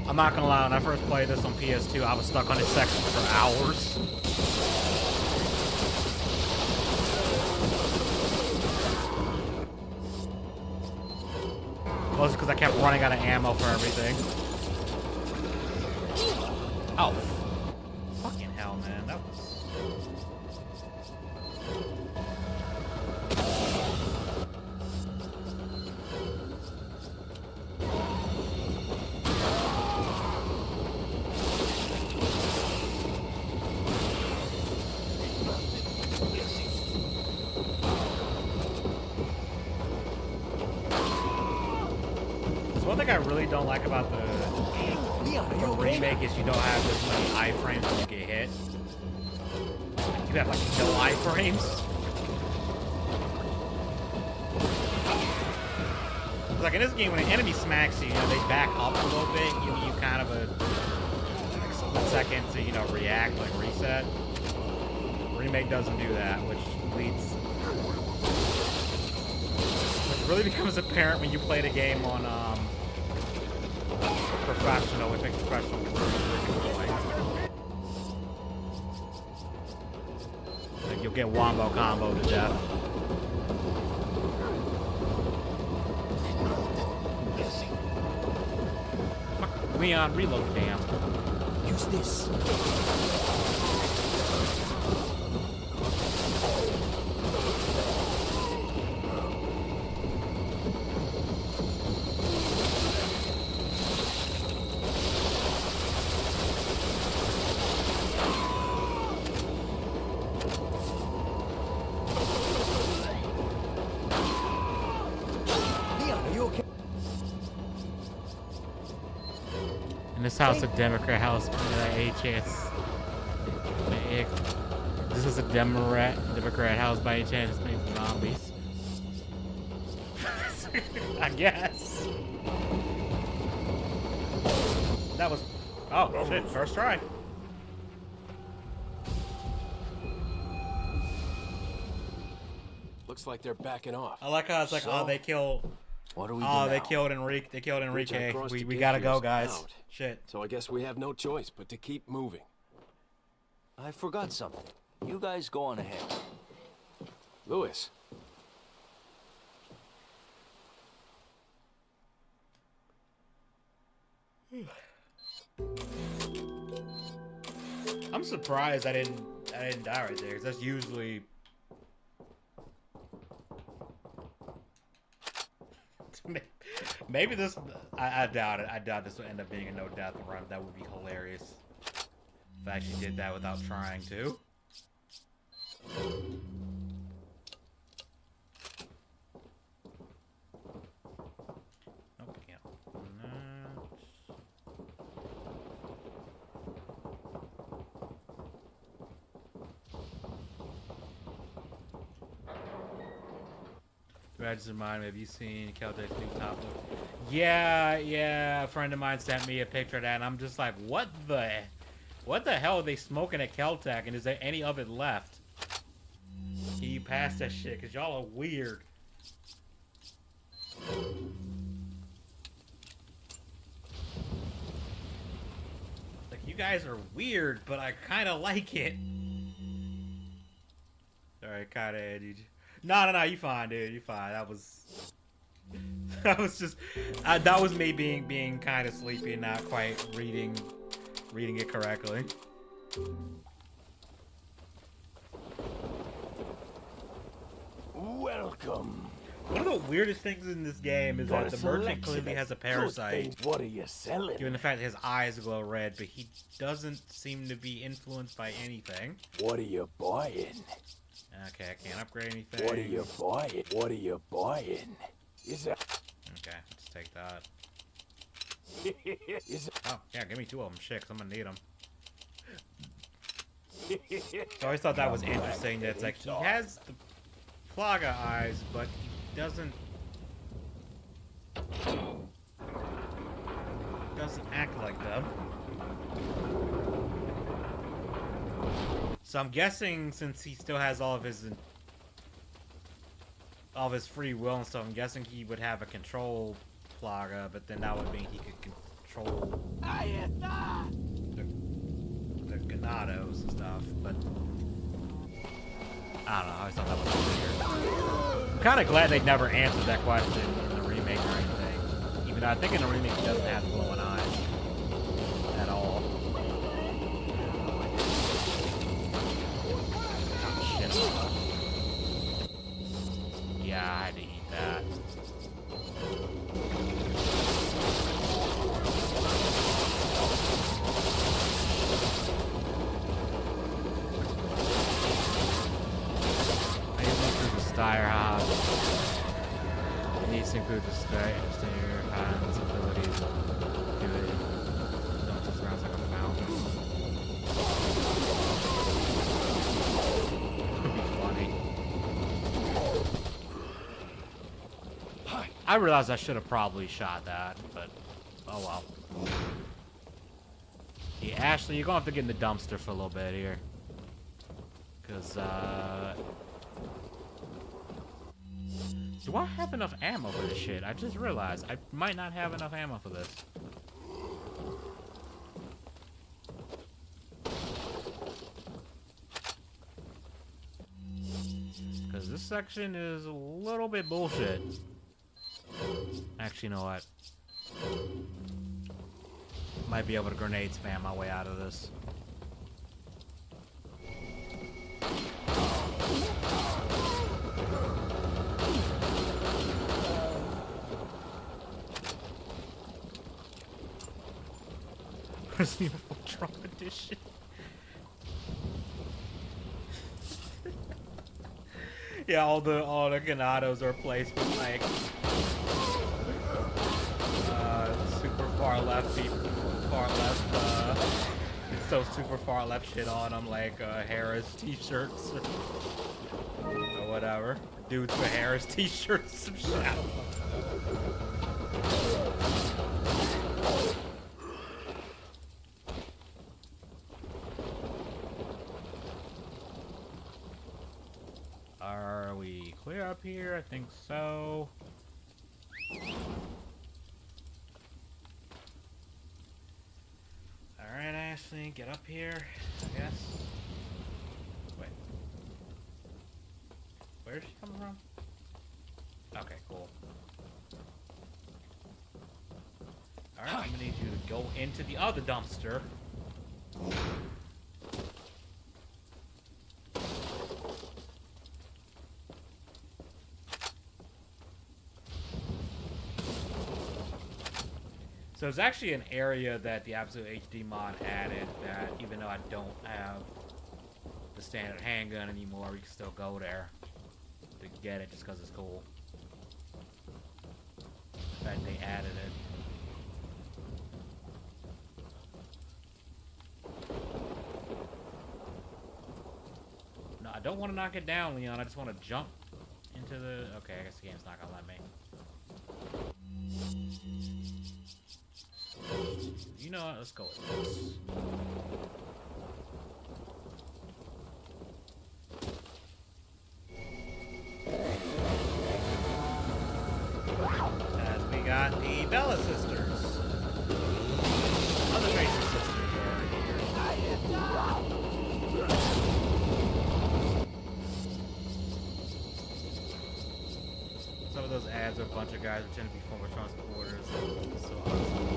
I'm not gonna lie, when I first played this on PS2, I was stuck on this section for hours. Well, it's because I kept running out of ammo for everything. thing I really don't like about the remake is you don't have this many iframes when you get hit. You have like no iframes. Like in this game, when an enemy smacks you, they back up a little bit, give you kind of a split second to, react, like reset. Remake doesn't do that, which really becomes apparent when you play the game on professional, which makes professional like you'll get wombo combo to death. Leon, reload the damn. Use this. In this house, a Democrat house, by a chance. This is a Democrat house by a chance. It's made from zombies. I guess. That was. Oh shit! First try. Looks like they're backing off. I like how it's like, oh, they kill. What do we do Oh, now? they killed Enrique. They killed Enrique. We gotta go, guys. Out. Shit. So I guess we have no choice but to keep moving. I forgot something. You guys go on ahead. Lewis. I'm surprised I didn't die right there, 'cause that's usually. Maybe this. I doubt it. I doubt this will end up being a no death run. That would be hilarious. If I actually did that without trying to. Nope, can't. Register mine. Have you seen Caltech's new top look? Yeah. A friend of mine sent me a picture of that, and I'm just like, what the hell are they smoking at Caltech? And is there any of it left? Can you pass that shit? Cause y'all are weird. Like, you guys are weird, but I kind of like it. Alright, kind of edgy. No, you fine, dude. You fine. That was just that was me being kind of sleepy and not quite reading it correctly. Welcome. One of the weirdest things in this game is that the merchant clearly has a parasite. What are you selling? Given the fact that his eyes glow red, but he doesn't seem to be influenced by anything. What are you buying? Okay, I can't upgrade anything. What are you buying? What are you buying? Is that? Okay, let's take that. Is Oh, yeah, give me 2 of them. Shit, 'cause I'm gonna need them. So I always thought that was interesting. That it's like he has the Plaga eyes, but he doesn't act like them. So I'm guessing, since he still has all of his free will and stuff, I'm guessing he would have a control Plaga, but then that would mean he could control the Ganados and stuff, but I don't know, I always thought that was weird. I'm kind of glad they never answered that question in the remake or anything, even though I think in the remake he doesn't have glowing eyes at all. Yeah, I had to eat that. I just went through the Styre Hob. I need These include the stair, hands, abilities, do it. Don't just rounds like a fountain. Could be funny. I realized I should have probably shot that, but oh well. Yeah, Ashley, you're gonna have to get in the dumpster for a little bit here. Cause, do I have enough ammo for this shit? I just realized I might not have enough ammo for this. Cause this section is a little bit bullshit. Actually, you know what? Might be able to grenade spam my way out of this. Resident Evil Drop Edition. Yeah, all the Ganados are replaced with like super far left so super far left shit on them, like Harris t-shirts or whatever. Dudes with Harris t-shirts, some shit. Are we clear up here? I think so. Alright, Ashley, get up here, I guess. Wait. Where's she coming from? Okay, cool. Alright, I'm gonna need you to go into the other dumpster. So it's actually an area that the Absolute HD mod added that even though I don't have the standard handgun anymore, we can still go there to get it just because it's cool. In fact, they added it. No, I don't want to knock it down, Leon. I just want to jump into the... Okay, I guess the game's not going to let me. You know what? Let's go with this. As we got the Bella sisters. Other Tracy sisters are here. Some of those ads are a bunch of guys pretending to be former Trump supporters. So awesome.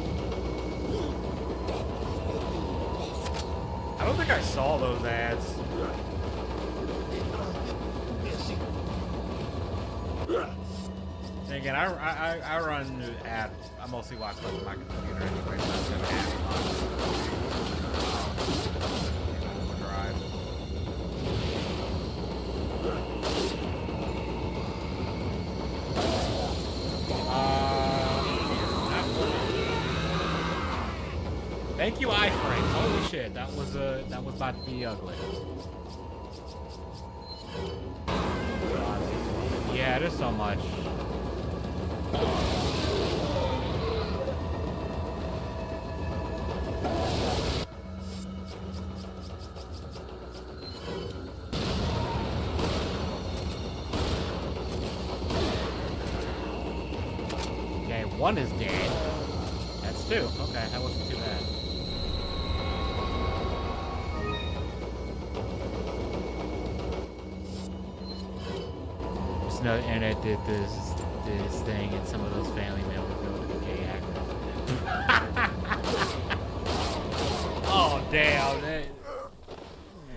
I don't think I saw those ads. And again, I run ad. I mostly watch stuff on my computer anyway. So I'm gonna have Drive. Thank you, iframes. Holy shit, that was about to be ugly. Yeah, there's so much. Okay, one is dead. That's two. Okay, that wasn't too bad. No, and I did this thing, and some of those family members go to the gay actors. Oh damn!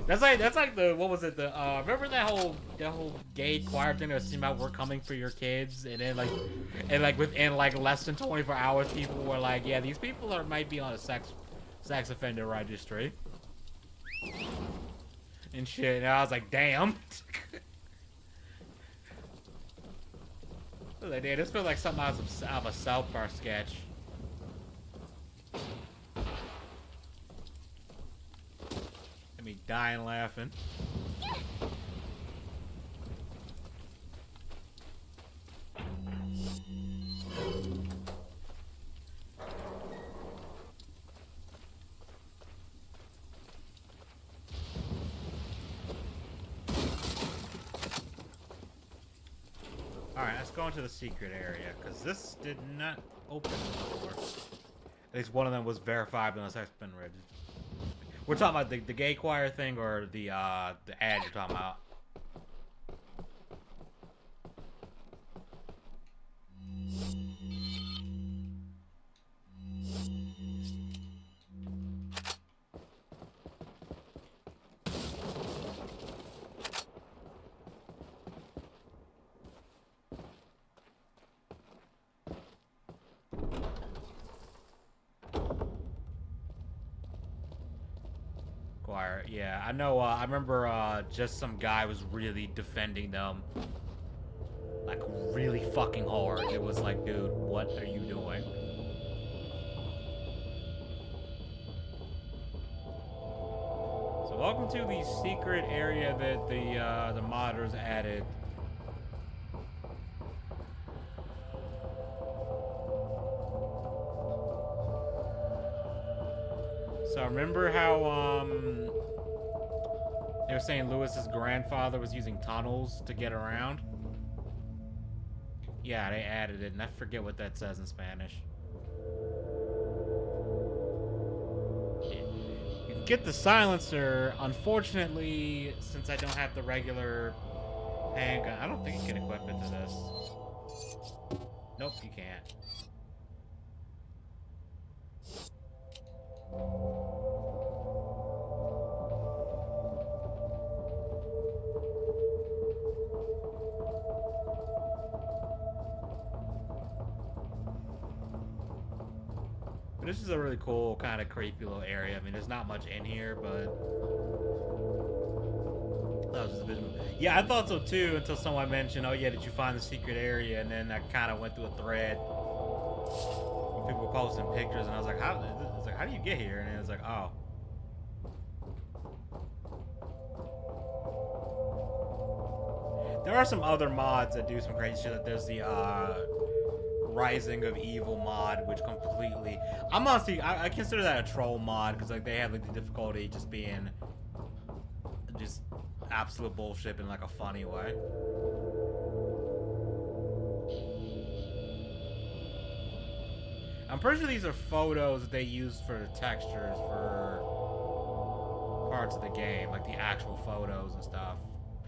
That's like the what was it? The remember that whole gay choir thing that seemed about "We're coming for your kids," and then like within like less than 24 hours, people were like, "Yeah, these people might be on a sex offender registry," and shit. And I was like, "Damn." This feels like something out of a South Park sketch. Get me dying laughing. Alright, let's go into the secret area, because this did not open before. At least one of them was verified unless I've been registered. We're talking about the gay choir thing or the ad you're talking about? Yeah, I know, I remember, just some guy was really defending them. Like, really fucking hard. It was like, dude, what are you doing? So welcome to the secret area that the modders added. So remember how, they were saying Lewis's grandfather was using tunnels to get around? Yeah, they added it, and I forget what that says in Spanish. You can get the silencer. Unfortunately, since I don't have the regular handgun, I don't think you can equip it to this. Nope, you can't. This is a really cool, kind of creepy little area. I mean, there's not much in here, but that was just a bit... Yeah, I thought so too until someone mentioned, "Oh yeah, did you find the secret area?" And then I kind of went through a thread. People were posting pictures, and I was like, "How? It's like, how do you get here?" And it was like, "Oh." There are some other mods that do some crazy shit. Like there's the Rising of Evil mod, which completely... I'm honestly... I consider that a troll mod, because like they have like the difficulty just being... just absolute bullshit in like a funny way. I'm pretty sure these are photos that they use for the textures for parts of the game, like the actual photos and stuff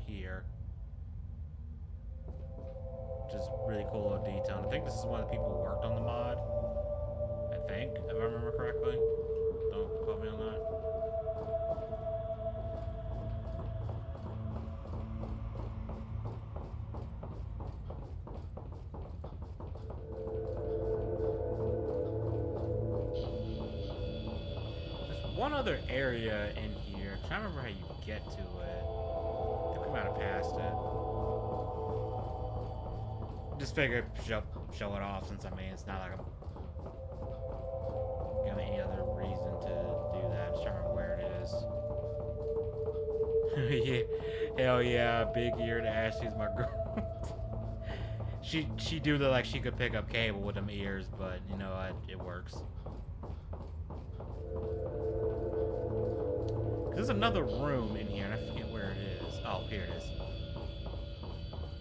here. Which is really cool of detail. And I think this is one of the people who worked on the mod. I think, if I remember correctly. Don't quote me on that. There's one other area in here. I'm trying to remember how you get to it. I think we might have passed it. Just figured show it off since I mean it's not like I'm got any other reason to do that. I'm just trying to remember where it is. Yeah, hell yeah, big eared Ashley's my girl. she do the like she could pick up cable with them ears, but you know what, it works. There's another room in here, and I forget where it is. Oh, here it is.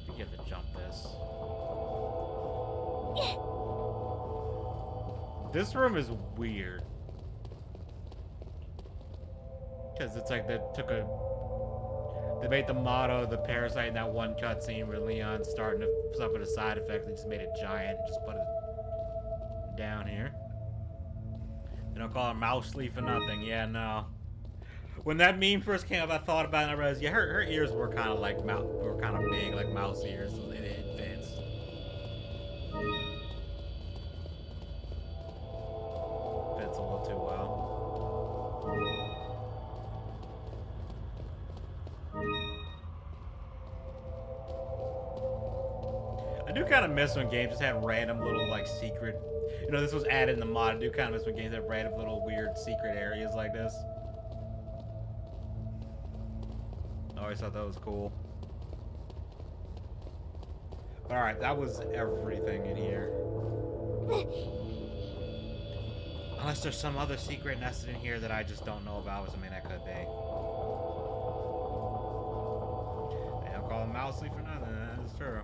You have to jump this. This room is weird. Because it's like they made the motto of the parasite in that one cutscene where Leon's starting to suffer the side effects. They just made it giant and just put it down here. They don't call her mouse sleep for nothing. Yeah, no. When that meme first came up, I thought about it and I realized, yeah, her ears were kind of like big, like mouse ears. So it fits. Fits a little too well. I do kind of miss when games just had random little, like, secret... You know, this was added in the mod. I do kind of miss when games had random little weird secret areas like this. I always thought that was cool. Alright, that was everything in here. Unless there's some other secret nested in here that I just don't know about, which I mean, that could be. They don't call him Mousely for nothing, that's true.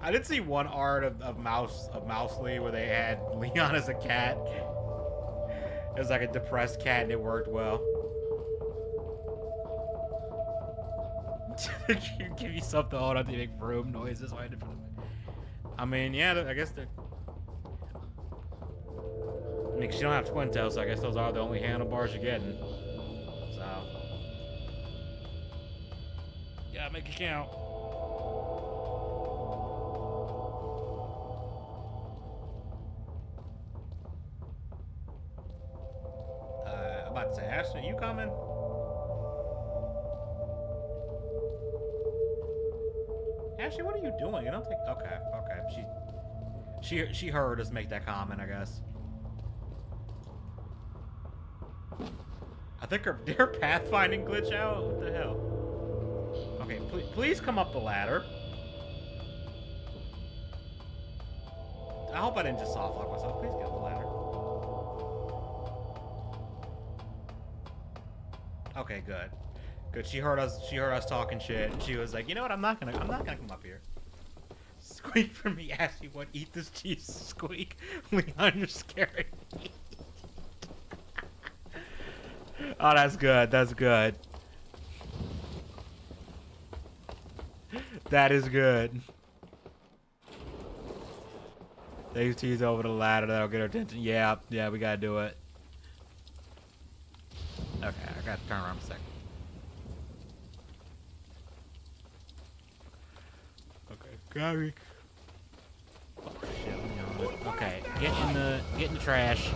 I did see one art of Mousely where they had Leon as a cat. It was like a depressed cat and it worked well. Give you something to hold on to make room noises. I mean, yeah, I guess they're... I mean, 'cause you don't have twin tails, so I guess those are the only handlebars you're getting. So... yeah, make it count. I'm about to say, Ashley, you coming? Ashley, what are you doing? You don't think... Okay, okay. She heard us make that comment, I guess. I think her pathfinding glitch out? What the hell? Okay, please come up the ladder. I hope I didn't just soft lock myself. Please get up the ladder. Okay, good. Good. She heard us talking shit, and she was like, you know what, I'm not gonna come up here. Squeak for me, Ashley, what? Eat this cheese, squeak. Leon, you're scaring me. Oh, that's good. That's good. That is good. They tease over the ladder. That'll get her attention. Yeah, yeah, we gotta do it. Okay, I gotta turn around a second. Okay, Gary. Oh shit, let me on it. Okay, get in the trash.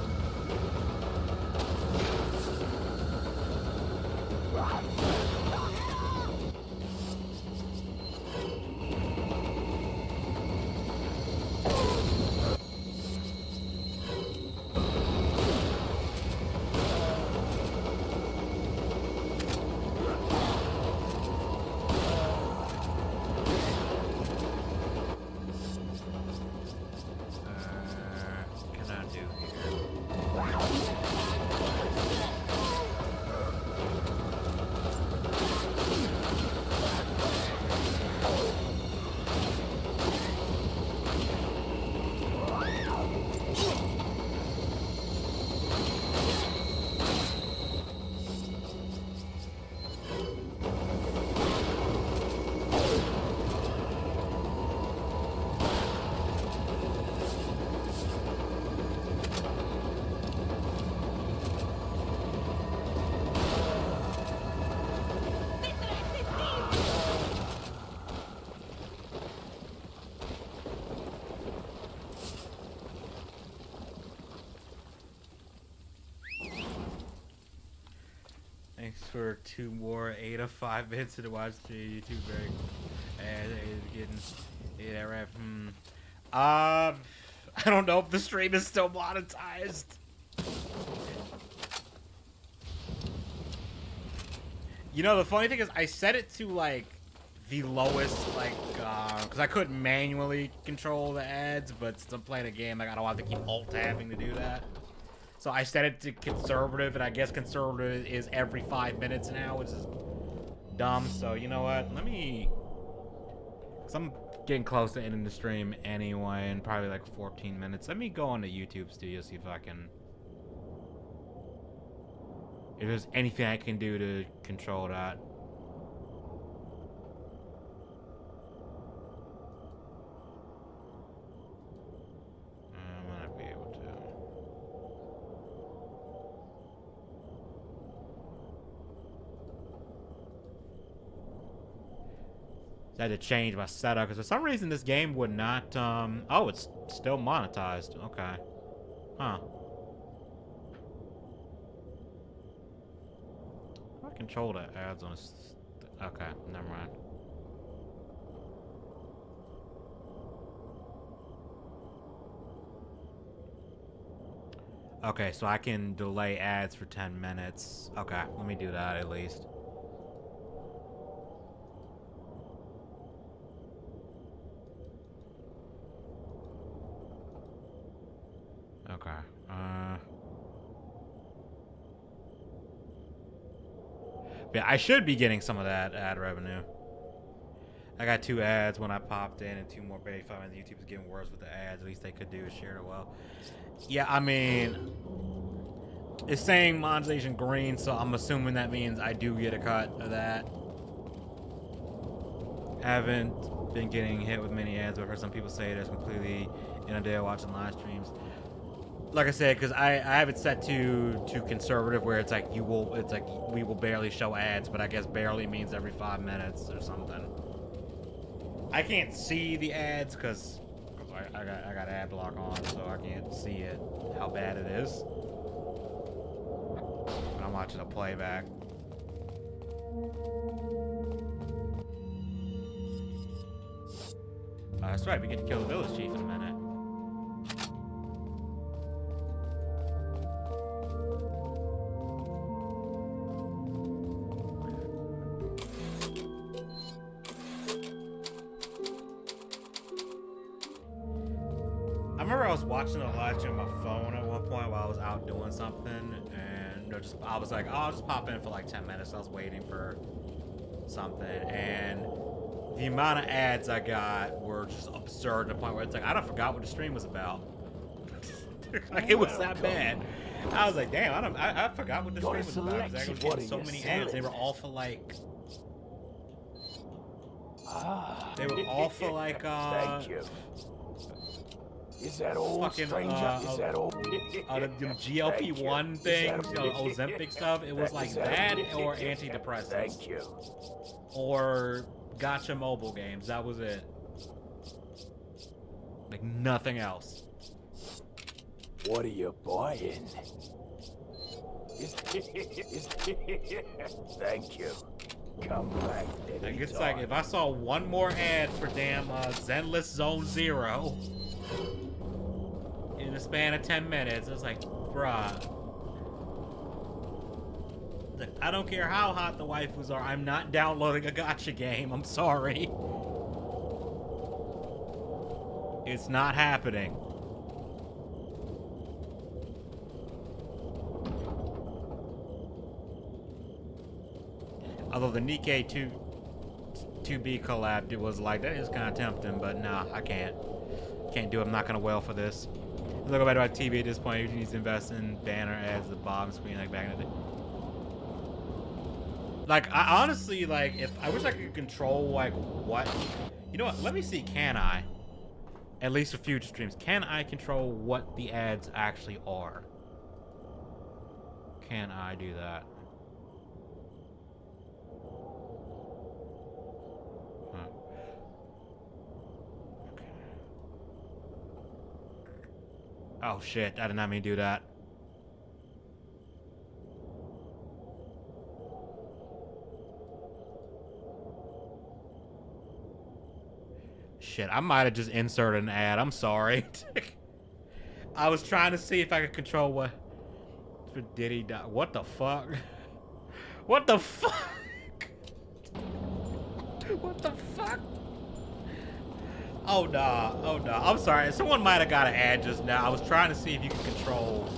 Thanks for 2 more 8 of 5 minutes to watch the YouTube break. Getting yeah, right. I don't know if the stream is still monetized. You know, the funny thing is I set it to like the lowest, like, because I couldn't manually control the ads, but since I'm playing a game, like, I don't have to keep alt-tabbing to do that. So I set it to conservative, and I guess conservative is every 5 minutes now, which is dumb. So you know what? Let me, because I'm getting close to ending the stream anyway, in probably like 14 minutes. Let me go on to YouTube Studio, see if I can, if there's anything I can do to control that. I might be able to. I had to change my setup because for some reason this game would not, oh, it's still monetized. Okay. Huh. I control the ads on this. Okay, never mind. Okay, so I can delay ads for 10 minutes. Okay, let me do that at least. Okay. Yeah, I should be getting some of that ad revenue. I got 2 ads when I popped in and 2 more baby five, and YouTube's getting worse with the ads. At least they could do is share it well. Yeah, I mean, it's saying monetization green, so I'm assuming that means I do get a cut of that. Haven't been getting hit with many ads, but I've heard some people say it's completely inundated watching live streams. Like I said, because I have it set to conservative, where it's like we will barely show ads, but I guess barely means every 5 minutes or something. I can't see the ads because I got ad block on, so I can't see it how bad it is. But I'm watching a playback. That's right, we get to kill the village chief in a minute. I remember I was watching a live stream on my phone at one point while I was out doing something, and I was like, oh, I'll just pop in for like 10 minutes. I was waiting for something, and the amount of ads I got were just absurd to the point where it's like, I forgot what the stream was about. Like, it was that bad. I was like, damn, I forgot what the stream was about. I was getting so many ads. They were all for like... They were all for like, Thank you. Is that old, fucking, stranger? Is that old? The GLP-1 things, Ozempic stuff. It was like that or antidepressants. Thank you. Or gotcha mobile games. That was it. Like nothing else. What are you buying? Thank you. Come back, Like, it's like if I saw one more ad for damn Zenless Zone Zero in the span of 10 minutes, it's like, bruh. Like, I don't care how hot the waifus are, I'm not downloading a gotcha game. I'm sorry. It's not happening. Although the Nikkei 2B collab, it was like, that is kind of tempting, but nah, I can't. Can't do it. I'm not going to wail for this. Look about our TV at this point. You need to invest in banner ads, the bottom screen, like back in the day. Like, I honestly, like, if I wish I could control, like, what. You know what? Let me see, can I? At least for future streams. Can I control what the ads actually are? Can I do that? Oh shit, I did not mean to do that. Shit, I might have just inserted an ad. I'm sorry. I was trying to see if I could control what for Diddy. What the fuck? What the fuck? What the fuck? Oh nah, oh nah. I'm sorry. Someone might have got an ad just now. I was trying to see if you could control.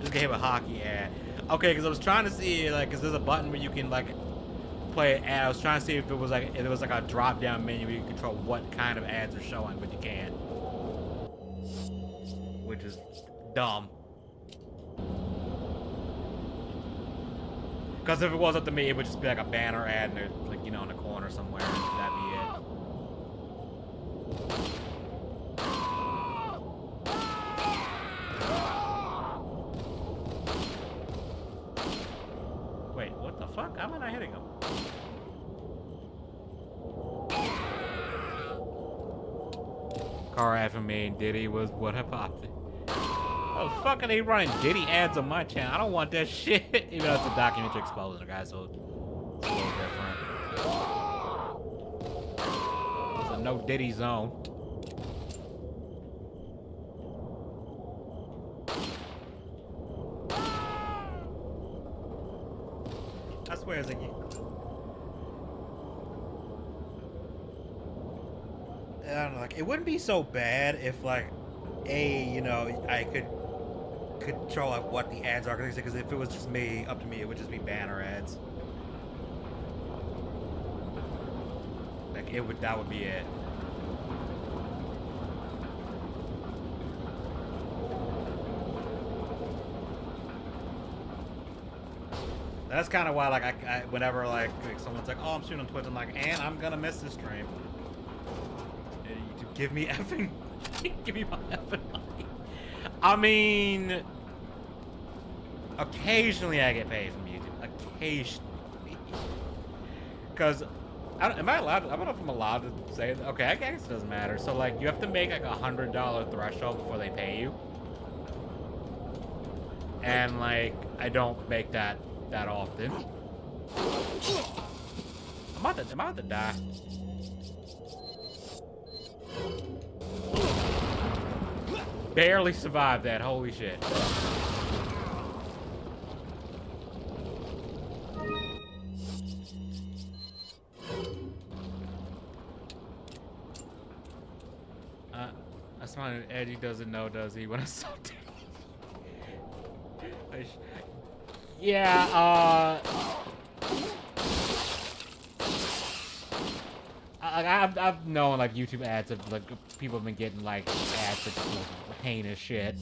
Just gave a hockey ad. Okay, because I was trying to see, like, because there's a button where you can, like, play an ad. I was trying to see if it was like a drop down menu where you can control what kind of ads are showing, but you can't. Which is dumb. Because if it was up to me, it would just be like a banner ad, and like, you know, in the corner somewhere. That'd be it. Wait, what the fuck? How am I not hitting him? Car after me, Diddy was what I popped it. Oh, fuck are they running Diddy ads on my channel? I don't want that shit. Even though it's a documentary exposure, guys, so it's a little different. It's a no Diddy zone. I don't know, like, it wouldn't be so bad if, like, you know, I could control like what the ads are, because if it was just me, up to me, it would just be banner ads. Like, that would be it. That's kind of why, like, I whenever like someone's like, "Oh, I'm streaming on Twitch," I'm like, "And I'm gonna miss this stream." Give me effing, give me my effing money. I mean, occasionally I get paid from YouTube. Occasionally, because am I allowed? I don't know if I'm allowed to say it. Okay, I guess it doesn't matter. So like, you have to make like $100 threshold before they pay you, and like, I don't make that often. I'm about to die. Barely survived that. Holy shit. That's why Edgy doesn't know, does he? When I saw it. Yeah, I've known like YouTube ads of like people have been getting like ads for just heinous shit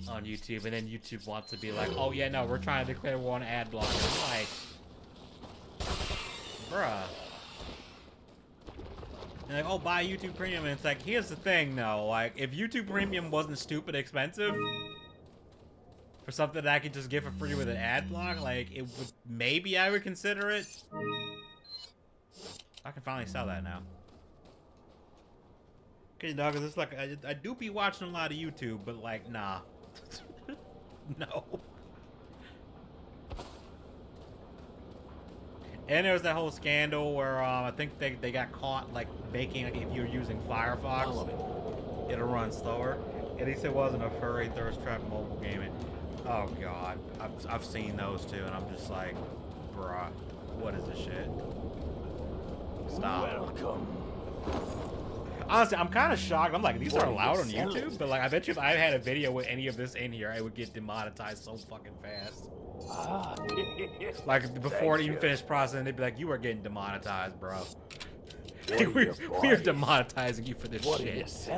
on YouTube, and then YouTube wants to be like, oh yeah, no, we're trying to declare war on ad blockers. Like, bruh. And like, oh, buy YouTube Premium, and it's like, here's the thing though, like, if YouTube Premium wasn't stupid expensive for something that I could just get for free with an ad block, like, it would, maybe I would consider it. I can finally sell that now. Okay, dog, cause it's like, I do be watching a lot of YouTube, but like, nah. No. And there was that whole scandal where I think they got caught like making, like, if you're using Firefox, it'll run slower. At least it wasn't a furry thirst trap mobile gaming. Oh god, I've seen those too, and I'm just like, bruh, what is this shit? Stop. Welcome. Honestly, I'm kind of shocked. I'm like, these are allowed on YouTube, but like, I bet you if I had a video with any of this in here, I would get demonetized so fucking fast. Like, before it even finished processing, they'd be like, you are getting demonetized, bro. We're demonetizing you for this shit.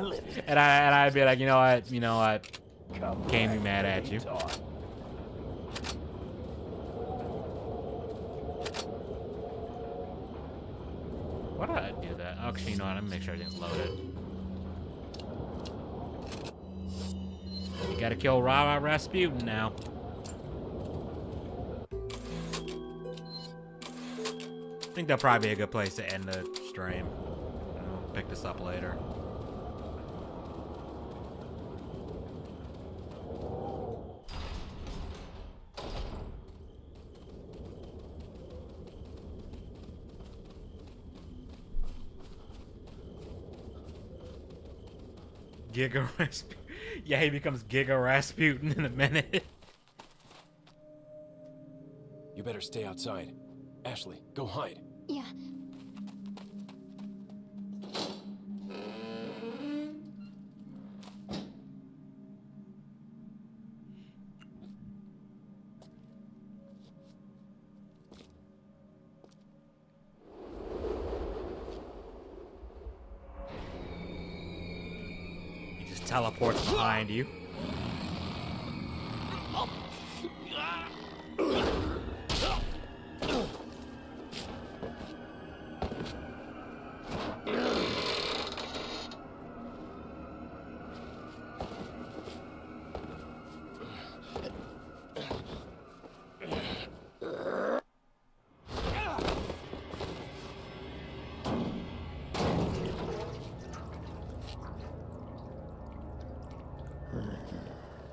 And I'd be like, you know what? Can't be mad at you. Why did I do that? Actually, you know what? Let me make sure everything's loaded. You gotta kill Rasputin now. I think that'll probably be a good place to end the stream. I'll pick this up later. Giga Rasputin. Yeah, he becomes Giga Rasputin in a minute. You better stay outside. Ashley, go hide. Yeah. He just teleports behind you.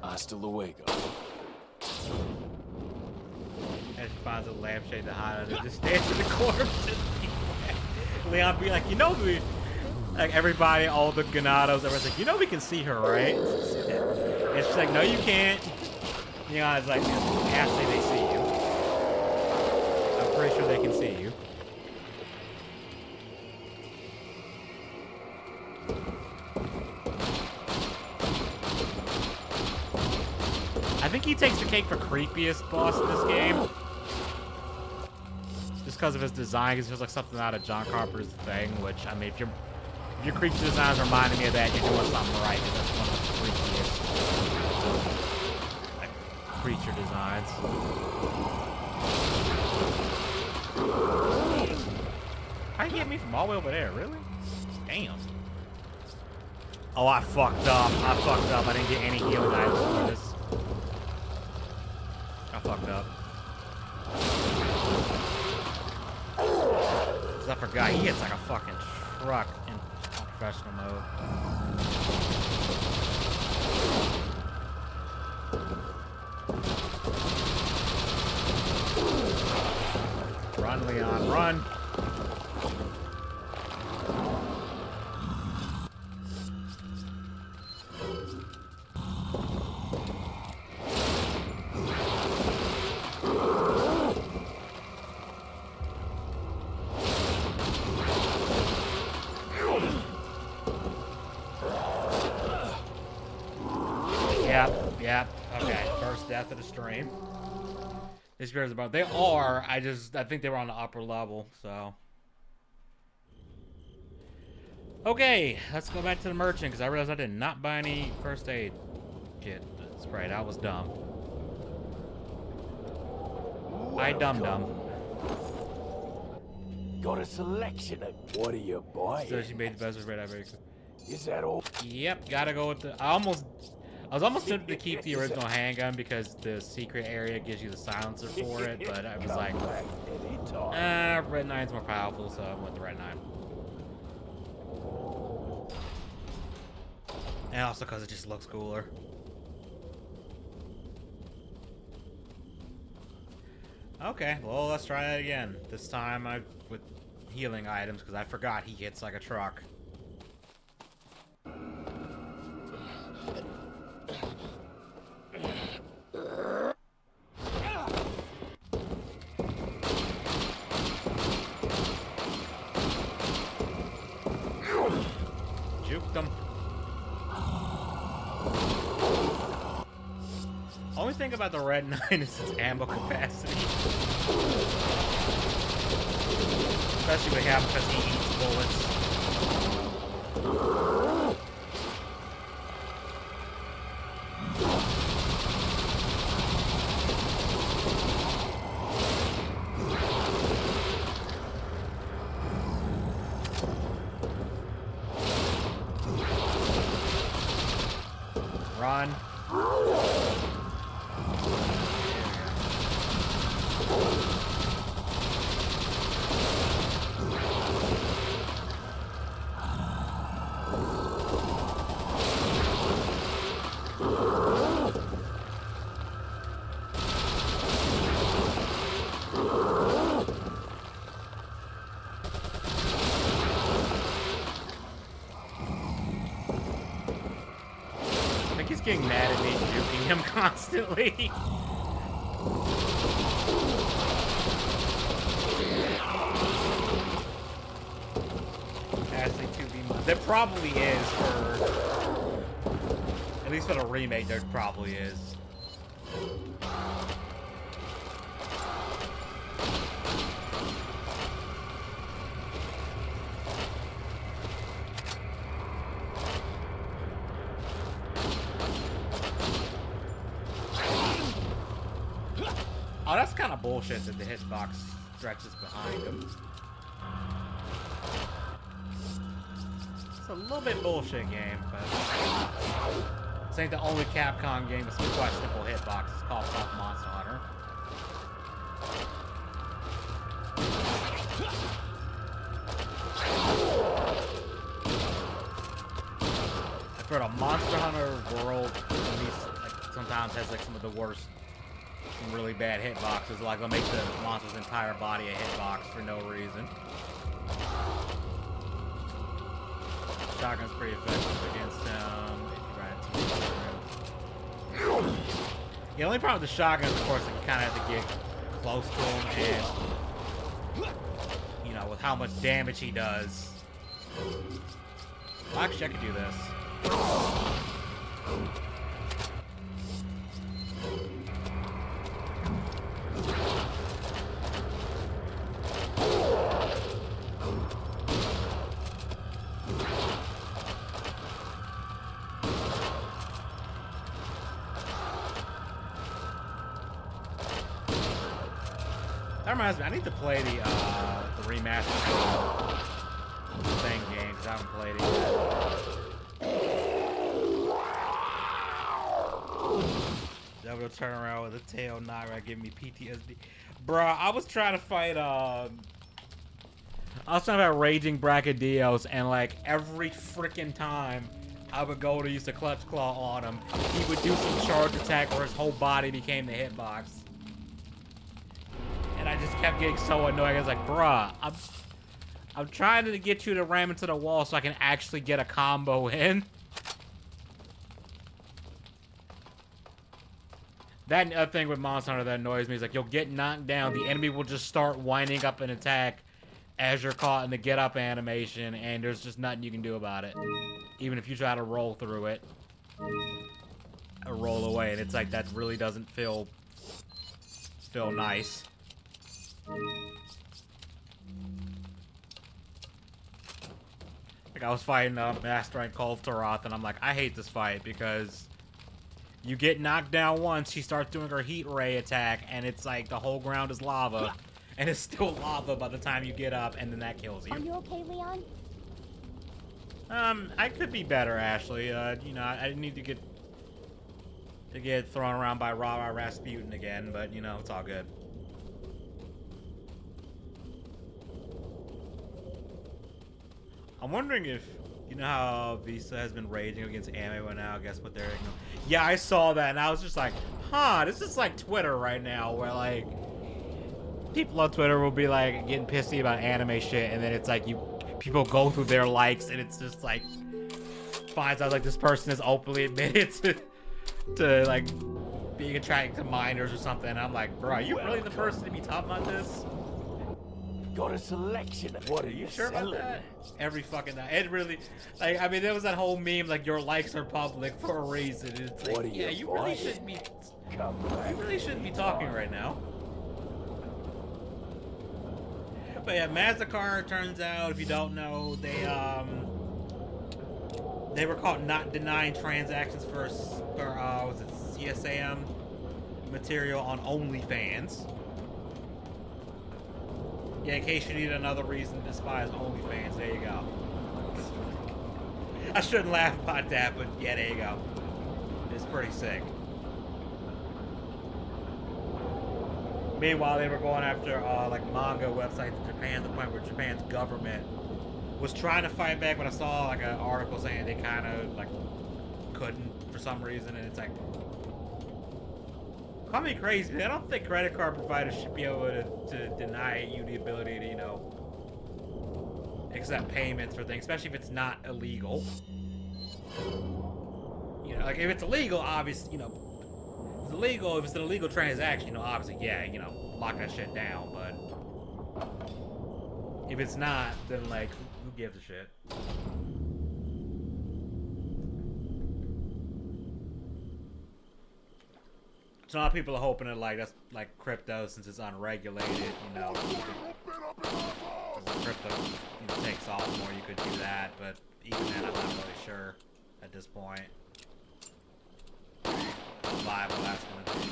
Hasta luego. As she finds a lampshade to hide under, just stands in the corner. Leon be like, you know, like everybody, all the Ganados, everyone's like, you know, we can see her, right? And she's like, no, you can't. Leon's like, Ashley, they see you. I'm pretty sure they can see you. he takes the cake for creepiest boss in this game. Just because of his design, because it feels like something out of John Carpenter's Thing, which, I mean, if your creature designs reminding me of that, you're doing something right, because that's one of the freakiest creature designs. How you get me from all the way over there, really? Damn. Oh, I fucked up. I didn't get any healing items for this. I fucked up. I forgot, he hits like a fucking truck in professional mode. Run, Leon, run! Yep. Okay. First death of the stream. These bears about. They are. I think they were on the upper level. So. Okay. Let's go back to the merchant because I realized I did not buy any first aid kit spray. That was dumb. I dumb. Got a selection of what are you buying? So she made the best of red ever. Is that all? Yep. Gotta go with the. I was almost tempted to keep the original handgun because the secret area gives you the silencer for it, but I was like, Red 9's more powerful, so I went with the Red 9. And also because it just looks cooler. Okay, well, let's try that again. This time with healing items because I forgot he hits like a truck. Juke them. Only thing about the Red 9 is its ammo capacity. Especially with him because he eats bullets. Run. Getting mad at me juking him constantly. Ashley 2B. There probably is for, at least for the remake, there probably is. Oh, that's kind of bullshit that the hitbox stretches behind him. It's a little bit bullshit game, but this ain't the only Capcom game with some questionable hitbox. It's called Tough Monster Hunter. I've heard a Monster Hunter world, at least, like, sometimes has like some of the worst, some really bad hitboxes. Like they'll make the monster's entire body a hitbox for no reason. Shotgun's pretty effective against him if you run into him. The only problem with the shotgun, of course, you kind of have to get close to him, and you know, with how much damage he does. Well, actually, I could do this. reminds me, I need to play the remastered thing game because I haven't played it yet. Double turn around with a tail knock right, give me PTSD. Bruh, I was trying to fight Raging Brachydios, and like every freaking time I would go to use the Clutch Claw on him, he would do some charge attack where his whole body became the hitbox. And I just kept getting so annoyed. I was like, bruh, I'm trying to get you to ram into the wall so I can actually get a combo in. That thing with Monster Hunter that annoys me is like, you'll get knocked down, the enemy will just start winding up an attack as you're caught in the get up animation, and there's just nothing you can do about it. Even if you try to roll through it or roll away, and it's like, that really doesn't feel nice. Like, I was fighting Master Rank Call of Taroth, and I'm like, I hate this fight because you get knocked down once, she starts doing her heat ray attack, and it's like the whole ground is lava, and it's still lava by the time you get up, and then that kills you. Are you okay, Leon? I could be better, Ashley. You know, I need to get thrown around by Rara Rasputin again, but you know, it's all good. I'm wondering if, you know how Visa has been raging against anime now, guess what they're ignoring? Yeah, I saw that, and I was just like, huh, this is like Twitter right now, where like, people on Twitter will be like, getting pissy about anime shit, and then it's like, people go through their likes, and it's just like, finds out like this person is openly admitted to like, being attracted to minors or something, and I'm like, bro, are you really the person to be talking about this? Got a selection. What are you sure selling? about that? Every fucking night. It really, like, I mean, there was that whole meme, like, your likes are public for a reason. It's like, What yeah, you really shouldn't be, talking right now. But yeah, Mastercard, turns out, if you don't know, they were caught not denying transactions for was it CSAM material on OnlyFans. Yeah, in case you need another reason to despise OnlyFans, there you go. I shouldn't laugh about that, but yeah, there you go. It's pretty sick. Meanwhile, they were going after like manga websites in Japan, to the point where Japan's government was trying to fight back, but I saw like an article saying they kind of like couldn't for some reason, and it's like, call me crazy, but I don't think credit card providers should be able to deny you the ability to, you know, accept payments for things, especially if it's not illegal. You know, like if it's illegal, obviously, you know, it's illegal. If it's an illegal transaction, you know, obviously, yeah, you know, lock that shit down. But if it's not, then like, who gives a shit? So a lot of people are hoping that like that's like crypto, since it's unregulated, you know, crypto, you know, takes off more, you could do that, but even then I'm not really sure at this point how viable that's gonna be.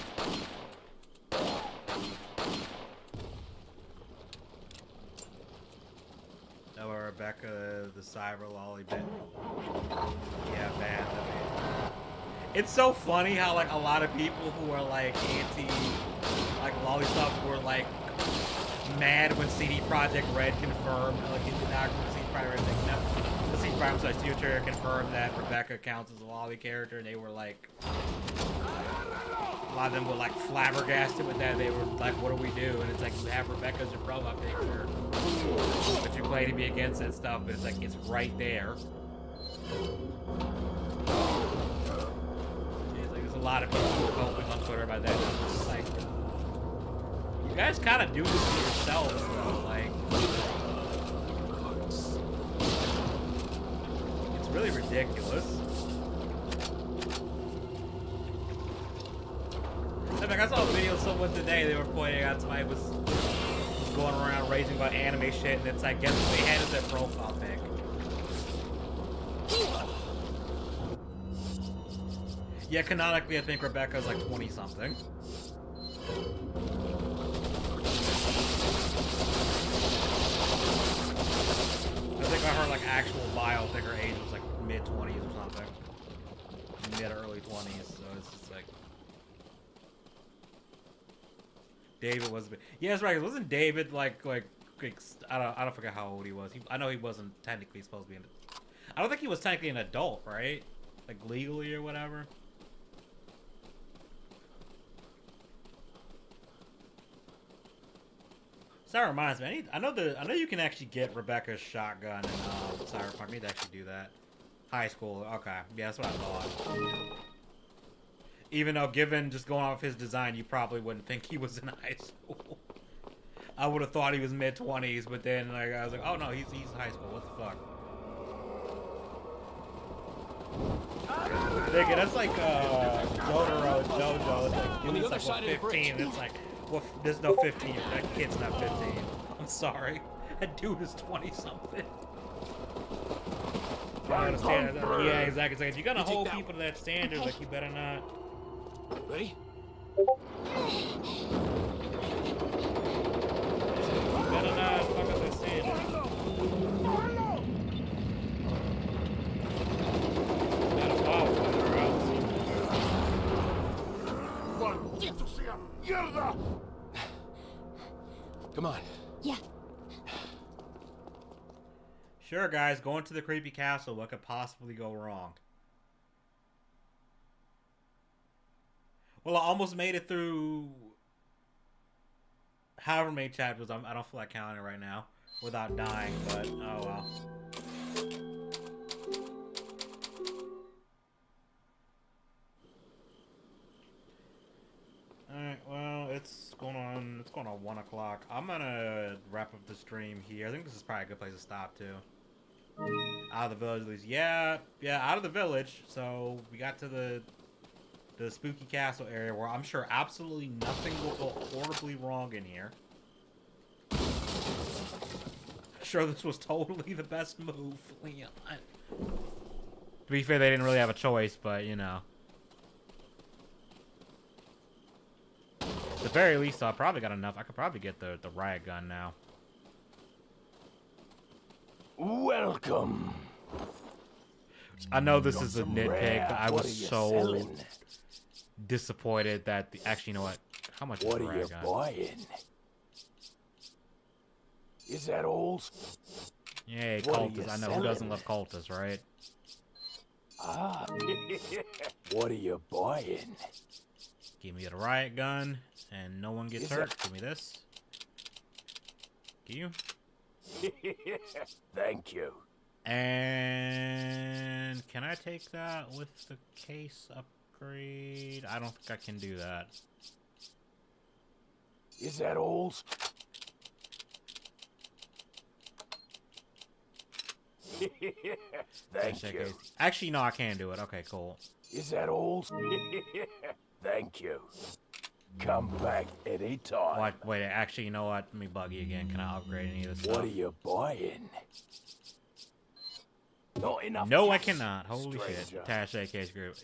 Oh, Rebecca, the cyber lolly bit. Yeah, bad. I mean, it's so funny how like a lot of people who are like anti like lolly stuff were like mad when CD Projekt Red confirmed, like in the document CD Projekt Red, like, no, the CD Projekt Studio confirmed that Rebecca counts as a lolly character, and they were like, a lot of them were like flabbergasted with that. They were like, what do we do? And it's like, you have Rebecca as your profile picture, but you claim to be against that stuff, but it's like, it's right there. A lot of people were coping on Twitter about that. I'm just like, you guys kind of do this to yourselves, though. Like, it's really ridiculous. In fact, I saw a video of someone today. They were pointing out somebody was going around raging about anime shit, and it's like, guess what they had as their profile pic. Yeah, canonically, I think Rebecca's like 20-something. about her like actual bio, I think her age was like mid-20s or something. Mid or early 20s, so it's just like David was yeah, that's right. Wasn't David like I don't forget how old he was. I know he wasn't technically supposed to be I don't think he was technically an adult, right? Like legally or whatever. So that reminds me. I know you can actually get Rebecca's shotgun in Cyberpunk. I need to actually do that. High school. Okay, yeah, that's what I thought. Even though, given just going off his design, you probably wouldn't think he was in high school. I would have thought he was mid-20s, but then like I was like, oh no, he's high school. What the fuck? Nigga, that's like Jotaro JoJo. It's like dude's like what, 15. It's like, well, there's no 15. That kid's not 15. I'm sorry. That dude is 20 something. I understand. Yeah, exactly. It's like, if you're gonna hold people to that standard, like you better not. Ready? You better not fuck up that standard. You gotta follow it or else. Come on. Yeah. Sure, guys, going to the creepy castle. What could possibly go wrong? Well, I almost made it through however many chapters. I don't feel like counting it right now without dying, but oh well. Alright, well, it's going on 1 o'clock. I'm gonna wrap up the stream here. I think this is probably a good place to stop too. Out of the village, at least. Yeah, out of the village. So we got to the spooky castle area where I'm sure absolutely nothing will go horribly wrong in here. Sure, this was totally the best move, Leon. To be fair, they didn't really have a choice, but you know. At the very least, I probably got enough. I could probably get the riot gun now. Welcome. I know this is a nitpick, but I was so disappointed that actually, you know what? How much is the riot gun? What are you buying? Is that all? Yay, cultists. I know who doesn't love cultists, right? Ah. What are you buying? Give me the riot gun, and no one gets hurt. Give me this. Thank you. Thank you. And can I take that with the case upgrade? I don't think I can do that. Is that all? Thank you. Actually, no, I can do it. Okay, cool. Is that all? Thank you. Come back anytime. What? Wait, actually, you know what? Let me bug you again. Can I upgrade any of this stuff? What are you buying? Not enough. No, I cannot. Holy shit. Tash AK's group.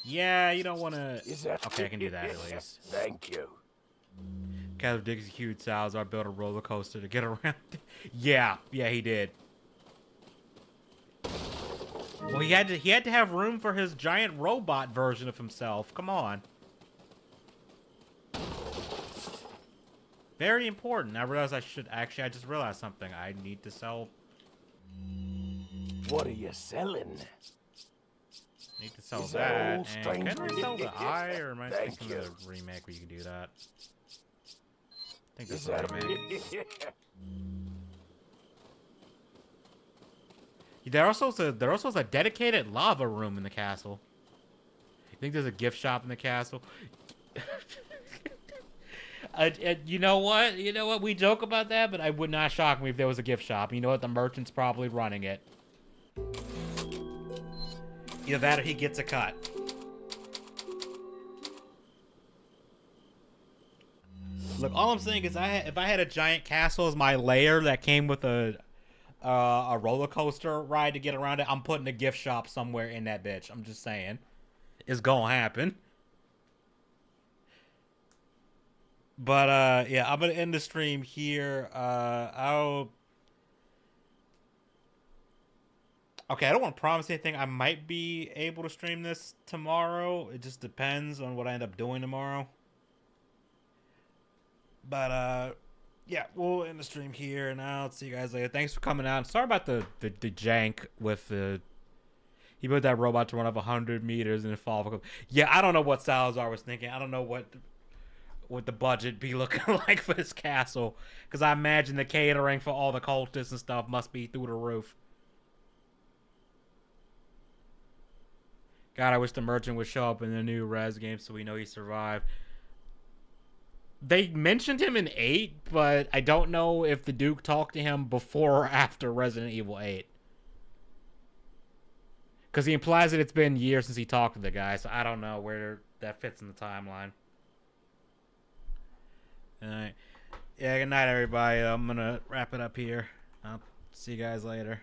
Yeah, you don't want to... Okay, I can do that at least. Thank you. Cat of Dixie Cute Salazar built a roller coaster to get around. Yeah, he did. Well, he had to have room for his giant robot version of himself. Come on. Very important. I realized I just realized something. I need to sell. What are you selling? Need to sell that. And can I sell the eye, or am I thinking of the remake where you can do that? I think this is the remake. There also is a dedicated lava room in the castle. You think there's a gift shop in the castle? You know what? You know what? We joke about that, but I would not shock me if there was a gift shop. You know what? The merchant's probably running it. Either that or he gets a cut. Look, all I'm saying is if I had a giant castle as my lair that came with a roller coaster ride to get around it, I'm putting a gift shop somewhere in that bitch. I'm just saying. It's gonna happen. But, yeah, I'm gonna end the stream here. Okay, I don't want to promise anything. I might be able to stream this tomorrow. It just depends on what I end up doing tomorrow. But, yeah, we'll end the stream here, and I'll see you guys later. Thanks for coming out. Sorry about the jank with the... He built that robot to run up 100 meters and then fall. Yeah, I don't know what Salazar was thinking. I don't know what the budget be looking like for this castle. Because I imagine the catering for all the cultists and stuff must be through the roof. God, I wish the merchant would show up in the new Res game so we know he survived. They mentioned him in 8, but I don't know if the Duke talked to him before or after Resident Evil 8. Because he implies that it's been years since he talked to the guy, so I don't know where that fits in the timeline. Alright. Yeah, good night, everybody. I'm going to wrap it up here. I'll see you guys later.